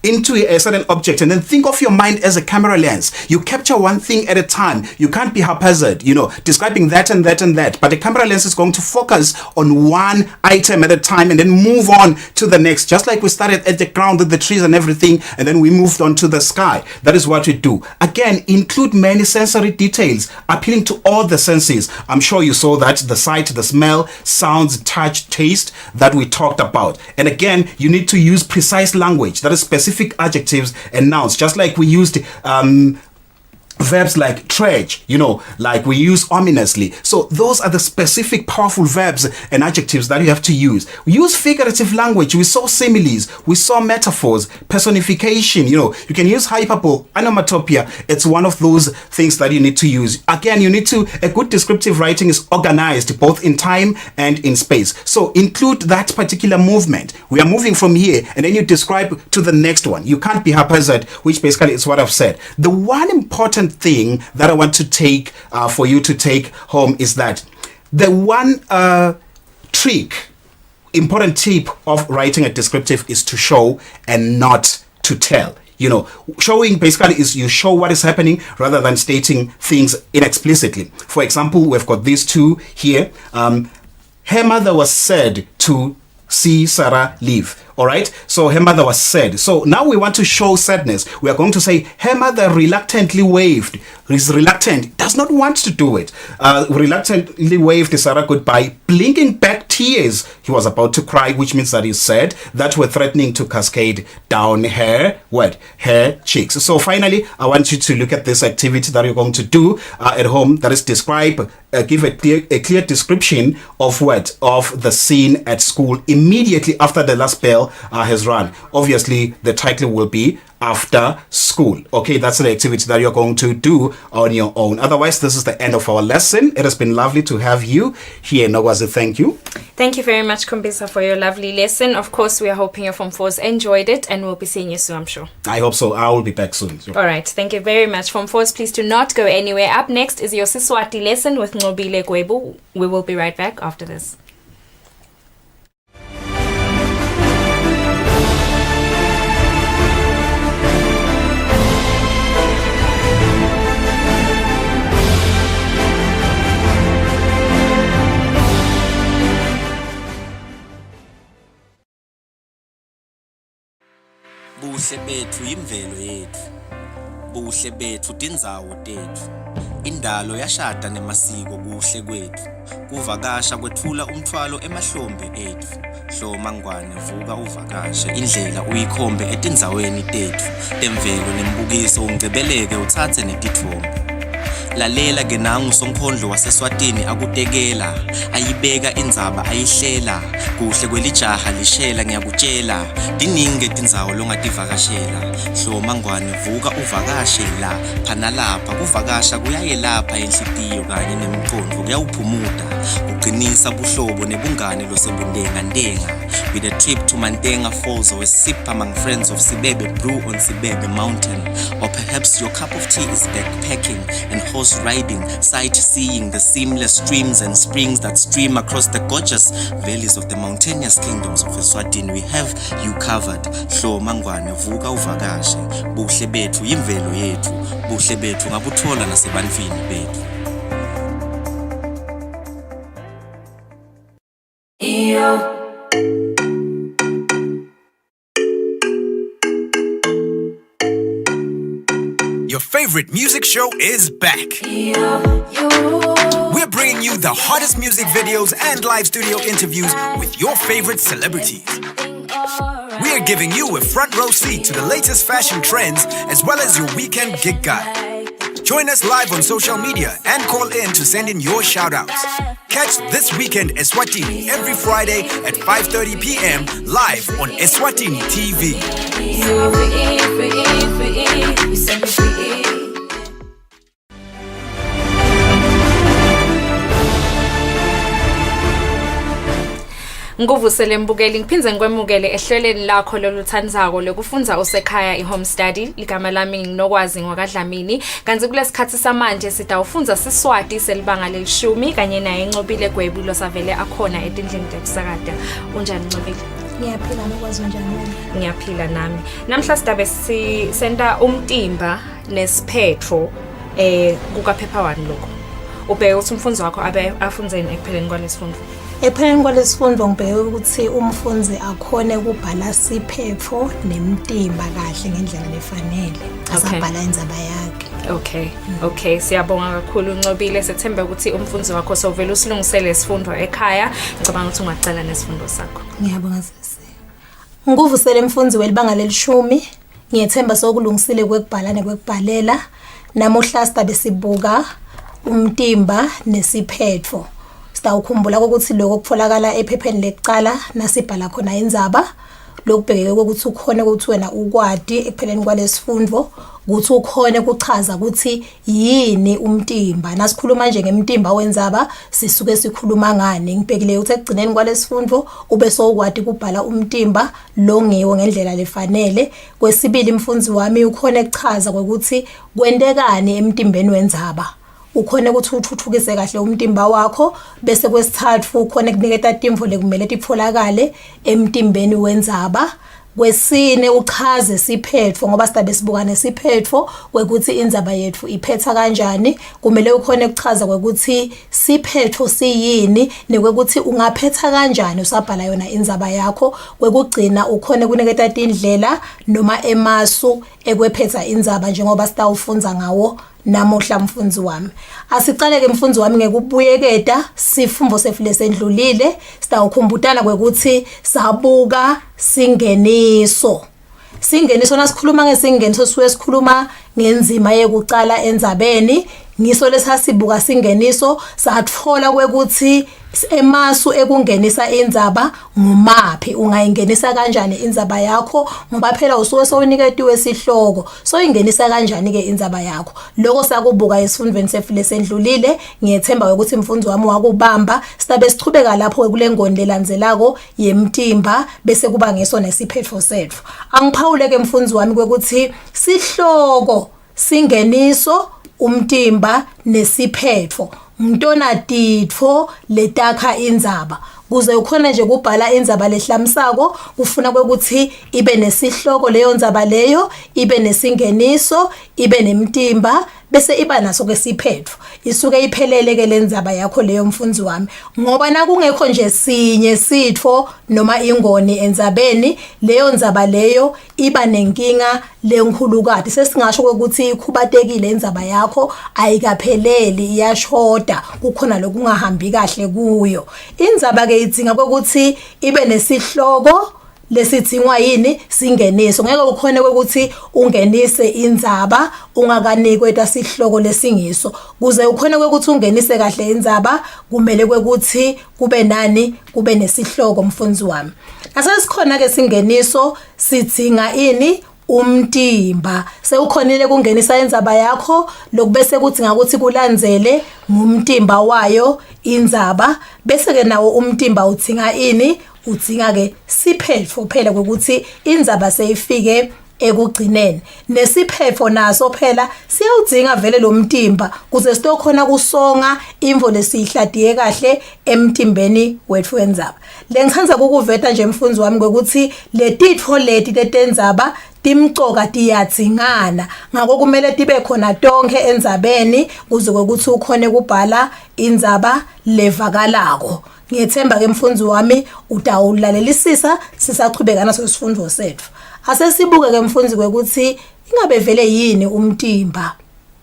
into a certain object and then think of your mind as a camera lens. You capture one thing at a time. You can't be haphazard, you know, describing that and that and that. But the camera lens is going to focus on one item at a time and then move on to the next. Just like we started at the ground with the trees and everything, and then we moved on to the sky. That is what we do. Again, include many sensory details, appealing to all the senses. I'm sure you saw that, the sight, the smell, sounds, touch, taste that we talked about. And again, you need to use precise language, that is specific adjectives and nouns, just like we used verbs like trudge, you know, like we use ominously. So those are the specific powerful verbs and adjectives that you have to use. We use figurative language. We saw similes, we saw metaphors, personification, you know, you can use hyperbole, onomatopoeia. It's one of those things that you need to use. Again, you need to, a good descriptive writing is organized both in time and in space. So include that particular movement. We are moving from here and then you describe to the next one. You can't be haphazard, which basically is what I've said. The one important thing that I want to take for you to take home is that the one important tip of writing a descriptive is to show and not to tell. You know, showing basically is you show what is happening rather than stating things inexplicitly. For example, we've got these two here. Her mother was sad to see Sarah leave. All right, so her mother was sad. So now we want to show sadness. We are going to say her mother reluctantly waved. Is reluctant, does not want to do it. Reluctantly waved Sarah goodbye, blinking back tears. He was about to cry, which means that he's sad, that were threatening to cascade down her cheeks. So finally, I want you to look at this activity that you're going to do at home. That is describe, give a clear description of of the scene at school immediately after the last bell has run. Obviously, the title will be After School. Okay, that's the activity that you're going to do on your own. Otherwise, this is the end of our lesson. It has been lovely to have you here, Nogwazi. Thank you. Thank you very much, Kumbisa, for your lovely lesson. Of course, we are hoping your Form 4s enjoyed it, and we'll be seeing you soon, I'm sure. I hope so. I will be back soon. All right, thank you very much. Form 4s, please do not go anywhere. Up next is your Siswati lesson with Ngobile Gwebu. We will be right back after this. Buhle bethu imvelo yethu, buhle bethu tindzawo tethu, indalo yashada nemasiko kuhle kwethu, kuvakasha kwethula umthwalo emahlombe ethu, hloma ngwane vuka uvakashe indlela uyikhombe etindzaweni tethu, temvelo nembukiso ungcebeleke uthathe netithombe. Lalela ke nangu sonkondlo waseswatini akutekela, ayibeka indzaba ayihlela, kuhle kwelijaha lishela ngiyakutshela, diningi tindzawo longativakashela, hloma ngwane vuka uvakashe la, phana lapha kuvakasha kuyayelapha enhlitiyo kanye nemicondvo kuyawuphumuta, uqinisa buhlobo nebungane losebundenga ndenga, with a trip to Mantenga Falls or a sip among friends of Sibebe Brew on Sibebe Mountain. Or perhaps your cup of tea is backpacking and horse riding, sightseeing the seamless streams and springs that stream across the gorgeous valleys of the mountainous kingdoms of Eswatini. We have you covered. Hlo mangwane vuka uvakashe. Buhle bethu yimvelo yethu. Buhle bethu ngabuthola nasebantwini bethu. Your favorite music show is back. We're bringing you the hottest music videos and live studio interviews with your favorite celebrities. We're giving you a front row seat to the latest fashion trends as well as your weekend gig guide. Join us live on social media and call in to send in your shout-outs. Catch This Weekend Eswatini every Friday at 5:30 p.m. live on Eswatini TV. Nguvusele mbukeli ngiphinze ngikwemukele ehlelweni lakho loluthandzako lokufunza usekhaya iHome Study. Igama lami nginokwazi ngwakadlamini. Kanti kulesikhathi samanje sitawufunza Siswati selibanga lelishumi kanye naye Ncobile Gwebu losavele akhona etindlini tekusakada. Unjani Ncobile? Ngiyaphila nokwazi njani wena? Ngiyaphila nami. Namhla sidabe sisenda umtimba nesiphetho kukaphepha 1 lokho. Ubheke ukuthi umfunzi wakho abe afunzeni ekupheleni kwalesifundo. Epheleni kwalesifundo ngibheke ukuthi umfunzi akhone ukubhala siphetho nemtimba kahle ngendlela lefanele. Asabhala inzaba yakhe. Okay, siyabonga kakhulu Ncobile. Sethemba ukuthi umfunzi wakho sovela usilungisele isifundo ekhaya. Ngicabanga ukuthi ungacela nesifundo sakho. Ngiyabonga sisi. Nguvusele umfunzi welibanga lelishumi. Ngiyethemba sokulungisile kwekubhala nekwekubhalela. Namuhla sidabe sibuka umtimba nesiphetho. Sitawukhumbula ukuthi lokho kutholakala ephepheni lekuqala nasibhala khona inzaba. Lokubhekeke ukuthi ukhone ukuthi wena ukwadi ekupheleni kwalesifundo ukuthi ukhone ukuchaza ukuthi yini umtimba. Nasikhuluma nje ngemtimba wenzaba sisuke sikhuluma ngani. Ngibhekile ukuthi ekugcineni kwalesifundo ube sokwadi kubhala umtimba longiwe ngendlela lefanele. Kwesibili umfunzi wami ukhone ukuchaza ukuthi kwendekani emtimbeni wenzaba. Ukhone ukuthi uthuthukise kahle umtimba wakho bese kwesithathu ukhone kuniketa timvo lekumele tipholakale emtimbeni wenzaba. Kwesine uchaze siphetho ngoba sidabe sibuka nesiphetho ukuthi inzaba yethu iphetha kanjani. Kumele ukhone ukuchaza ukuthi siphetho siyini nekwekuthi ungaphetha kanjani usabhala yona inzaba yakho. Kwekugcina ukhone kuniketa indlela noma emasu ekwephetha inzaba njengoba sitawufunza ngawo namuhla mfunzi wami. Asicale ke mfunzi wami ngekubuyeketa sifumbo sefile sendlulile. Sitawukhumbutana kwekuthi sabuka singeniso. Singeniso nasikhuluma ngesingeniso suwe sikhuluma ngenzima yekucala enzabeni. Ngiso lesasibuka singeniso sathola kwekuthi emasu ekungenisa inzaba ngumaphi. Ungayingenisa kanjani inzaba yakho ngoba phela usuke sowuniketiwe sihloko. So ingenisa kanjani ke inzaba yakho. Lokho sakubuka esifundweni sefile sendlulile. Ngiyethemba ukuthi mfunzi wami wakubamba. Sidabe sichubeka lapho kule ngondo lelandzelako yemtimba bese kuba ngeso nesiphetho sethu. Angiphawule ke mfunzi wami kwekuthi sihloko singeniso umtimba nesiphetho mntona ditfo letakha inzaba. Kuze ukhona nje kubhala inzaba lehlamsako kufuna kwekuthi ibe nesihloko leyo nzaba leyo, ibe nesingeniso, ibe nemtimba bese iba naso ke siphetho. Isuke iphelele ke lenzaba yakho leyo mfunzi wami. Ngoba nakungekho nje sinye sitho noma ingoni enzabeni leyo nzaba leyo iba nenkinga lenkhulukati. Sesingasho ukuthi ikhubatekile inzaba yakho ayikapheleli iyashoda kukhona lokungahambi kahle kuyo. Inzaba ke idzinga ukuthi ibe nesihloko lesithingwa yini singeniso. Ngeke ukhone ukuthi ungenise inzaba ungakanikwe tasihloko lesingiso. Kuze ukhone ukuthi ungenise kahle inzaba kumele ukuthi kube nani kube nesihloko mfunzi wami. Asesikhona ke singeniso sidzinga ini umtimba. Sewukhonile kungenisa inzaba yakho lokubese kudzinga ukuthi kulandzele ngumtimba wayo inzaba bese ke nawo umtimba udzinga ini udzinga ke siphefo phela ukuthi indzaba seyifike ekugcineni nesiphefo naso phela siyawudzinga vele lo mtimba kuze sitokhona kusonga imvo lesihladiye kahle emtimbeni wethu wendzaba lengichanza ukuveta nje mfundzi wami ukuthi letitfo leti tetendzaba timcoka tiyadzingana ngakho kumele tibe khona tonke endzabeni kuze ukuthi ukhone kubhala indzaba levakalako ngiyethemba ke mfundzi wami utawulalelisisa sisaqhubeka naso sifundo sethu asesibuke ke mfundzi ukuthi ingabe vele yini umtimba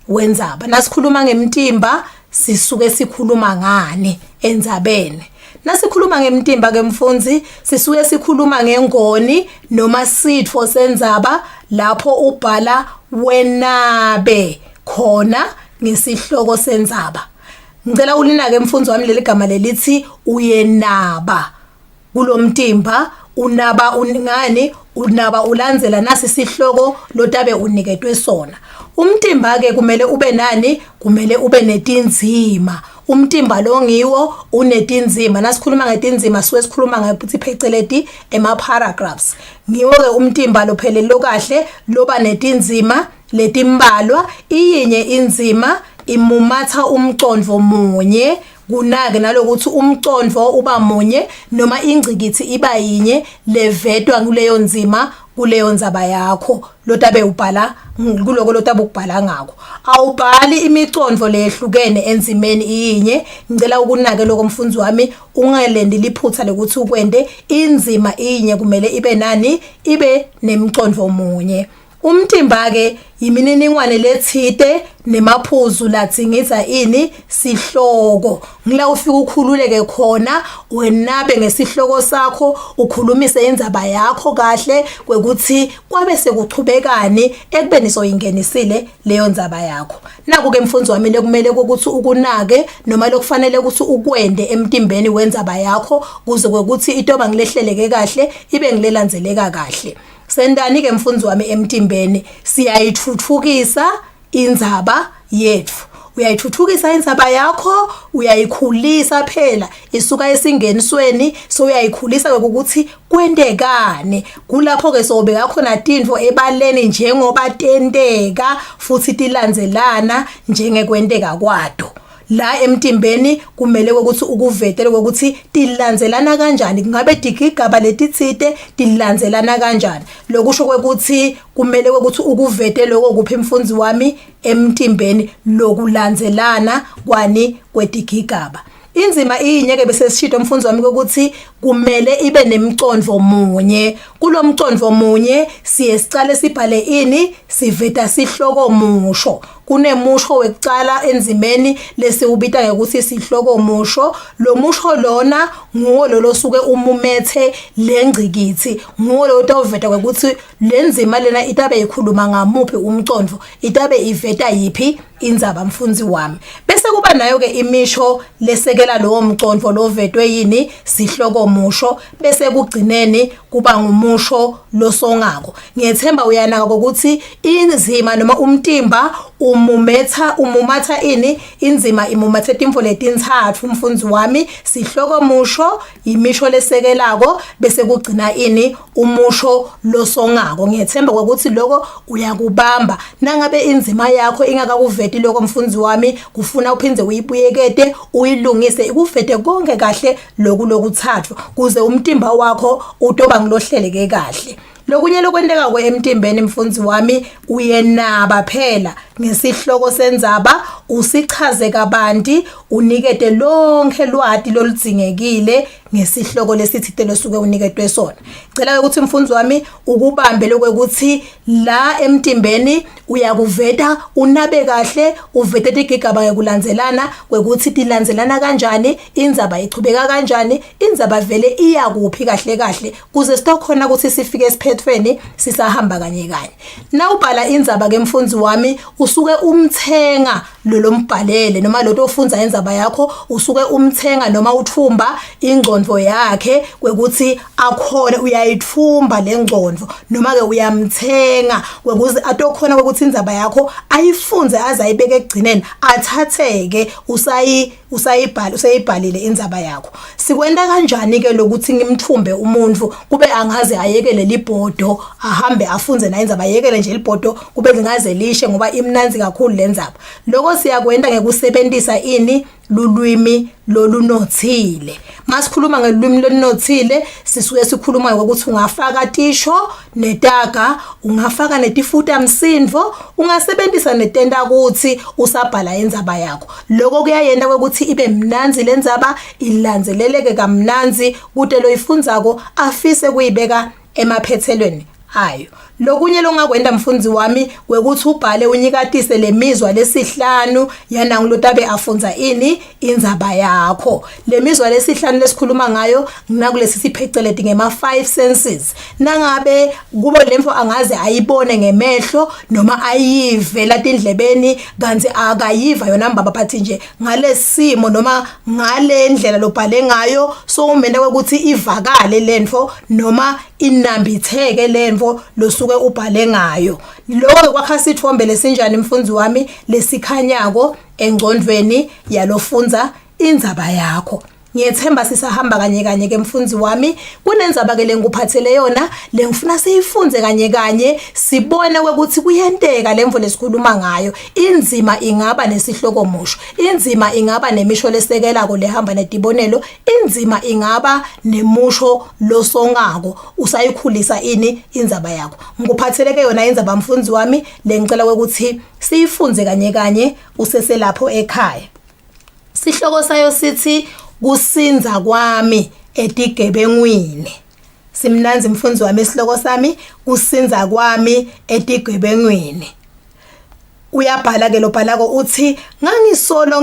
wendzaba nasikhuluma ngemtimba sisuke sikhuluma ngani endzabeni nasikhuluma ngemtimba ke mfundzi sisuke sikhuluma ngengoni noma sitfo sendzaba lapho ubhala wenabe khona ngesihloko sendzaba ngicela ulina ke mfundzi wami leli gama lelithi uyenaba kulomtimba unaba uningani unaba ulandzela nasi sihloko lotabe uniketwe sona umtimba ke kumele ube nani kumele ube netinzima umtimba lo ngiwo unetinzima nasikhuluma ngetinzima sikhuluma ngathi pheceleti ema paragraphs ngiwo ke umtimba lo phelelo kahle loba netinzima letimbalwa iyinye inzima imumatha umcondvo munye kunake nalokuthi umcondvo uba munye noma ingcikithi iba yinye levetwa kuleyo nzima kuleyo ndzaba yakho lotabe ubhala kuloko lotabe ukubhala ngakho awubhali imicondvo lehlukene enzimeni iyinye ngicela ukunake lokho mfundzi wami ungelendi liphutha lokuthi ukwende inzima iyinye kumele ibe nani ibe nemicondvo munye umtimba ke yimininingwane lethite nemaphuzu latsingisa ini sihloko ngila ufika ukhululeke khona wenabe ngesihloko sakho ukhulumise indzaba yakho kahle kwekuthi kwabe sekuchubekani ekubeni soyingenisile leyo ndzaba yakho naku ke mfundzi wami lekumele ukuthi ukunake noma lokufanele ukuthi ukwende emtimbeni wendzaba yakho kuze kwekuthi itoba ngilehleleke kahle ibe ngilelandzeleka kahle sendani ke mfundzi wami emtimbeni siyayithuthukisa indzaba yethu uyayithuthukisa indzaba yakho uyayikhulisa phela isuka esingenisweni so uyayikhulisa ukuthi kwendekane kulapho ke sobeka khona tintfo ebaleni njengoba tenteka futhi tilandzelana njengekwenteka kwato la emtimbeni kumele ukuthi ukuvetele ukuthi tilandzelana kanjani ngabe digigaba letitsite tilandzelana kanjani lokusho ukuthi kumele ukuthi ukuvetele lokho kuphi mfundzi wami emtimbeni lokulandzelana kwani kwedigigaba inzima iyinyeke bese sishito mfundzi wami ukuthi kumele ibe nemicondvo munye kulomcondvo munye siyesicale sibhale ini siveta sihloko musho kunemusho wekucala enzimeni lesiubita ngokuthi sihloko musho lo musho lona nguwo lo suke umumethe lengcikithi nguwo lo utawuveta ukuthi lenzima lena itabe ikhuluma ngamuphi umcondvo itabe iveta yipi indzaba mfundzi wami bese kuba nayo ke imisho lesekela lo mcondvo lovetwe yini sihloko musho bese kugcineni kuba ngumusho losongako ngiyethemba uyanaka ukuthi inzima noma umtimba umumatha ini inzima imumathe timfo letintsathu mfundzi wami sihloko musho imisho lesekelako bese kugcina ini umusho losongako ngiyethemba ukuthi lokho uyakubamba nangabe inzima yakho ingakakuveti lokho mfundzi wami kufuna uphindze uyibuyekete uyilungise ikuvete konke kahle lokuthathu kuze umtimba wakho utoba ngilohleleke kahle lokunye lokwendeka emtimbeni mfundzi wami uyenaba phela ngesihloko sendzaba usichaze kabanti unikete lonke lwati loludzingekile ngesihloko lesithite losuke uniketwe sona cela ukuthi mfundzi wami ukubambe lokuthi la emtimbeni uyakuveta unabe kahle uvete igigaba yokulandzelana kwekuthi tilandzelana kanjani indzaba ichubeka kanjani indzaba vele iyakuphi kahle kuze sitokhona ukuthi sifike esiphethweni sisahamba kanye na ubhala indzaba ke mfundzi wami usuke umthenga lombhalele noma lo ofunza indzaba yakho usuke umthenga noma uthumba ingqondvo yakhe kwekuthi akhona uyayithumba lengqondvo noma ke uyamthenga kwekuthi atokhona ukuthi indzaba yakho ayifunze aze ayibeke egcineni athatheke usayibhalile indzaba yakho. Sikwenda kanjani ke lokuthi ngimthumbe umuntu kube angaze ayekele libhodo ahambe afunze na indzaba ayekele nje libhodo kube lingaze lishe ngoba imnanzi kakhulu lenzaba. Lokho siyakwenda ngekusebenzisa ini lulwimi lolunothile. Masikhuluma ngelulwimi lolunothile sisuke sikhuluma ukuthi ungafaka tisho netaga, ungafaka netifuta msindvo, ungasebenzisa netenda ukuthi usabhala indzaba yakho. Lokho kuyayenda ukuthi ibe mnanzi lendzaba ilandzeleleke kamnanzi kude loyifundzako afise kuyibeka emaphethelweni ayo. Lokunye longakwenda mfundzi wami wekuthi ubhale unyikatise lemizwa lesihlanu yana ngulotabe afunza ini indzaba yakho. Lemizwa lesihlanu lesikhuluma ngayo nginakulesi sipheceleti ngema 5 senses. Nangabe kubo lemfo angaze ayibone ngemehlo noma ayive latindlebeni kanti akayiva yona mbaba phathi nje ngalesimo noma ngale ndlela lobhale ngayo so umene ukuthi ivakale lenfo noma inambitheke lenfo losuke ubhale ngayo. Lokho kwakha sithombe lesinjani mfundzi wami lesikhanyako engcondweni yalofunza indzaba yakho. Ngiyethemba sisahamba kanye ke mfundzi wami kunendzaba ke lenguphathele yona lengifuna siyifunze kanye sibone ukuthi kuyenteka lemvo lesikhuluma ngayo. Inzima ingaba nesihloko musho, inzima ingaba nemisho lesekelako lehamba netibonelo, inzima ingaba nemusho losongako usayikhulisa ini indzaba yakho. Ngikuphatheleke yona indzaba mfundzi wami lengicela ukuthi siyifunze kanye useselapho ekhaya. Sihloko sayo sithi kusinza kwami etigebengwini. Simnanzi mfundzi wami isihloko sami kusinza kwami etigebengwini. Uyabhala ke lobhalako uthi ngangisolo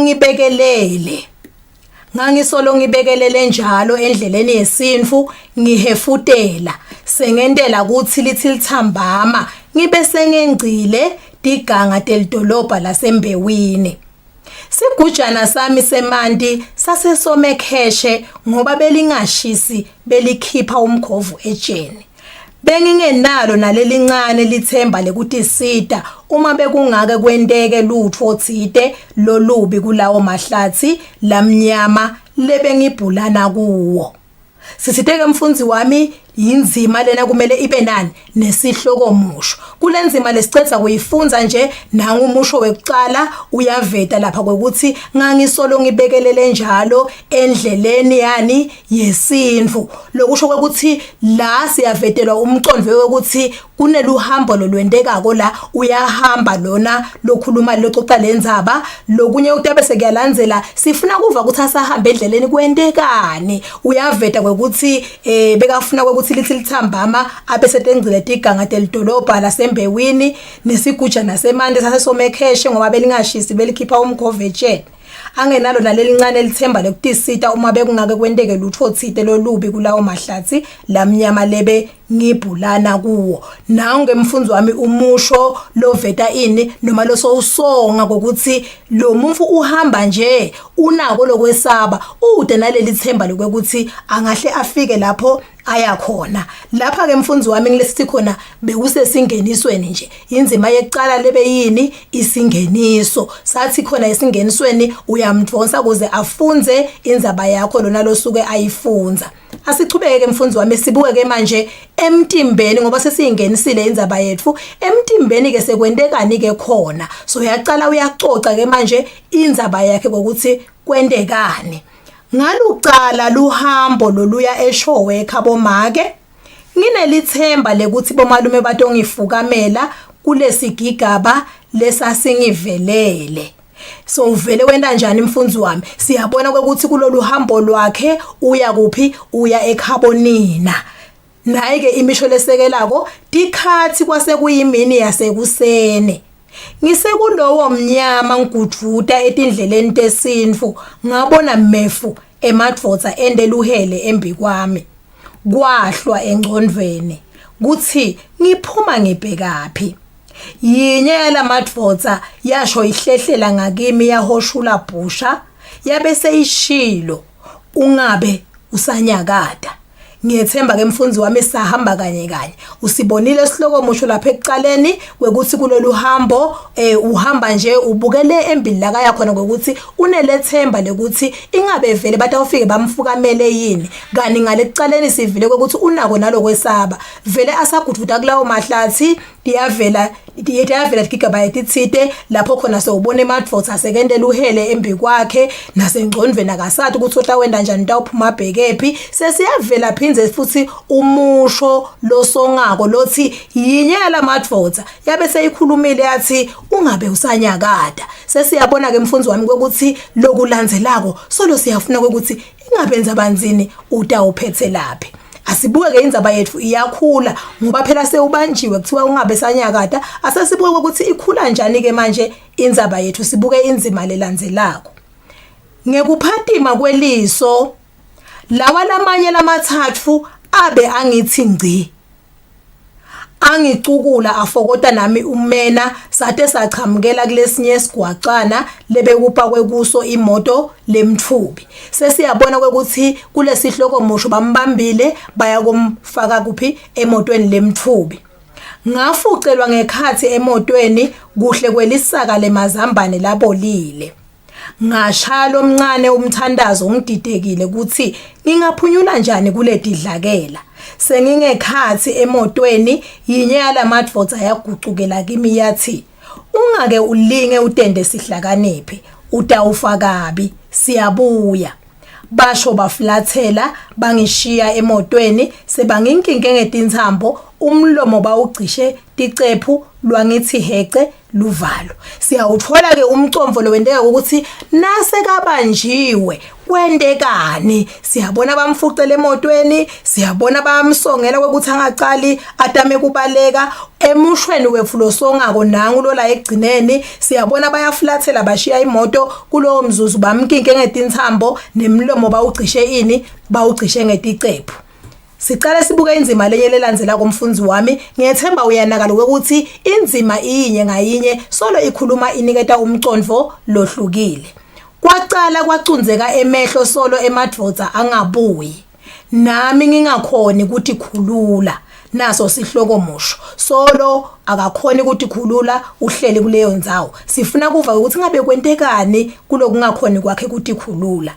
ngibekelele njalo endleleni yesinfu ngihefutela sengendela kuthi lithi lithambama ngibe sengengcile diganga delidolobha lasembewini. Sigujana sami semanti sasesomekheshe ngoba belingashisi belikhipha umkhovu ejeni. Bengingenalo nalelincane lithemba lekuthi sida uma bekungake kwenteke lutho othide lolubi kulawo mahlathi lamnyama lebengibhulana kuwo. Sisiteke mfundzi wami inzima lena kumele ibe nani nesihloko musho. Kulenzima lesicetha kuyifunza nje nanga umusho wekucala uyaveta lapha kwekuthi ngangisolo ngibekelele njalo endleleni yani yesinfu. Lokusho kwekuthi la siyavetelwa umcondvo wekuthi kuneluhambo lolwendekako la uyahamba lona lokhuluma loxoxa lendzaba. Lokunye utabe sekuyalandzela sifuna kuva ukuthi asahamba endleleni kwendekani. Uyaveta kwekuthi bekafuna kwekuthi lithi lithambama abesetengcile diganga delidolobha lasembewini nesigujana semande sasesomekheshe ngoba belingashisi belikhipha umkhovu ejeni. Angenalo nalelincane lithemba lekuthi sida uma bekungake kwenteke lutho othide lolubi kulawo mahlathi lamnyama lebe ngibhulana kuwo. Nawo ngemfundzo wami umusho loveta ini noma losowusonga ukuthi lo muntu uhamba nje unako lokwesaba ude naleli themba lokuthi angahle afike lapho ayakhona. Lapha ke mfundzi wami ngilesithi khona bekusesingenisweni nje. Inzima yeqala lebe yini isingeniso. Sathi khona esingenisweni uyamdvonsa kuze afunze indzaba yakho lona losuke ayifunza. Asichubeke mfundzi wami sibuke ke manje emtimbeni ngoba sesiyingenisile indzaba yethu. Emtimbeni ke sekwendekani ke khona. So uyaqala uyacoca ke manje indzaba yakhe ukuthi kwendekani. Ngaluqala luhambo loluya eshowe ekhabo make nginelithemba lekuthi bomalume batongifukamela kulesigigaba lesasingivelele. So uvele wenda njani mfundzi wami siyabona ukuthi kulolu hambo lwakhe uya kuphi uya ekhabonina. Naye ke imisho lesekelako dikhathi kwase kuyimini yasekuseni. Ngisekulowo mnyama ngigudvuta etindleleni tesinfu ngabona mefu emadvodza endeluhele embi kwami. Kwahlwa engcondweni kuthi ngiphuma ngibhekaphi. Yinye yalamadvodza yasho ihlehlela ngakimi yahoshula bhusha yabe seyishilo ungabe usanyakada. ngiyethemba ke mfundzi wami sahamba kanye usibonile isihloko musho lapha ekuqaleni kwekuthi kulolu hambo uhamba nje ubukele embili la kaya khona ukuthi unelethemba lekuthi ingabe vele bathi awufike bamfukamele yini kani ngalekuqaleni sivile ukuthi unako nalokwesaba vele asagudvuda kulawo mahlathi diyavela gigabyte itsite lapho khona sewubona emadvots asekendela uhele embi kwakhe nasengcondweni akasathi ukuthi utawenda njani utawuphuma bhekephi sesiyavela phinze futhi umusho losongako lothi yinyela madvots yabe seyikhulumile yathi ungabe usanyakada sesiyabona ke mfundzi wami ukuthi lokulandzelako solo siyafuna ukuthi ingabenza banzini utawuphethe laphi asibuke ke indzaba yethu iyakhula ngoba phela sewubanjiwe kuthiwa ungabe sanyakada asesibuke ukuthi ikhula njani ke manje indzaba yethu sibuke inzima lelandzelako ngekuphatima kweliso lawa lamanye lamathathu abe angithi ngci angicukula afokota nami umena sathe sachamukela kulesinye sigwaqana lebekupa kwekuso imoto lemthubi sesiyabona ukuthi kulesihloko musho bambambile baya kumfaka kuphi emotweni lemthubi ngafucelwa ngekhathi emotweni kuhle kwelisaka lemazambane labolile ngashalo omncane umthandazo ungididekile ukuthi ngingaphunyula njani kule didlakela sengingekhathi emotweni yinyala madvots ayagucukela kimi yathi ungake ulinge utende sihlakaniphi utawufa kabi siyabuya basho baflathela bangishiya emotweni sebanginkinke ngetinthambo umlomo bawugcishe ticephu lwangithi hece luvalo siyawuthola ke umcomvo lo wendeka ukuthi nase kabanjiwe kwendekani siyabona bamfucela emotweni siyabona bamsongela ukuthi angaqali atame kubaleka emushweni wefulo songako nangu lo la egcineni siyabona bayaflathela bashiya imoto kulowo mzuzu bamkinke ngetinthambo nemlomo bawugcishe ini bawugcishe ngeticephu Sicale sibuke inzima lenye lelandzela komfundzi wami ngiyethemba uyanakala ukuthi inzima inye ngayinye solo ikhuluma iniketa umcondvo lohlukile kwaqala kwacunzeka emehlo solo emadvots angabuyi nami ngingakhoni ukuthi khulula naso sihloko musho solo akakhoni ukuthi khulula uhleli kuleyo ndzawo sifuna kuva ukuthi ngabe kwentekani kulokungakhoni kwakhe ukuthi khulula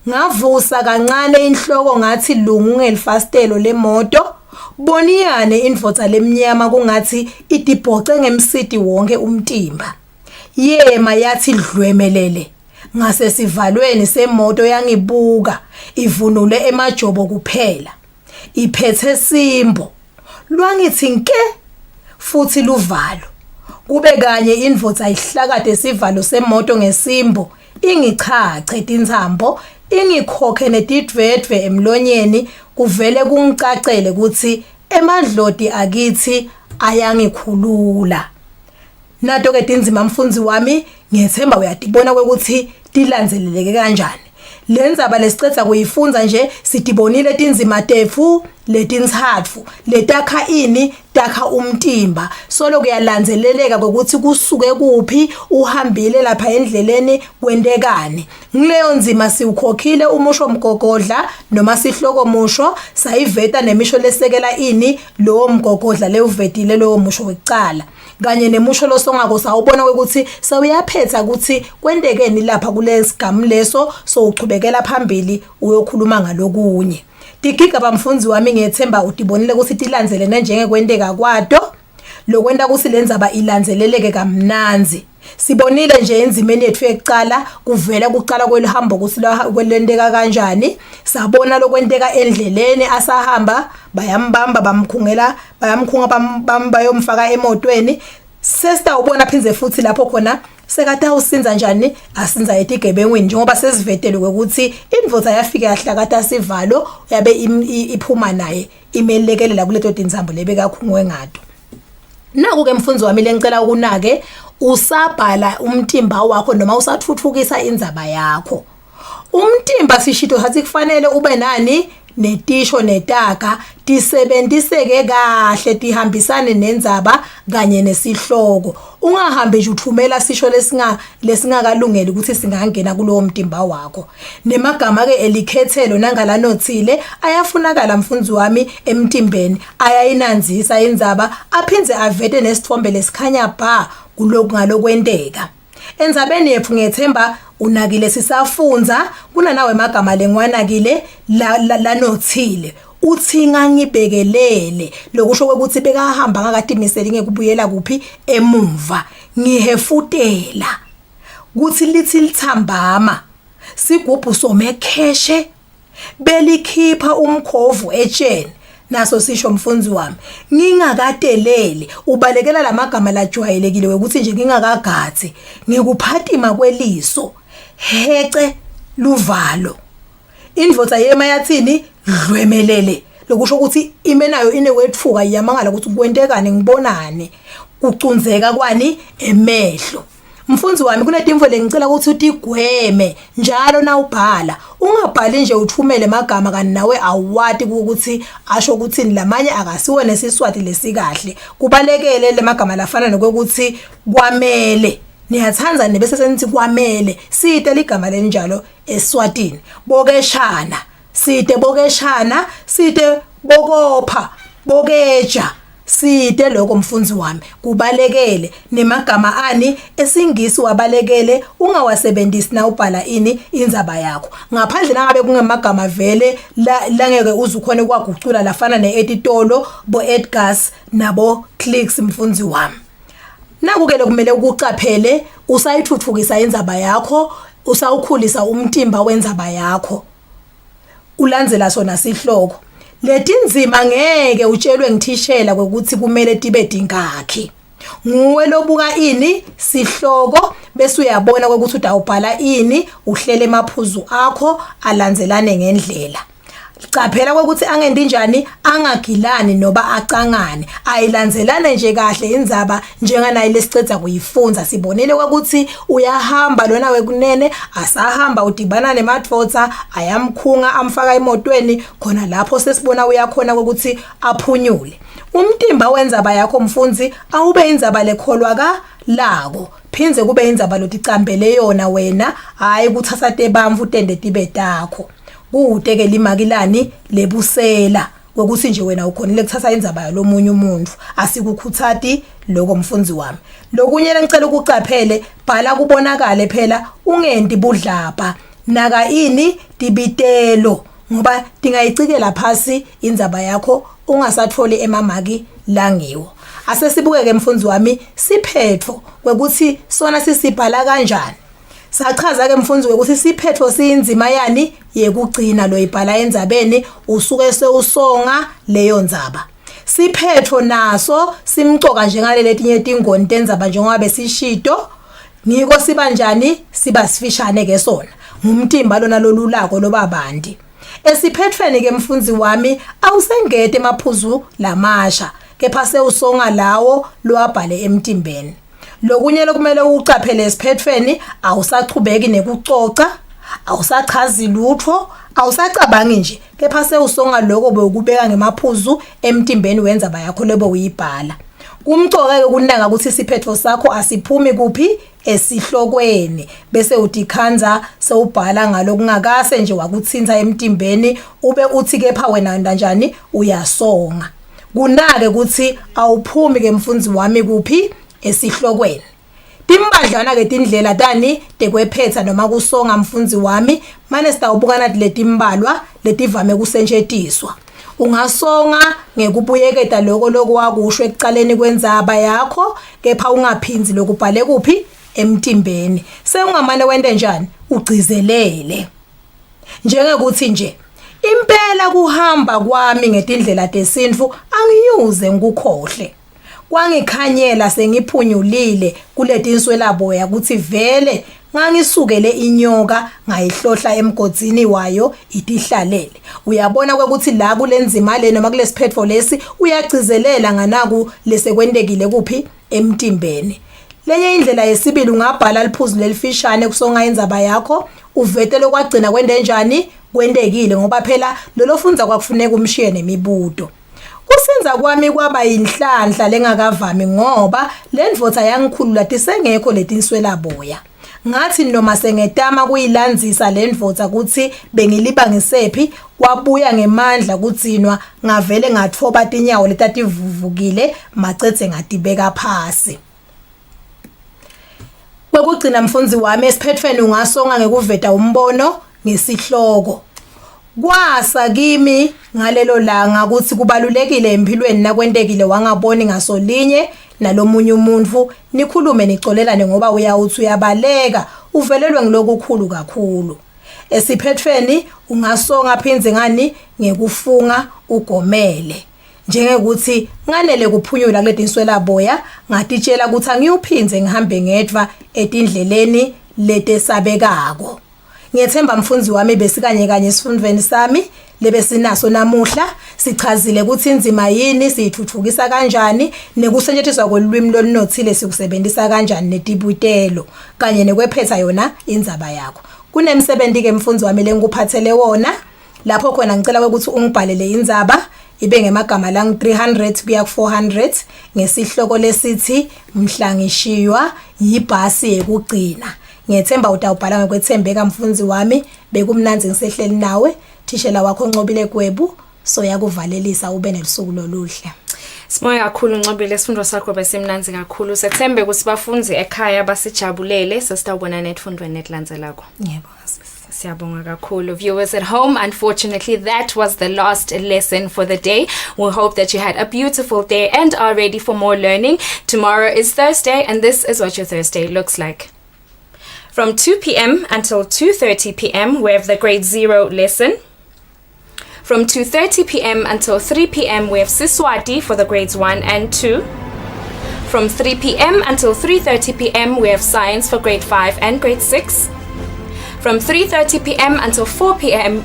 ngavusa kancane inhloko ngathi lungu ngelifastelo lemoto boniyane indvodza lemnyama kungathi idibhoce ngemsidi wonke umtimba yema yathi dlwemelele ngase sivalweni semoto yangibuka ivunule emajobo kuphela iphethe simbo lwangithi nke futhi luvalo kube kanye indvodza ihlakade sivalo semoto ngesimbo ingichache tintsambo ingikhokhe netidvedve emlonyeni kuvele kungicacele ukuthi emadlodi akithi ayangikhulula nato ke tinzima mfundzi wami ngiyethemba uyadibona ukuthi tilandzeleleke kanjani lenzaba lesicetha kuyifunza nje sidibonile tinzima tefu letintsatfu letakha ini takha umtimba solo kuyalandzeleleka ukuthi kusuke kuphi uhambile lapha endleleni kwendekani ngileyo nzima siukhokhile umusho mgogodla noma sihloko musho sayiveta nemisho lesekela ini lo mgogodla leuvetile lo musho wecala kanye nemusho losongako sawubona ukuthi sawuyaphetha ukuthi kwendekeni lapha kulesigamu leso so uchubekela phambili uyokhuluma ngalokunye Tigiga bamfundzi wami ngiyethemba udibonile ukuthi tilandzelene njengekwenteka kwato lokwenta ukuthi lenzaba ilandzeleleke kamnanzi sibonile nje enzimeni yethu ekucala kuvela kuqala kwelihambo ukuthi kwelenteka kanjani sabona lokwenteka endleleni asahamba bayambamba bamkhungela bayomfaka emotweni sesta ubona phinze futhi lapho khona sekata usinza njani asinza etigebengweni njengoba sesivetele ukuthi indvodza yafika yahlakata sivalo yabe iphuma naye imelekelela kuleto tinzambo lebeka khungwe ngato naku ke mfundzi wami lengicela ukunake usabhala umtimba wakho noma usathuthukisa indzaba yakho umtimba sishito hathi kufanele ube nani netisho netaga tisebenziseke kahle tihambisane nendzaba kanye nesihloko. Ungahambe nje uthumela sisho lesingakalungeli ukuthi singangena kulowo mtimba wakho. Nemagama ke elikhethelo nangala nothile ayafunakala mfundzi wami emtimbeni, ayayinanzisa indzaba aphinze avete nesithombe lesikhanya bha kulokhu ngalokwenteka. Endzabeni yethu ngethemba unakile sisafunza kunanawe emagama lengwanakile la nothile. Uthi ngangibekelele lokusho ukuthi bekahamba ngakatimisela ngekubuyela kuphi emumva ngihefutela kuthi lithi lithambama sigubhu somekheshe belikhipha umkhovu etsheni naso sisho mfundzi wami ngingakatelele ubalekela lamagama lajwayelekile ukuthi nje ngingakagathi ngikuphatima kweliso hece luvalo indvodza yema yathini dlwemelele lokusho ukuthi imenayo inewetfuka yamangala ukuthi kwentekane ngibonane kucunzeka kwani emehlo. Mfundzi wami kunetimvo lengicela ukuthi utigweme njalo na ubhala ungabhali nje uthumele magama kanti nawe awati ukuthi asho ukuthi lamanye akasiwe nesiswati lesikahle. Kubalekele lemagama lafana nokuthi kwamele niyathanza nebese senithi kwamele site ligama lenjalo Eswatini bokeshana site bokeshana site bokopha bokeja site lokho mfundzi wami kubalekele nemagama ani esingisi wabalekele ungawasebenzisi na ubhala ini indzaba yakho ngaphandle nangabe kungemagama vele la ngeke uzukhona kwagucula lafana neetitolo bo Edgars nabo Clicks mfundzi wami. Nakukele kumele ukucaphele usayithuthukisa indzaba yakho usawukhulisa umtimba wendzaba yakho ulandzela sona sihloko letinzima ngeke utshelwe ngithishela ukuthi kumele tibe dingakhi nguwe lobuka ini sihloko bese uyabona ukuthi utawubhala ini uhlele emaphuzu akho alandzelane ngendlela. Caphela ukuthi angendi njani angagilani noba acangane ayilandzelane nje kahle indzaba njenganayi lesicedza kuyifunza sibonele ukuthi uyahamba lona wekunene asahamba udibana nemadvodza ayamkhunga amfaka emotweni khona lapho sesibona uyakhona ukuthi aphunyule umtimba wendzaba yakho mfundzi awube indzaba lekholwa ka lako phinze kube indzaba loticambele yona wena hayi kuthatha tebamvu utende tibe takho kude-ke limakilani lebusela kokuthi nje wena ukhonile kuthatha indzaba yalomunye umuntu asikukhuthati lokho mfundzi wami. Lokunye ngicela ukucaphele bhala kubonakale phela ungenti budlapha naka ini tibitelo ngoba tingayicikela phasi indzaba yakho ungasatholi emamaki langiwo. Asesibukeke mfundzi wami siphetho kwekuthi sona sisibhala kanjani. Sachaza ke mfundzi ukuthi siphetho siyinzima yani yekugcina lo ibhala endzabeni usuke sewusonga leyo ndzaba. Siphetho naso simcoka njengaleletinye tingoni tendzaba njengoba besishito ngiko siba njani siba sifishane ke sona ngumtimba lona lolulako lobabandi. Esiphethweni ke mfundzi wami awusengete emaphuzu lamasha kepha sewusonga lawo lwabhale emtimbeni. Lokunye lokumele ucaphele esiphethweni awusachubeki nekucoca awusachazi lutho awusacabangi nje kepha sewusonga lokho bekubeka ngemaphuzu emtimbeni wendzaba yakho lebo uyibhala. Kumcoka ke kunanga ukuthi isiphetho sakho asiphumi kuphi esihlokweni bese utikhanza sewubhala ngalokungakase nje wakuthinta emtimbeni ube uthi kepha wena kanjani uyasonga. Kunake ukuthi awuphumi ke mfundzi wami kuphi esihlokweni. Timbadlana ke tindlela tani tekwephetha noma kusonga mfundzi wami manje sitawubukana letimbalwa letivame kusentshetiswa. Ungasonga ngekubuyeketa lokho wakusho ekucaleni kwendzaba yakho kepha ungaphinzi lokubhale kuphi emtimbeni. Seungamane wente njani ugcizelele njengekuthi nje impela kuhamba kwami ngetindlela tesintfu angiyuze ngikukhohle kwangikhanyela sengiphunyulile kuletinswelaboya ukuthi vele ngangisukele inyoka ngayihlohla emgodzini wayo itihlalele. Uyabona ukuthi la kulenzima le noma kulesiphetho lesi uyagcizelela nganaku lesekwentekile kuphi emtimbeni. Lenye indlela yesibili ungabhala liphuzu lelifishane kusonga indzaba yakho uvetele kwagcina kwende njani kwendekile ngoba phela lolo fundza kwakufuneka umshiye nemibuto. Kusenza kwami kwaba inhlanhla lengakavami ngoba lendvodza yangikhulula tisengekho letinswela boya. Ngathi noma sengetama kuyilandzisa lendvodza kuthi bengilibangisephi kwabuya ngemandla kutsinwa ngavele ngatfoba tinyawo letativuvukile macetse ngatibeka phasi. Kwekugcina mfundzi wami esiphethweni ungasonga ngekuveta umbono ngesihloko. Kwasa kimi ngalelo langa ukuthi kubalulekile empilweni nakwentekile wangaboni ngasolinye nalomunye umuntu nikhulume nicolelane ngoba uyawuthi uyabaleka uvelelwe ngilokukhulu kakhulu. Esiphethweni ungasonga phinze ngani ngekufunga ugomele. Njengekuthi nganele kuphunyula kuletinswela boya ngatitshela ukuthi angiyuphinze ngihambe ngedva etindleleni letesabekako. Ngiyethemba mfundzi wami besikanye kanye esifundweni sami lebesinaso namuhla sichazile ukuthi inzima yini siyithuthukisa kanjani nekusetshenziswa kolwimi lolunothile sikusebenzisa kanjani netibutelo kanye nekwephetha yona indzaba yakho. Kunemsebenzi ke mfundzi wami lengikuphathele wona lapho khona ngicela ukuthi ungibhalele indzaba ibe ngemagama lang 300 kuya ku400 ngesihloko lesithi mhlangishiywa yibhasi yekugcina. Ngiyethemba utawubhala ngokwethembeka mfundzi wami bekumnanzi ngisehleli nawe thishela wakho Ncobile Gwebu so yakuvalelisa ube nelisuku loluhle. Simoya kakhulu Ncobile isifundo sakho besimnanzi kakhulu sethembe ukuthi bafunzi ekhaya basijabulele sesitawubona netfundweni netlandzelako. Yebo. Siyabonga kakhulu. Viewers at home, unfortunately that was the last lesson for the day. We hope that you had a beautiful day and are ready for more learning. Tomorrow is Thursday and this is what your Thursday looks like. From 2 p.m. until 2:30 p.m. we have the grade 0 lesson. From 2:30 p.m. until 3 p.m. we have Siswati for the grades 1 and 2. From 3 p.m. until 3:30 p.m. we have science for grade 5 and grade 6. From 3:30 p.m. until 4 p.m.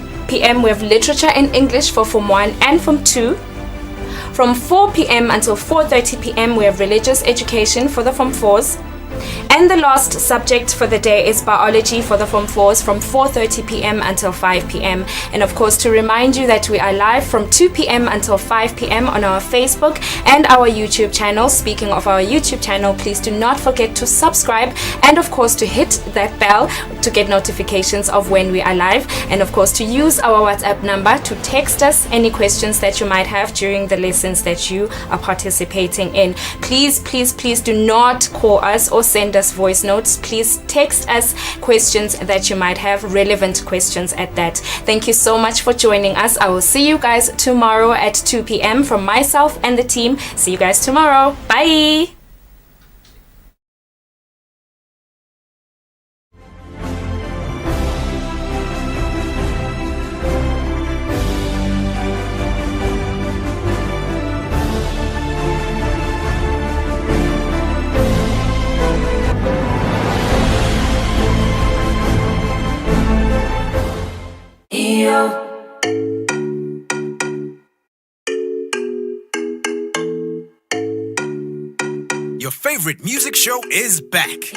we have literature and English for Form 1 and Form 2. From 4 p.m. until 4:30 p.m. we have religious education for the Form 4s. And the last subject for the day is biology for the Form 4s from 4:30 p.m. until 5 p.m. And of course, to remind you that we are live from 2 p.m. until 5 p.m. on our Facebook and our YouTube channel. Speaking of our YouTube channel, please do not forget to subscribe and of course to hit that bell to get notifications of when we are live. And of course to use our WhatsApp number to text us any questions that you might have during the lessons that you are participating in. Please do not call us or send us voice notes. Please text us questions that you might have, relevant questions at that. Thank you so much for joining us. I will see you guys tomorrow at 2 p.m. from myself and the team. See you guys tomorrow. Bye. Your favorite music show is back.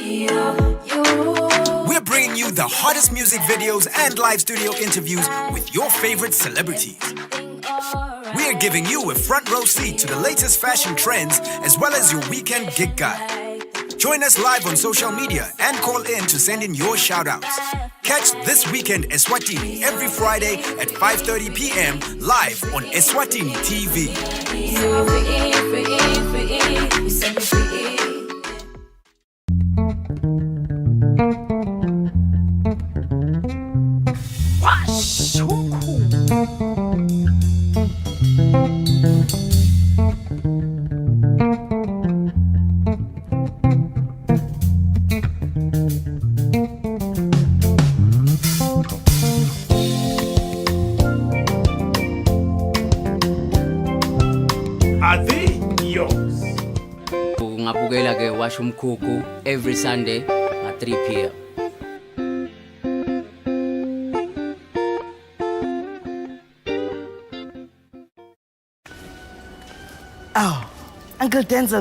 We're bringing you the hottest music videos and live studio interviews with your favorite celebrities. We're giving you a front row seat to the latest fashion trends as well as your weekend gig guide. Join us live on social media and call in to send in your shout-outs. Catch This Weekend Eswatini every Friday at 5:30 p.m. live on Eswatini TV. Are they yours? Ngabukela ke washa umkhukhu every Sunday at 3 p.m. Oh, Uncle Denzel.